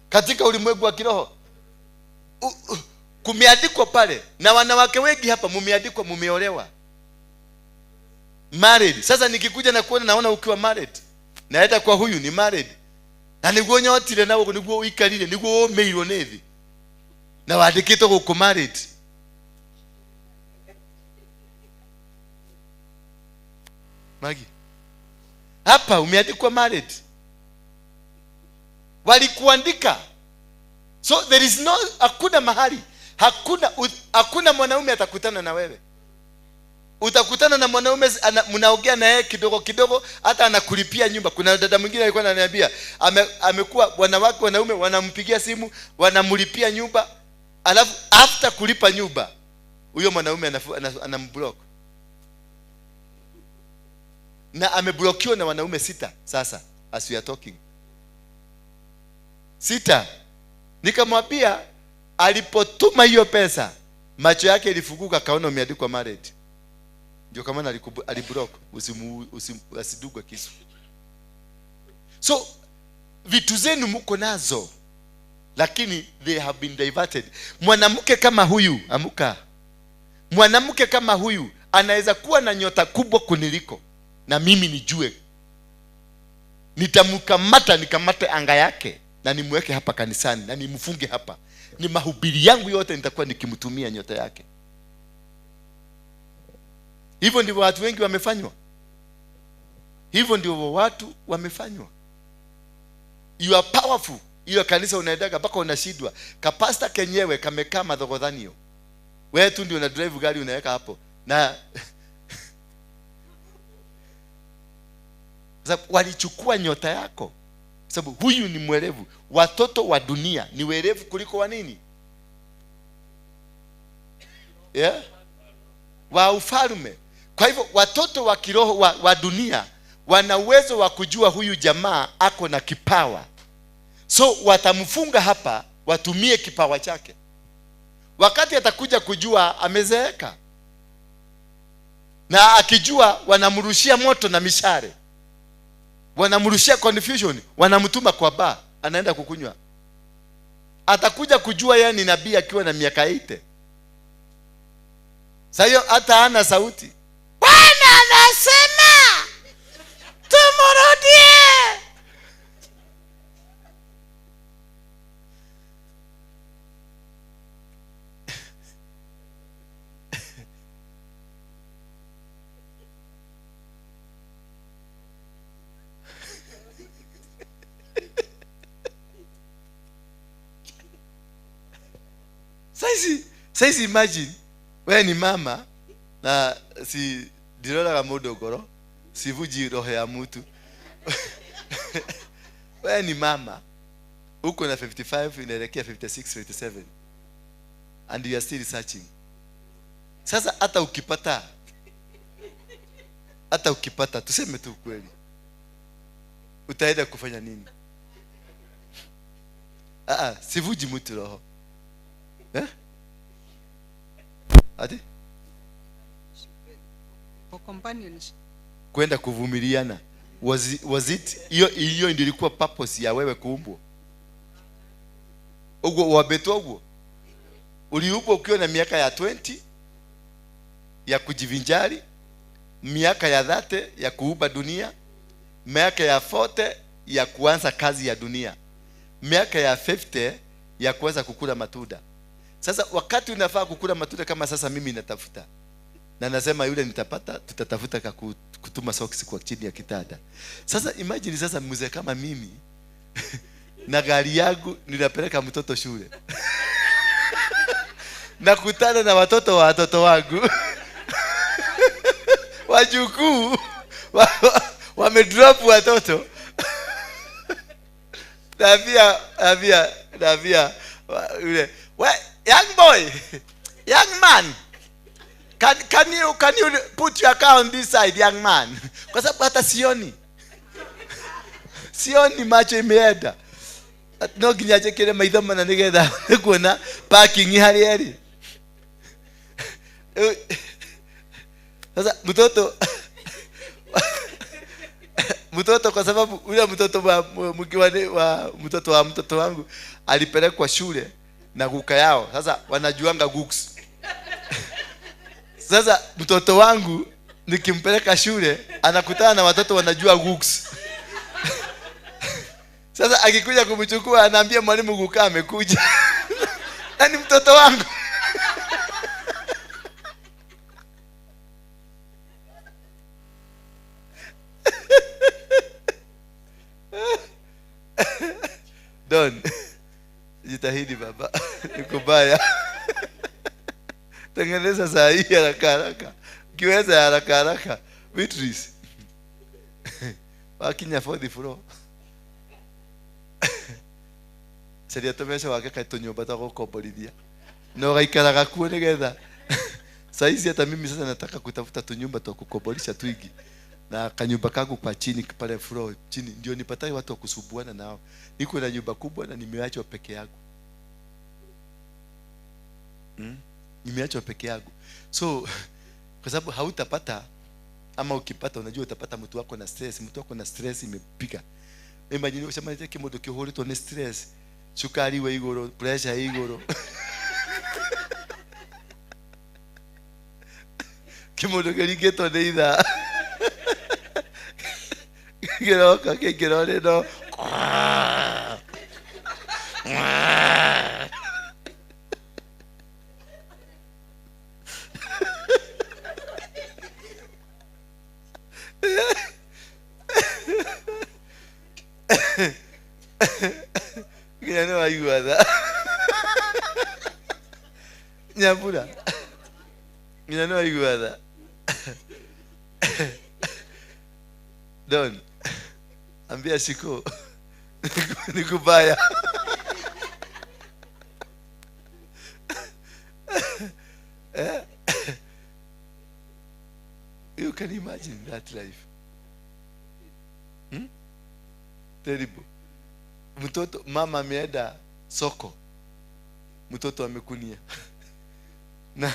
Katika ulimwengu wa kiroho kumeandikwa pale, na wanawake wengi hapa mumeandikwa mumeolewa, married. Sasa nikikuja na kuona naona ukiwa married, naenda kwa huyu ni married, na niguo nyotire nawo niguo uikarire niguo meirwo nethi na wandikitwo guku married. Magi hapa umeandikwa married, walikuandika. So there is no, hakuna mahali, hakuna mwanaume atakutana na wewe. Utakutana na mwanaume mnaongea na yeye kidogo kidogo, hata anakulipia nyumba. Kuna dada mwingine alikuwa ananiambia amekuwa wanaume wanampigia simu, wanamlipia nyumba, alafu after kulipa nyumba huyo mwanaume anamblock. Na ameblokiwa na wanaume 6 sasa as we are talking. 6. Nikamwambia alipotuma hiyo pesa, macho yake ilifunguka, kaona umeandikwa married. Ndio kama aliblock, usidugwe kisu. So vitu zenu mko nazo, lakini they have been diverted. Mwanamke kama huyu, amuka. Mwanamke kama huyu anaweza kuwa na nyota kubwa kuniliko, na mimi nijue. Nitamkamata, nikamate anga yake na nimweke hapa kanisani na nimfunge hapa. Ni mahubiri yangu yote nitakuwa nikimtumia nyota yake. Hivyo ndivyo watu wengi wamefanywa. Hivyo ndivyo watu wamefanywa. You are powerful. Hiyo kanisa unaendaga mpaka unashidwa. Kapasta kenyewe kamekaa madhogodhanio. Wewe tu ndio una drive gari unaweka hapo. Na sababu walichukua nyota yako. Sababu huyu ni mwerevu. Watoto wa dunia ni werevu kuliko wa nini? Yeah? Wa ufalme. Kwa hivyo watoto wa kiroho wa dunia wana uwezo wa kujua huyu jamaa ako na kipawa. So watamfunga hapa, watumie kipawa chake. Wakati atakuja kujua amezeeka, na akijua wanamrushia moto na mishare, wanamrushia confusion, wanamtuma kwa bar, anaenda kukunywa. Atakuja kujua yeye ni nabii akiwa na miaka 80. Sasa hiyo hata hana sauti. Bwana anasema tumrudie. Sasa imagine wewe ni mama na si dirora la modogoro, sivuji roho ya mtu. Wewe ni mama uko na 55 inaelekea 56 57 and you are still searching. Sasa hata ukipata hata ukipata, tuseme tu kweli, utaenda kufanya nini? Sivuji mtu roho. Ati? For companionship. Kwenda kuvumiliana. Was it hiyo ndio ilikuwa purpose ya wewe kuumbwa? Ugo wabetwa ugo. Uliumbwa ukiwa na miaka ya 20 ya kujivinjari, miaka ya 30 ya kuumba dunia, miaka ya 40 ya kuanza kazi ya dunia, miaka ya 50 ya kuanza kukula matunda. Sasa wakati unafaa kukula matunda kama sasa mimi natafuta, na nasema yule nitapata, tutatafuta kutuma socks kwa chini ya kitanda. Sasa imagine sasa mzee kama mimi na gari yangu ninapeleka mtoto shule. Nakutana na watoto wa watoto wangu. Wajukuu wamedrop watoto. Navia yule, young boy, young man, can you put your car on this side, young man? Kwa sababu hata sioni macho imeenda. No ginyaje kile maitho mana nigetha kuona parking hali hali. Sasa mtoto kwa sababu ule mtoto wa mtoto wangu alipelekwa shule na guka yao. Sasa wanajuanga gooks. Sasa mtoto wangu nikimpeleka shule anakutana na watoto wanajua gooks. Sasa akikuja kumchukua anaambia mwalimu guka amekuja. Nani mtoto wangu? Don, jitahidi baba, nikubaya. Tengeneza saa hii haraka. Kiweza haraka. Beatrice. Wakinya for the floor. Seria tumesha wake kaitonyomba ta gukomborithia. No gaikaraga kuo nigetha. Saizi hata mimi sasa nataka kutafuta tunyumba twa kukombolisha twingi. Na kanyumba kangu kwa chini pale floor chini ndio nipataye watu wa kusubuana nao. Niko na nyumba kubwa na nimeachwa peke yangu. Nimeachwa peke yangu. So kwa sababu hautapata, ama ukipata unajua utapata mtu wako na stress imepiga. Imagine ushamaliza kimodo kihoritwo ni stress. Sukari wa igoro, pressure igoro. Kimodo kaligeto ni itha. Kiroka kirore no. Gina no ayuda. Nyambura. Gina no ayuda. Don. Ambia Shiko. Nikubaya. You can imagine that life. Terrible. Mtoto mama ameenda soko. Mtoto amekunia. Na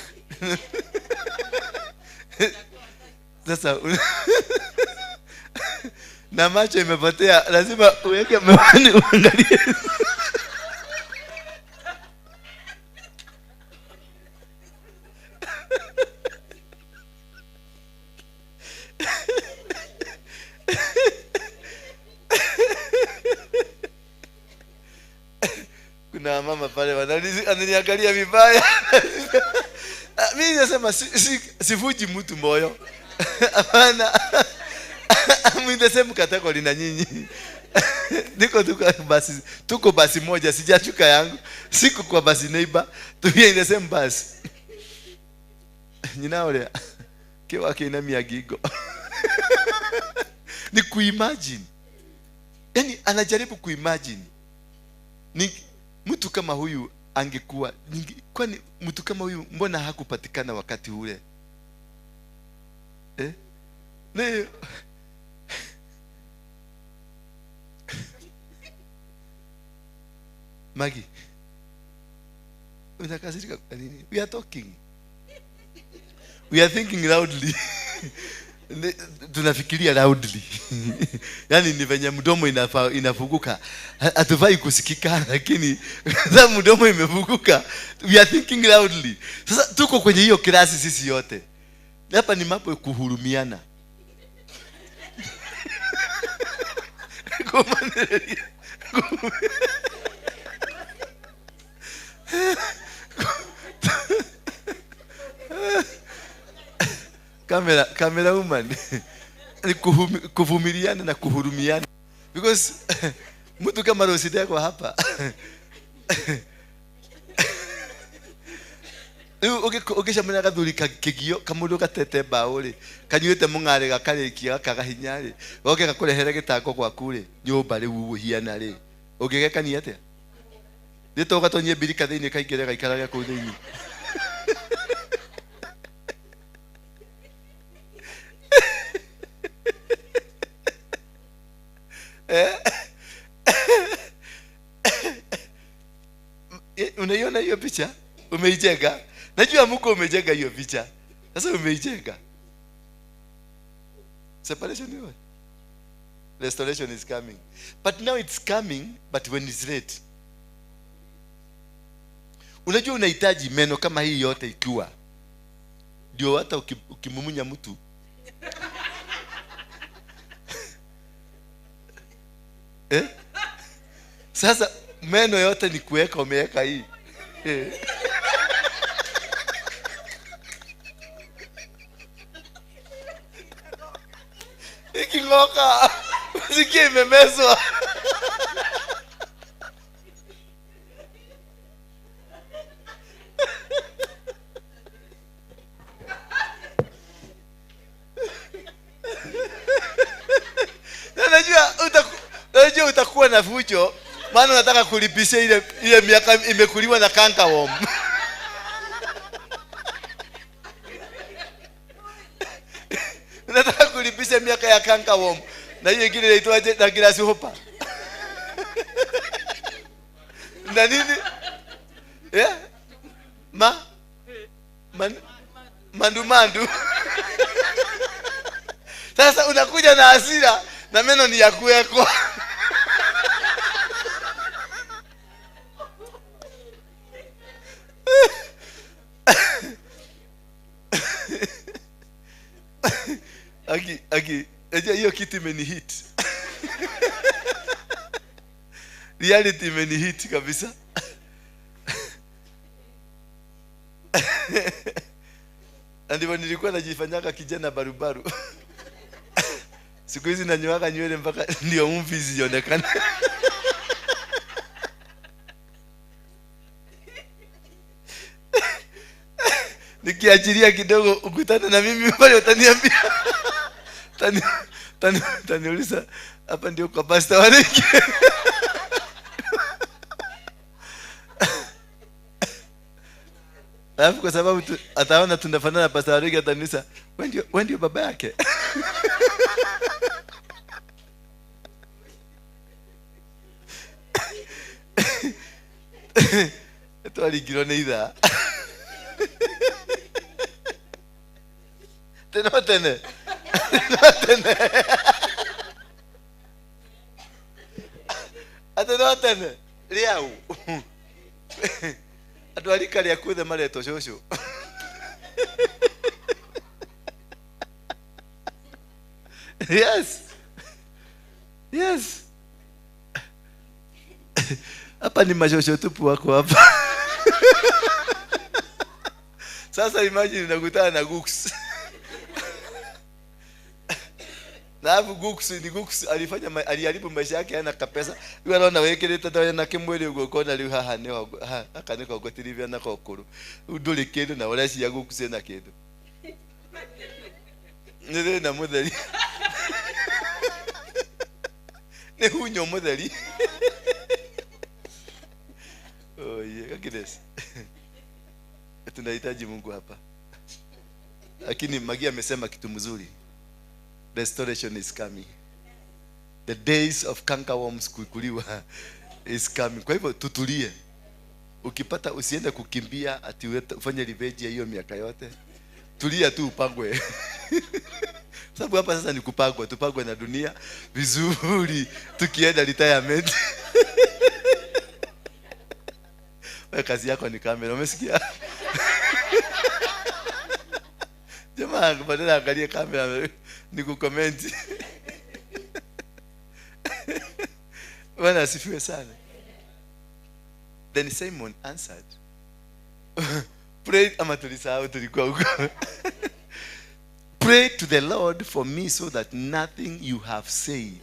sasa na macho imepotea, lazima uweke miwani uangalie. Kuna mama pale wananiangalia vibaya. Mimi nasema sivuji mtu moyo. Hapana. Mimi nasema category na nyinyi. Tuko basi moja, sijachuka yangu. Siku kwa basi neighbor, tuwe in the same bus. Ninaole kiwa kina miagigo. Ni kuimagine. Yaani anajaribu kuimagine. Ni mtu kama huyu angekuwa, kwani mtu kama huyu mbona hakupatikana wakati ule? Leo Maggie, unakasirika kwa nini? We are talking. We are thinking loudly. Tunafikiria loudly. Yaani ni venye mdomo inafunguka. Hatufai kusikika, lakini sasa mdomo imefunguka. We are thinking loudly. Sasa tuko kwenye hiyo klasi sisi yote. Hapa ni mambo ya kuhurumiana. Kamera woman. Ni kuvumiliana na kuhurumiana. Because mtu kama Rosida yako hapa. Ukishamenya gathuri kigio kamundu gatete bauri kanyuite mungare gakarekia kagahinya ri oke gakurehere gitango gwaku ri nyumba ri uhiana ri ungigekania atia rito gatonyie birika thiini kaingire gaikara gya ku thiini unaiona hiyo picha umeijenga. Najua mko umejenga hiyo picha. Sasa umeijenga. Separation is what? Restoration is coming. But now it's coming, but when it's late. Unajua unahitaji meno kama hii yote ikiwa. Ndio hata ukimumunya mtu. Sasa meno yote ni kuweka umeweka hii. Ikingoka usikie imemezwa. Najua utakuwa na fujo, maana nataka kulipisha ile miaka imekuliwa na kankaworm. Nataka kulipisha miaka ya kankaworm. Na hiyo ingine inaitwaje na glasi hopa. Na nini? Mandu. Sasa unakuja na hasira na meno ni ya kuwekwa. Agi, hiyo kitu imenihit. Reality imenihit kabisa. Ndio nilikuwa najifanyaka kijana barubaru. Siku hizi nanyoaka nywele mpaka ndio mvi zionekane. Nikiachilia kidogo ukutane na mimi pale utaniambia. Taniuliza hapa ndio kwa Pastor Waruinge. Alafu kwa sababu ataona tunafanana na Pastor Waruinge ataniuliza, wewe ndio baba yake? Tualigirone idha. Tene. Atene. Riau. Atwalika ria kuthe mareto shosho. Yes. Hapa ni mashosho tupu wako hapa. Sasa imagine unakutana na Gux. Na Gux aliharibu maisha yake ana kapesa. Yule anaona wekeleta tawe na kimwele ugo kona liu haha ne akaniko gotirivia na kokuru. Udole kedo na wala si ya Gux na kedo. Nile na mutheri. Ne hunyo mutheri. Oh yeah, kakidesi. Tunahitaji Mungu hapa. Lakini Magia amesema kitu mzuri. restoration is coming. The days of cankerworms kukuliwa is coming. Kwa hivyo tutulie. Ukipata usiende kukimbia ati ufanye revenge ya hiyo miaka yote. Tulia tu upangwe. Sababu hapa sasa ni kupangwa, tupangwe na dunia vizuri tukienda retirement. Wewe kazi yako ni kamera, umesikia? Jamaa badala angalie kamera ni kucomment. Bwana asifiwe sana. Then Simon answered, pray, ama tulisahau tulikuwa huko. Pray to the Lord for me so that nothing you have said.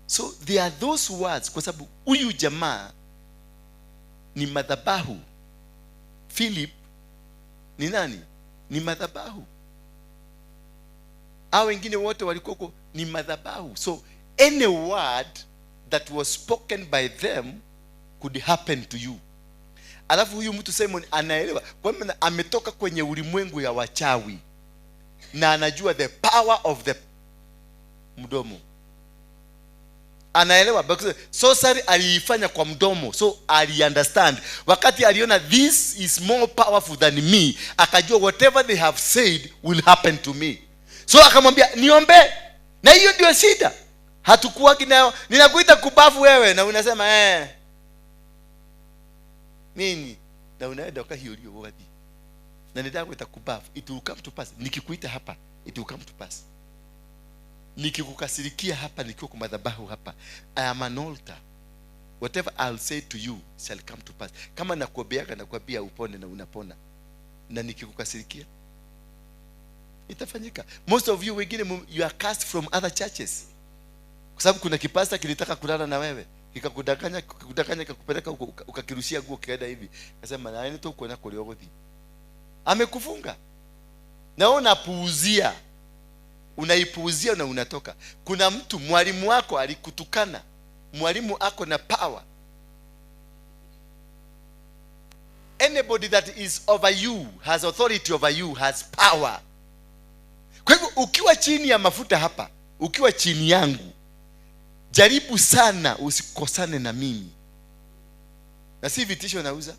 So there are those words, kwa sababu huyu jamaa ni madhabahu. Philip ni nani? Ni madhabahu. Hao wengine wote walikuwa ni madhabahu. So any word that was spoken by them could happen to you. Alafu huyu mtu Simon anaelewa kwa maana ametoka kwenye ulimwengu ya wachawi na anajua the power of the mdomo. Anaelewa because sorcery aliifanya kwa mdomo, so ali understand. Wakati aliona this is more powerful than me, akajua whatever they have said will happen to me. So akamwambia niombe. Na hiyo ndio shida. Hatukuwa nayo. Ninakuita kubafu wewe na unasema nini? Na unaenda ukahiulio wakati. Na nitaka kuita kubafu, it will come to pass. Nikikuita hapa, it will come to pass. Nikikukasirikia hapa nikiwa kwa madhabahu hapa, I am an altar. Whatever I'll say to you shall come to pass. Kama nakuobeaga nakwambia upone na unapona. Na nikikukasirikia itafanyika. Most of you wengine you are cast from other churches. Kwa sababu kuna kipasta kilitaka kulala na wewe, kikakudanganya kikakupeleka ukakirushia nguo kaenda hivi. Akasema na nini tu kuona koliogothi. Amekufunga. Na unapuuzia. Unaipuuzia na unatoka. Kuna mtu mwalimu wako alikutukana. Mwalimu ako na power. Anybody that is over you, has authority over you, has power. Kwa hivyo ukiwa chini ya mafuta hapa, ukiwa chini yangu, jaribu sana usikosane na mimi. Na si vitisho nauza.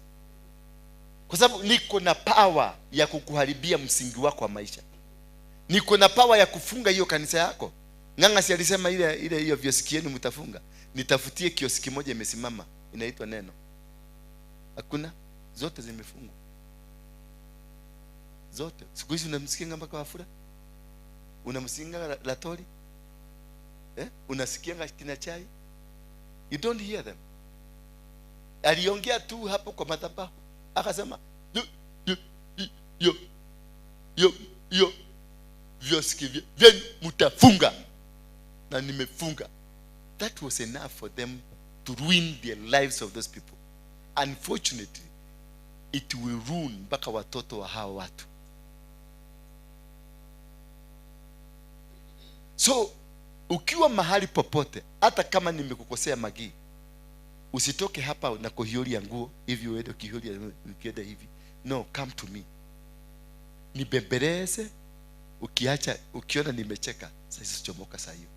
Kwa sababu niko na power ya kukuharibia msingi wako wa maisha. Niko na power ya kufunga hiyo kanisa yako. Nganga si alisema ile hiyo vioski yenu mtafunga. Nitafutie kioski moja imesimama inaitwa Neno. Hakuna, zote zimefungwa. Zote. Siku hizi unamsikia mpaka Wafula? Unamsikia Latori? Unasikia kina Chai? You don't hear them. Aliongea tu hapo kwa madhabahu. Akasema yo vioski vyenu mtafunga. Na nimefunga. That was enough for them to ruin the lives of those people. Unfortunately, it will ruin mpaka watoto wa hawa watu. So ukiwa mahali popote, hata kama nimekukosea Magi, usitoke hapa na kuhiolia nguo hivi uende ukihiolia ukienda hivi. No, come to me. Nibembeleze, ukiona nimecheka, sasa chomoka saa hiyo.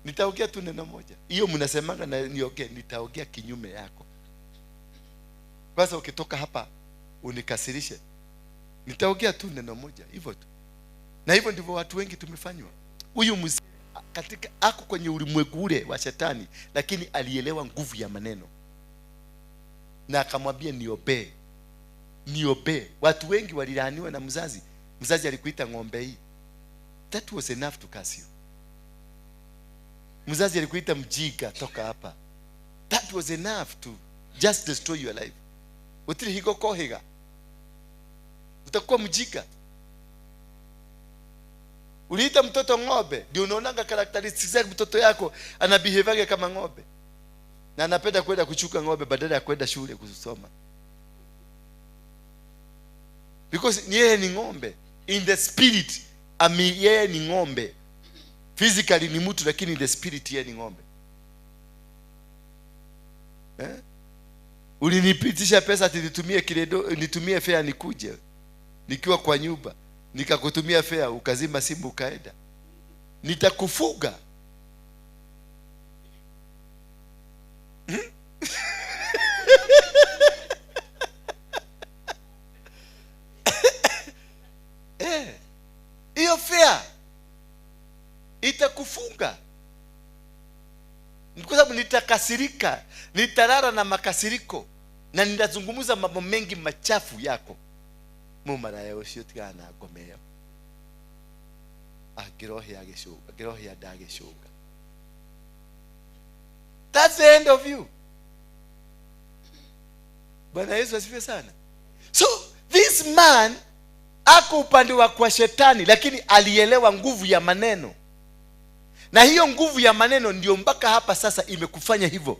Nitaongea tu neno moja. Hiyo mnasemanga na niongee, nitaongea kinyume yako. Kwanza ukitoka hapa unikasirishe, nitaongea tu neno moja hivyo tu. Na hivyo ndivyo watu wengi tumefanywa. Huyu katika ako kwenye ulimwengu ule wa shetani, lakini alielewa nguvu ya maneno. Na akamwambia niombe. Niombe. Watu wengi walilaaniwa na mzazi. Mzazi alikuita ng'ombe hii. That was enough to curse you. Mzazi alikuita mjinga, toka hapa. That was enough to just destroy your life. Utili higo kohiga. Utakuwa mjinga. Uliita mtoto ng'ombe, ndio unaonanga characteristics za mtoto yako anabehavior kama ng'ombe. Na anapenda kwenda kuchuka ng'ombe badala ya kwenda shule kusoma. Because yeye ni ng'ombe. In the spirit, yeye ni ng'ombe. Physically ni mtu, lakini in the spirit yeye ni ng'ombe. Ulinipitisha pesa ati nitumie kiredo, nitumie fare nikuje. Nikiwa kwa nyumba, nikakutumia fare, ukazima simu ukaenda. Nitakufuga. Hiyo fare itakufunga. Kwa sababu nitakasirika, nitarara na makasiriko, na nitazungumza mambo mengi machafu yako. Mumara yao sio tigana akomeo. Akirohi ageshuka, akirohi adageshuka. That's the end of you. Bwana Yesu asifiwe sana. So this man ako upande wa kwa shetani, lakini alielewa nguvu ya maneno. Na hiyo nguvu ya maneno ndio mpaka hapa sasa imekufanya hivyo.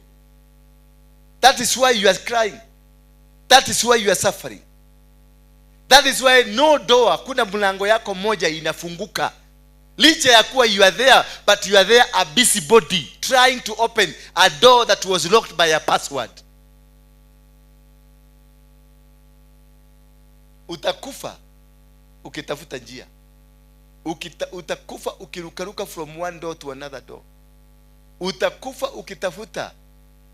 That is why you are crying. That is why you are suffering. That is why no door, hakuna mlango yako moja inafunguka. Licha ya kuwa you are there, but you are there a busybody trying to open a door that was locked by a password. Utakufa ukitafuta njia. Utakufa ukirukaruka from one door to another door. Utakufa ukitafuta.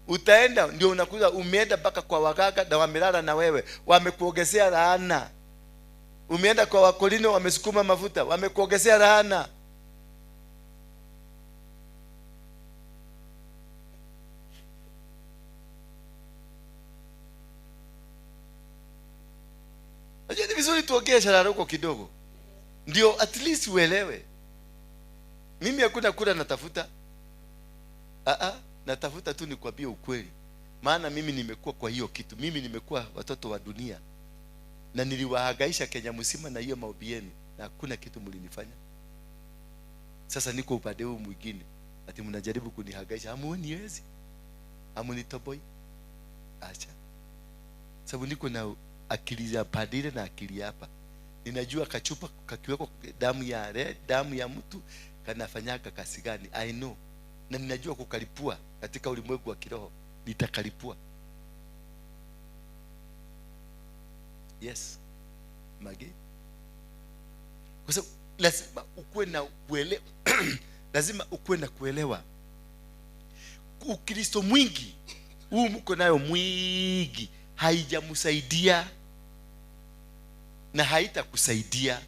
Utaenda ndio unakuja umeenda mpaka kwa waganga na wamelala na wewe, wamekuongezea laana. Umeenda kwa wakolino, wamesukuma mafuta, wamekuongezea laana. Najua ni vizuri tuongee sharara huko kidogo, ndio at least uelewe. Mimi hakuna kula natafuta. Natafuta tu nikwambie ukweli. Maana mimi nimekuwa kwa hiyo kitu. Mimi nimekuwa watoto wa dunia. Na niliwahangaisha Kenya mzima na hiyo maombi yenu, na hakuna kitu mlinifanya. Sasa niko upande huu mwingine, ati mnajaribu kunihangaisha. Hamuniwezi. Hamunitoboi. Acha. Sababu niko na akili ya padile na akili hapa. Ninajua kachupa kakiweko damu ya mtu kanafanyaga kasi gani. I know. Na ninajua kukalipua katika ulimwengu wa kiroho. Nitakalipua. Yes. Magi. Kwa sababu lazima ukuwe na kuelewa. Lazima ukuwe na kuelewa. Ukristo mwingi, huu mko nayo mwingi, haijamsaidia na haitakusaidia.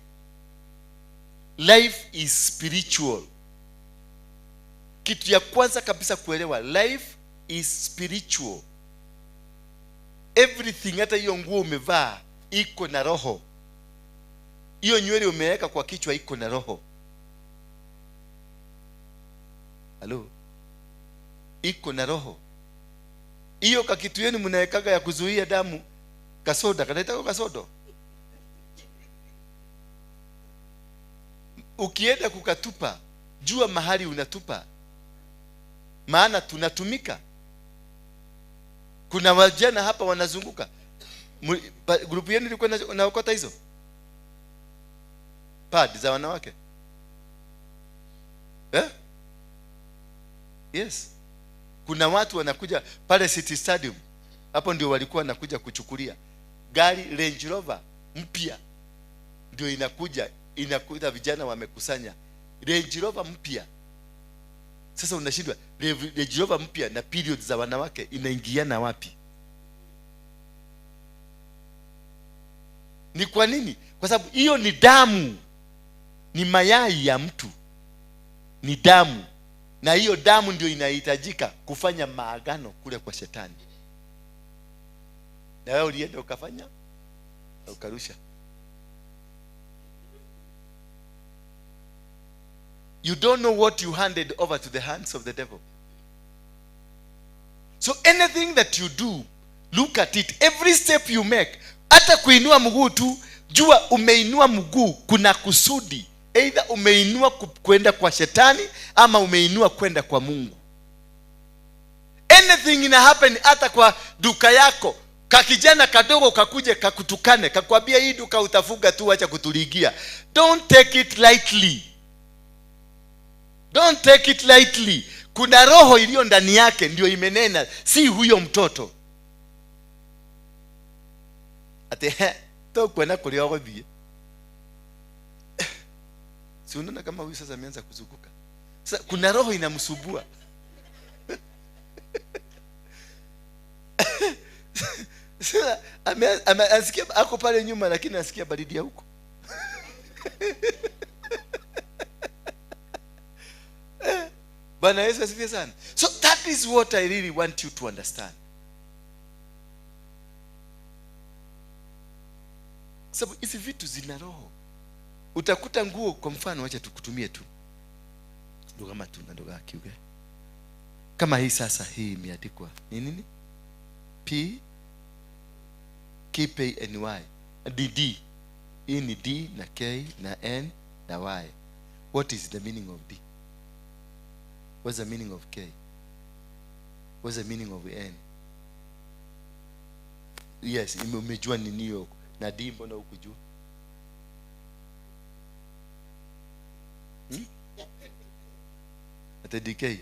Life is spiritual. Kitu ya kwanza kabisa kuelewa, life is spiritual. Everything, hata hiyo nguo umevaa iko na roho. Hiyo nywele umeweka kwa kichwa iko na roho. Halo? Iko na roho. Hiyo kakitu yenu mnawekaga ya kuzuia damu, kasoda, kanaitwa kasodo. Ukienda kukatupa, jua mahali unatupa. Maana tunatumika. Kuna wajana hapa wanazunguka. Grupu yenu ilikuwa naokota hizo pad za wanawake. Yes. Kuna watu wanakuja pale City Stadium. Hapo ndio walikuwa wanakuja kuchukulia. Gari Range Rover mpya ndio inakuja vijana wamekusanya Range Rover mpya. Sasa unashindwa Range Rover mpya na period za wanawake inaingiana wapi? Ni kwa nini? Kwa sababu hiyo ni damu. Ni mayai ya mtu. Ni damu. Na hiyo damu ndio inahitajika kufanya maagano kule kwa shetani. Na wewe ulienda ukafanya na ukarusha. You don't know what you handed over to the hands of the devil. So anything that you do, look at it. Every step you make, hata kuinua mguu tu, jua umeinua mguu kuna kusudi. Either umeinua kwenda kwa shetani ama umeinua kwenda kwa Mungu. Anything ina happen hata kwa duka yako. Kakijana kadogo kakuje kakutukane, kakwambia hii duka utafuga tu, acha kutuligia. Don't take it lightly. Don't take it lightly. Kuna roho iliyo ndani yake ndio imenena, si huyo mtoto. ate to kwenda kulio gothie. Si unaona kama huyu sasa ameanza kuzunguka. Sasa kuna roho inamsubua. Sasa asikia ako pale nyuma lakini asikia baridi ya huko. Bwana Yesu asifiwe sana. So that is what I really want you to understand. Sababu hizi vitu zina roho. Utakuta nguo kwa mfano, acha tukutumie tu. Ndio kama tuna ndogo akiuge. Kama hii sasa hii imeandikwa. Ni nini? P K P N Y. D. Hii ni D na K na N na Y. What is the meaning of D? What's the meaning of K? What's the meaning of N? Yes, umejua nini hiyo? Na D mbona hukujua? Ata DK.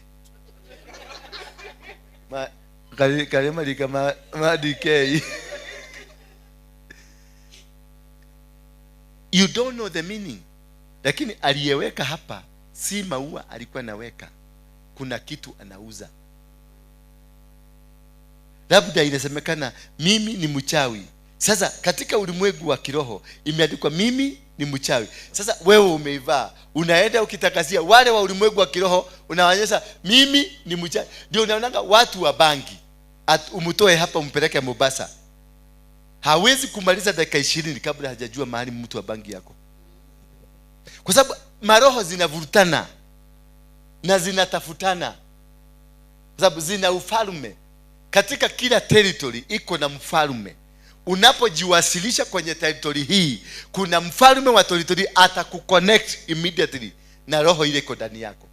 Kalema di kama DK. You don't know the meaning. Lakini aliyeweka hapa si maua alikuwa anaweka. Kuna kitu anauza. Labda inasemekana mimi ni mchawi. Sasa katika ulimwengu wa kiroho imeandikwa mimi ni mchawi. Sasa wewe umeivaa, unaenda ukitakazia wale wa ulimwengu wa kiroho, unawaonyesha mimi ni mchawi. Ndio unaonanga watu wa bangi umtoe hapa umpeleke Mombasa, hawezi kumaliza dakika 20 kabla hajajua mahali mtu wa bangi yako, kwa sababu maroho zinavurutana na zinatafutana, kwa sababu zina ufalme. Katika kila territory iko na mfalme. Unapojiwasilisha kwenye territory hii, kuna mfalme wa territory atakuconnect immediately na roho ile iko ndani yako.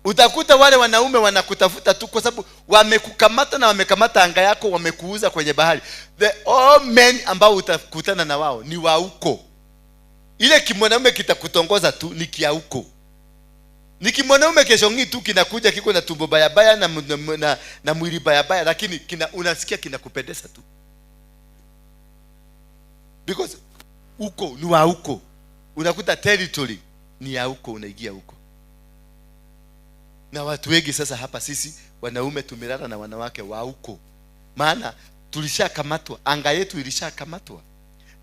Utakuta wale wanaume wanakutafuta tu kwa sababu wamekukamata na wamekamata anga yako, wamekuuza kwenye bahari. The all men ambao utakutana na wao ni wa huko. Ile kimwanaume kitakutongoza tu ni kia huko. Ni kimwanaume keshongi tu kinakuja kiko na tumbo baya baya na mwili baya baya, lakini unasikia kinakupendeza tu. Because huko ni wa huko. Unakuta territory ni ya huko, unaingia huko. Na watu wengi sasa hapa sisi wanaume tumelala na wanawake wa huko. Maana tulishakamatwa, anga yetu ilishakamatwa.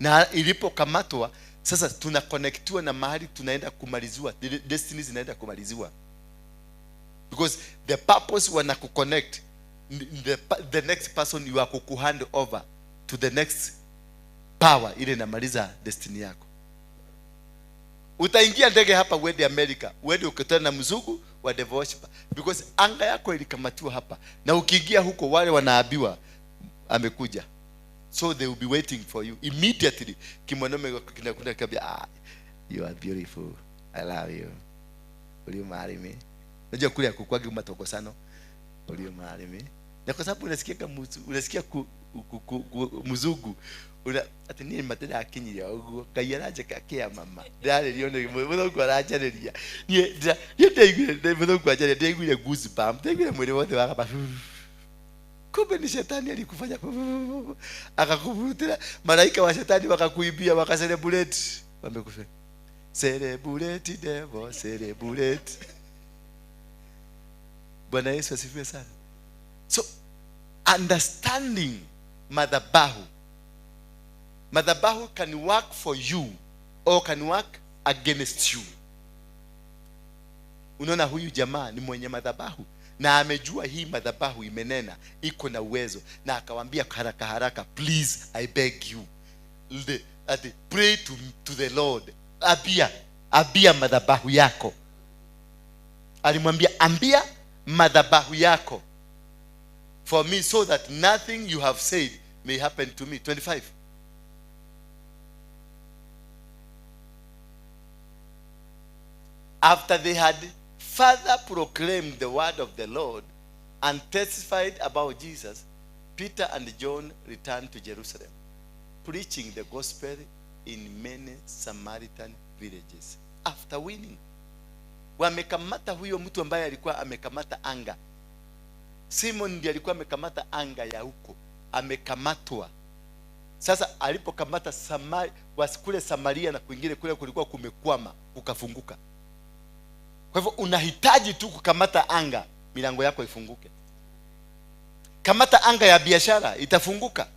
Na ilipokamatwa sasa tunaconnectiwa na mahali tunaenda kumaliziwa, destiny zinaenda kumaliziwa. Because the purpose wanakuconnect, the next person you are kuhand over to the next power ile inamaliza destiny yako. Utaingia ndege hapa uende America, uende ukutana na mzungu wa devil worshiper, because anga yako ilikamatiwa hapa. Na ukiingia huko wale wanaabiwa amekuja, so they will be waiting for you immediately. Kimwanaume kinakuja kabia, you are beautiful, I love you, will you marry me? Unajua kule kukwagi matokosano, will you marry me? Na kwa sababu unasikia mzungu ati ni matenda akinyi ya ugu kayaraje kakia mama dale lione mudongo arajareria ni ndeigire mudongo ajareria ndeigire goosebump ndeigire mwili wote wakaba. Kumbe ni shetani alikufanya akakuvutira, malaika wa shetani wakakuibia, wakacelebrate, wamekufa. Celebrate devil, celebrate. Bwana Yesu asifiwe sana. So understanding madhabahu can work for you or can work against you. Unaona huyu jamaa ni mwenye madhabahu na amejua hii madhabahu imenena, iko na uwezo, na akawaambia haraka haraka, please I beg you, pray to the Lord. Abia madhabahu yako. Alimwambia ambia madhabahu yako for me, so that nothing you have said may happen to me. 25. After they had further proclaimed the word of the Lord and testified about Jesus, Peter and John returned to Jerusalem, preaching the gospel in many Samaritan villages. After winning, wamekamata huyo mtu ambaye alikuwa amekamata anga. Simon ndiye alikuwa amekamata anga ya huko, amekamatwa. Sasa alipokamata kule Samaria na kwingine kule kulikuwa kumekwama, kukafunguka. Kwa hivyo unahitaji tu kukamata anga, milango yako ifunguke. Kamata anga ya biashara, itafunguka.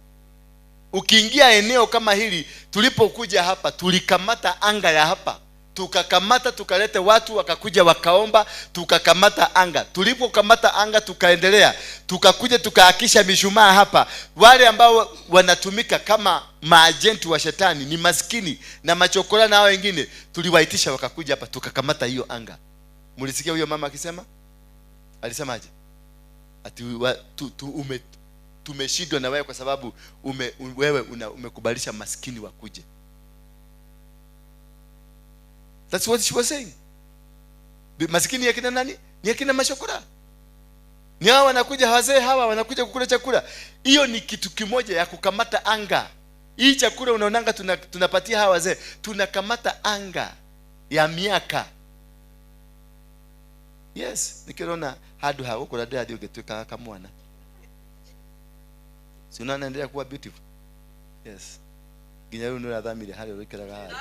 Ukiingia eneo kama hili, tulipokuja hapa tulikamata anga ya hapa, tukakamata, tukalete watu wakakuja wakaomba, tukakamata anga. Tulipokamata anga tukaendelea, tukakuja tukaakisha mishumaa hapa. Wale ambao wanatumika kama maajenti wa shetani ni maskini na machokora na hao wengine, tuliwaitisha wakakuja hapa, tukakamata hiyo anga. Mulisikia huyo mama akisema? Alisemaje? Ati tumeshindwa na wewe kwa sababu wewe umekubalisha maskini wakuje. That's what she was saying. Maskini ya kina nani? Ni ya kina mashokora. Ni hao wanakuja, wazee hawa wanakuja kukula chakula. Hiyo ni kitu kimoja ya kukamata anga. Hii chakula unaonanga tunapatia hawa wazee, tunakamata anga ya miaka. Yes, nikiona hadu hao kwa dada ndio getuka kama mwana. Si unaendelea kuwa beautiful. Yes. Ginyaru ndio adhamire hali urikiraga hado.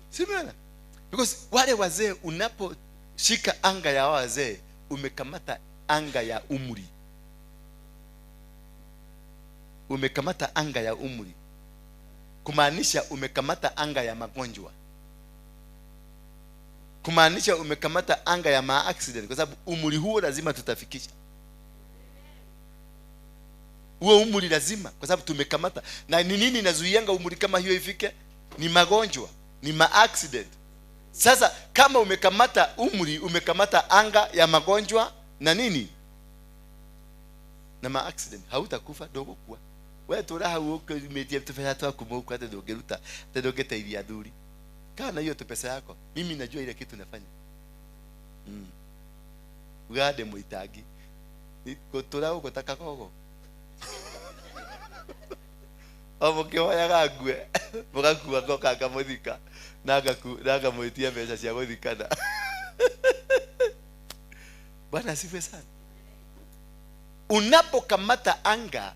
Simana. Because wale wazee, unaposhika anga ya wazee, umekamata anga ya umri. Umekamata anga ya umri. Kumaanisha umekamata anga ya magonjwa. Kumaanisha umekamata anga ya accident, kwa sababu umri huo lazima tutafikisha. Huo umri lazima, kwa sababu tumekamata. Na ni nini inazuianga umri kama hiyo ifike? Ni magonjwa, ni accident. Sasa kama umekamata umri, umekamata anga ya magonjwa na nini? Na accident, hautakufa dogo kwa. Wewe turaha uoke media tufanya tu kumuka hata dogeruta, hata dogeta ili adhuri. Kana hiyo tu pesa yako. Mimi najua ile kitu nafanya. Ugade muitagi. Kotora uko takakogo. Obokewa yagagwe. Mugakuwa goka kamodika. Naga muitia pesa cia guthikana. Bwana asifiwe sana. Unapokamata anga,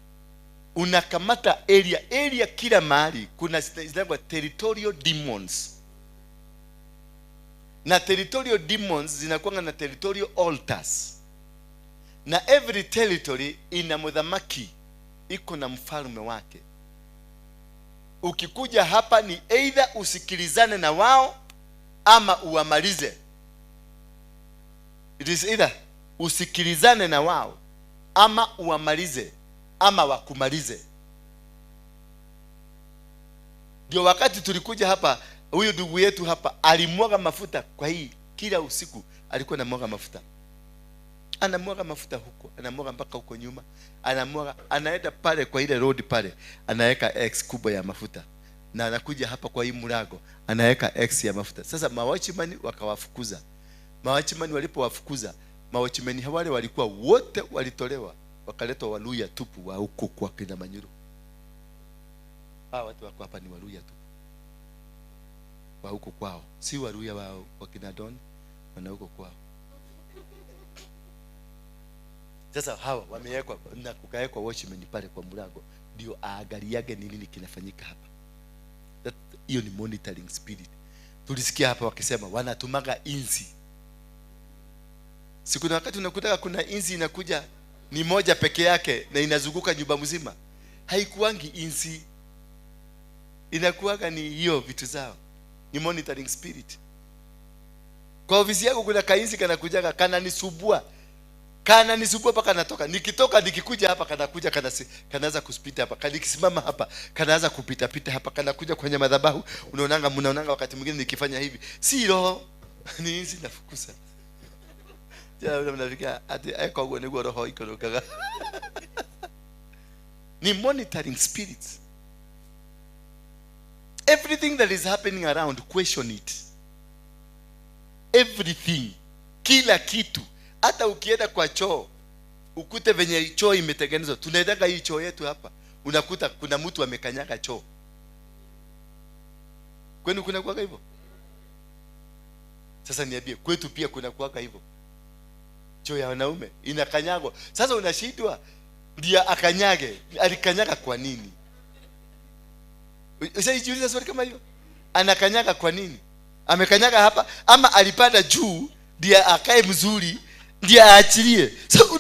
unakamata area kila mahali. Kuna zinaitwa territorial demons. Na territorial demons zinakuwa na territorial altars. Na every territory ina mudhamaki, iko na mfalme wake. Ukikuja hapa ni either usikilizane na wao ama uamalize. It is either usikilizane na wao ama uamalize ama wakumalize. Ndio wakati tulikuja hapa, huyu ndugu yetu hapa alimwaga mafuta kwa hii, kila usiku alikuwa anamwaga mafuta. Anamwaga mafuta huko, anamwaga mpaka huko nyuma, anamwaga, anaenda pale kwa ile road pale, anaweka X kubwa ya mafuta. Na anakuja hapa kwa hii mlango, anaweka X ya mafuta. Sasa mawatchman wakawafukuza. Mawatchman walipowafukuza, mawatchman wale walikuwa wote walitolewa, wakaletwa Waluya tupu wa huko kwa kina Manyuru. Watu wako hapa ni Waluya tupu wa huko kwao, si Waluya wao kwa kina Don, wana huko kwao. Sasa hawa wamewekwa na kukaekwa watchman pale kwa mlango, ndio aangaliage ni nini kinafanyika hapa. Hiyo ni monitoring spirit. Tulisikia hapa wakisema wanatumaga inzi. Siku na wakati unakutaka kuna inzi inakuja ni moja peke yake na inazunguka nyumba mzima. Haikuangi inzi, inakuaga ni hiyo vitu zao. Ni monitoring spirit. Kwa ofisi yako kuna kainzi kanakujaga kananisumbua. Kananisumbua mpaka natoka. Nikitoka nikikuja hapa kanakuja kanaanza kuspita hapa. Kanikisimama hapa kanaanza kupita pita hapa, kanakuja kwenye madhabahu. Mnaonanga wakati mwingine nikifanya hivi. Si roho ni inzi nafukuza. Jana mnafikia ati aiko huko ni roho iko rokaga. Ni monitoring spirits. Everything that is happening around, question it. Everything, kila kitu. Hata ukienda kwa choo ukute venye choo imetengenezwa. Tunaendaga hii choo yetu hapa, unakuta kuna mtu amekanyaga choo. Kwenu kuna kuwaga hivyo? Sasa niambie, kwetu pia kuna kuwaga hivyo? Choo ya wanaume inakanyagwa. Sasa unashindwa ndio akanyage. Alikanyaga kwa nini? Usaijiuliza swali kama hiyo? Anakanyaga kwa nini? Amekanyaga hapa ama alipanda juu ndio akae mzuri ndio aachilie? So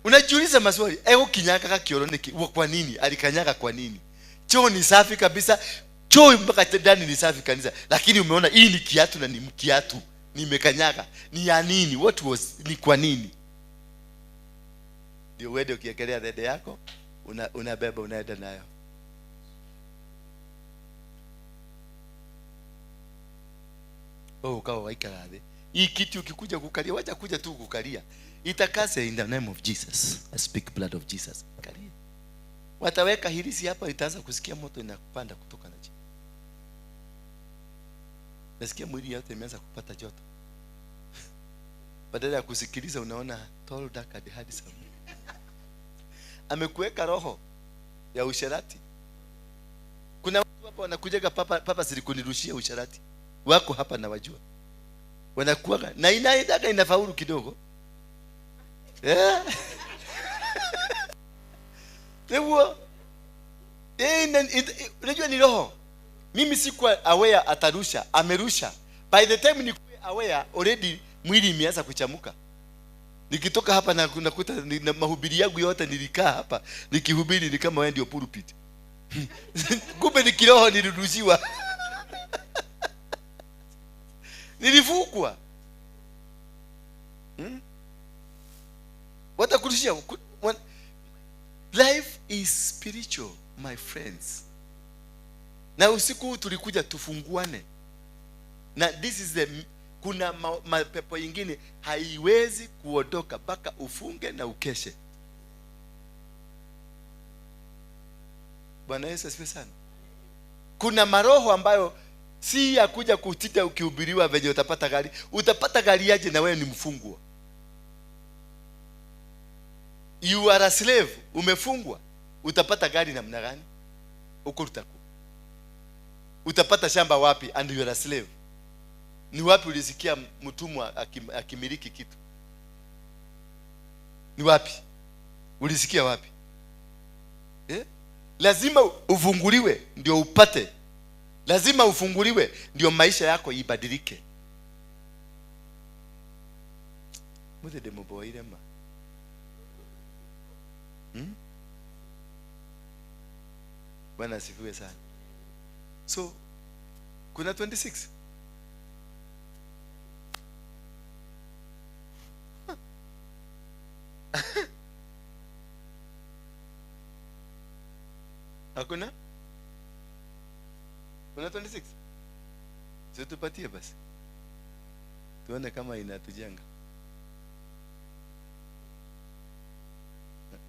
unajiuliza maswali. Kinyaga kioroniki kwa nini? Alikanyaga kwa nini? Choo ni safi kabisa. Choo mpaka ndani ni safi kanisa. Lakini umeona hii ni kiatu na ni mkiatu. Nimekanyaga. Ni ya nini? What was, ni kwa nini? Ndio wewe ukiekelea dede yako unabeba unaenda nayo. Kawa waikarathi. Hii kitu ukikuja kukalia, wacha kuja tu kukalia. Itakase in the name of Jesus. I speak blood of Jesus. Kalia. Wataweka hilisi hapa, itaanza kusikia moto inakupanda kutoka na chini. Nasikia mwili yote imeanza kupata joto. Badala ya kusikiliza unaona tall dark and handsome. Amekuweka roho ya usharati. Kuna watu hapa wanakujaga papa silikunirushia usharati. Wako hapa na wajua. Wanakuaga na inaendaga inafaulu kidogo. Lewo. Unajua ni roho. Mimi sikuwa aware atarusha, amerusha. By the time nikuwa aware already mwili imeanza kuchamuka. Nikitoka hapa na nakuta mahubiri yangu yote nilikaa hapa nikihubiri ni kama wewe ndio pulpit. Kumbe ni kiroho nilirudishiwa. Nilifukwa. Watakurushia. Life is spiritual, my friends. Na usiku tulikuja tufunguane. Na this is the kuna mapepo nyingine haiwezi kuondoka mpaka ufunge na ukeshe. Bwana Yesu asifiwe sana. Kuna maroho ambayo si ya kuja kutita ukihubiriwa venye utapata gari. Utapata gari aje na wewe ni mfungwa? You are a slave, umefungwa. Utapata gari namna gani? Huko utakuwa. Utapata shamba wapi and you are a slave? Ni wapi ulisikia mtumwa akimiliki kitu? Ni wapi? Ulisikia wapi? Lazima ufunguliwe ndio upate. Lazima ufunguliwe ndio maisha yako ibadilike. Mute demo boire ma. Bwana asifiwe sana. So kuna 26. Hakuna? Kuna 26? Sio tupatie basi. Tuone kama inatujenga.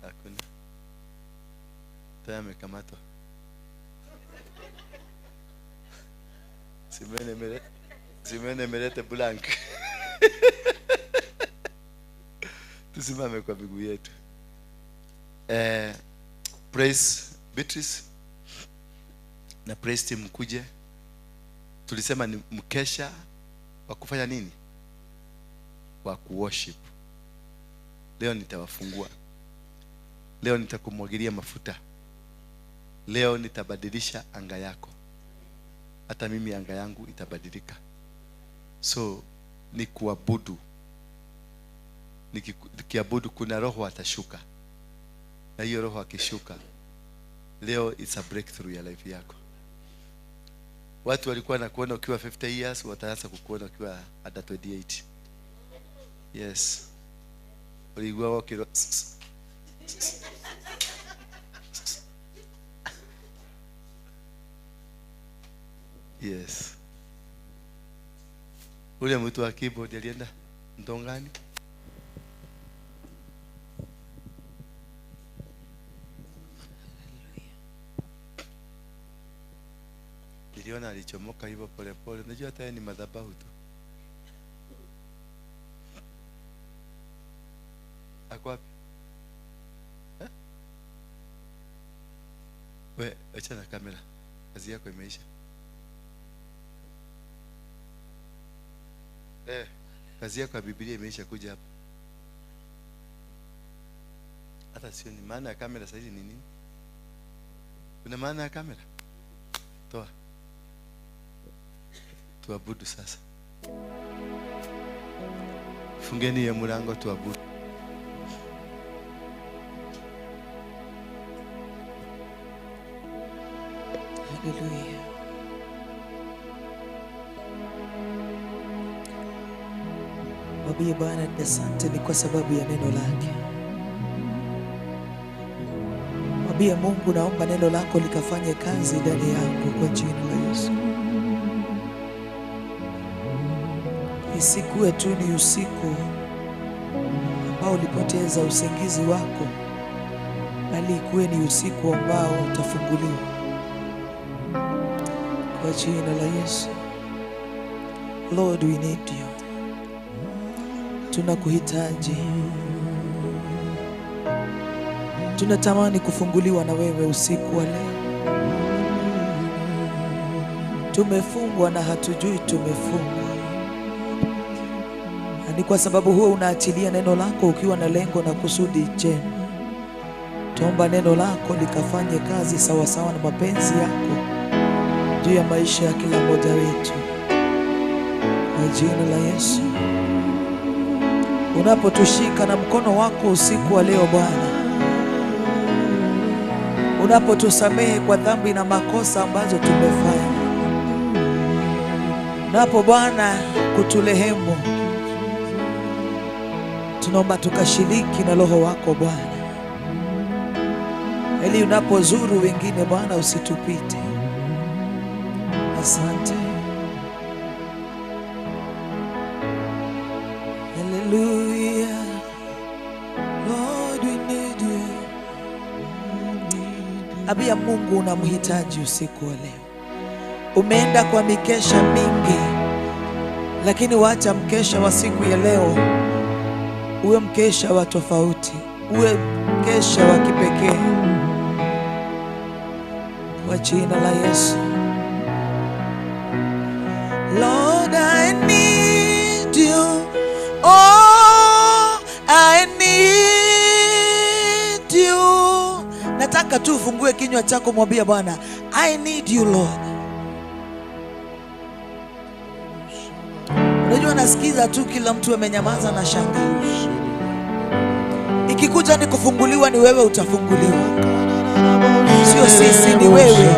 Hakuna. Tayame kamato. Simene melete blank. Tusimame kwa miguu yetu. Praise Beatrice na praise team kuje. Tulisema ni mkesha wa kufanya nini? Wa kuworship. Leo nitawafungua. Leo nitakumwagilia mafuta. Leo nitabadilisha anga yako. Hata mimi anga yangu itabadilika. So ni kuabudu. Nikiabudu kuna roho atashuka. Na hiyo roho akishuka, leo it's a breakthrough ya life yako. Watu walikuwa nakuona ukiwa 50 years, wataanza kukuona ukiwa hata 28. Yes. Ulikuwa wakiro. Yes. Ule mtu wa keyboard alienda Ndongani. Niliona alichomoka hivyo pole pole. Unajua hata yeye ni madhabahu tu. Ako wapi? We, acha na kamera. Kazi yako imeisha. Kazi yako ya Biblia imeisha kuja hapa. Hata sio ni maana ya kamera sasa hivi ni nini? Kuna maana ya kamera? Toa. Tuabudu sasa. Fungeni ya mlango tuabudu. Hallelujah. Mwambie Bwana ni asante ni kwa sababu ya neno lake. Mwambie Mungu, naomba neno lako likafanye kazi ndani yangu kwa jina la Yesu. Isikuwe tu ni usiku ambao ulipoteza usingizi wako, bali ikuwe ni usiku ambao utafunguliwa kwa jina la Yesu. Lord, we need you. Tunakuhitaji. Tunatamani kufunguliwa na wewe usiku wa leo. Tumefungwa na hatujui tumefungwa. Ni kwa sababu huo unaachilia neno lako ukiwa na lengo na kusudi jema. Tuomba neno lako likafanye kazi sawa sawa na mapenzi yako juu ya maisha ya kila mmoja wetu kwa jina la Yesu. Unapotushika na mkono wako usiku wa leo Bwana, unapotusamehe kwa dhambi na makosa ambazo tumefanya, unapo Bwana kutulehemu, tunaomba tukashiriki na Roho wako Bwana, ili unapozuru wengine Bwana usitupite. Asante. Hallelujah. Lord, we need you. Abia Mungu unamhitaji usiku wa leo. Umeenda kwa mikesha mingi, lakini wacha mkesha wa siku ya leo uwe mkesha wa tofauti, uwe mkesha wa kipekee kwa jina la Yesu. Lord, I need you. Oh, I need you. Nataka tu ufungue kinywa chako, mwambie Bwana, I need you Lord. Unajua nasikiza tu kila mtu amenyamaza na shanga. Ikikuja ni kufunguliwa, ni wewe utafunguliwa. Sio sisi, ni wewe.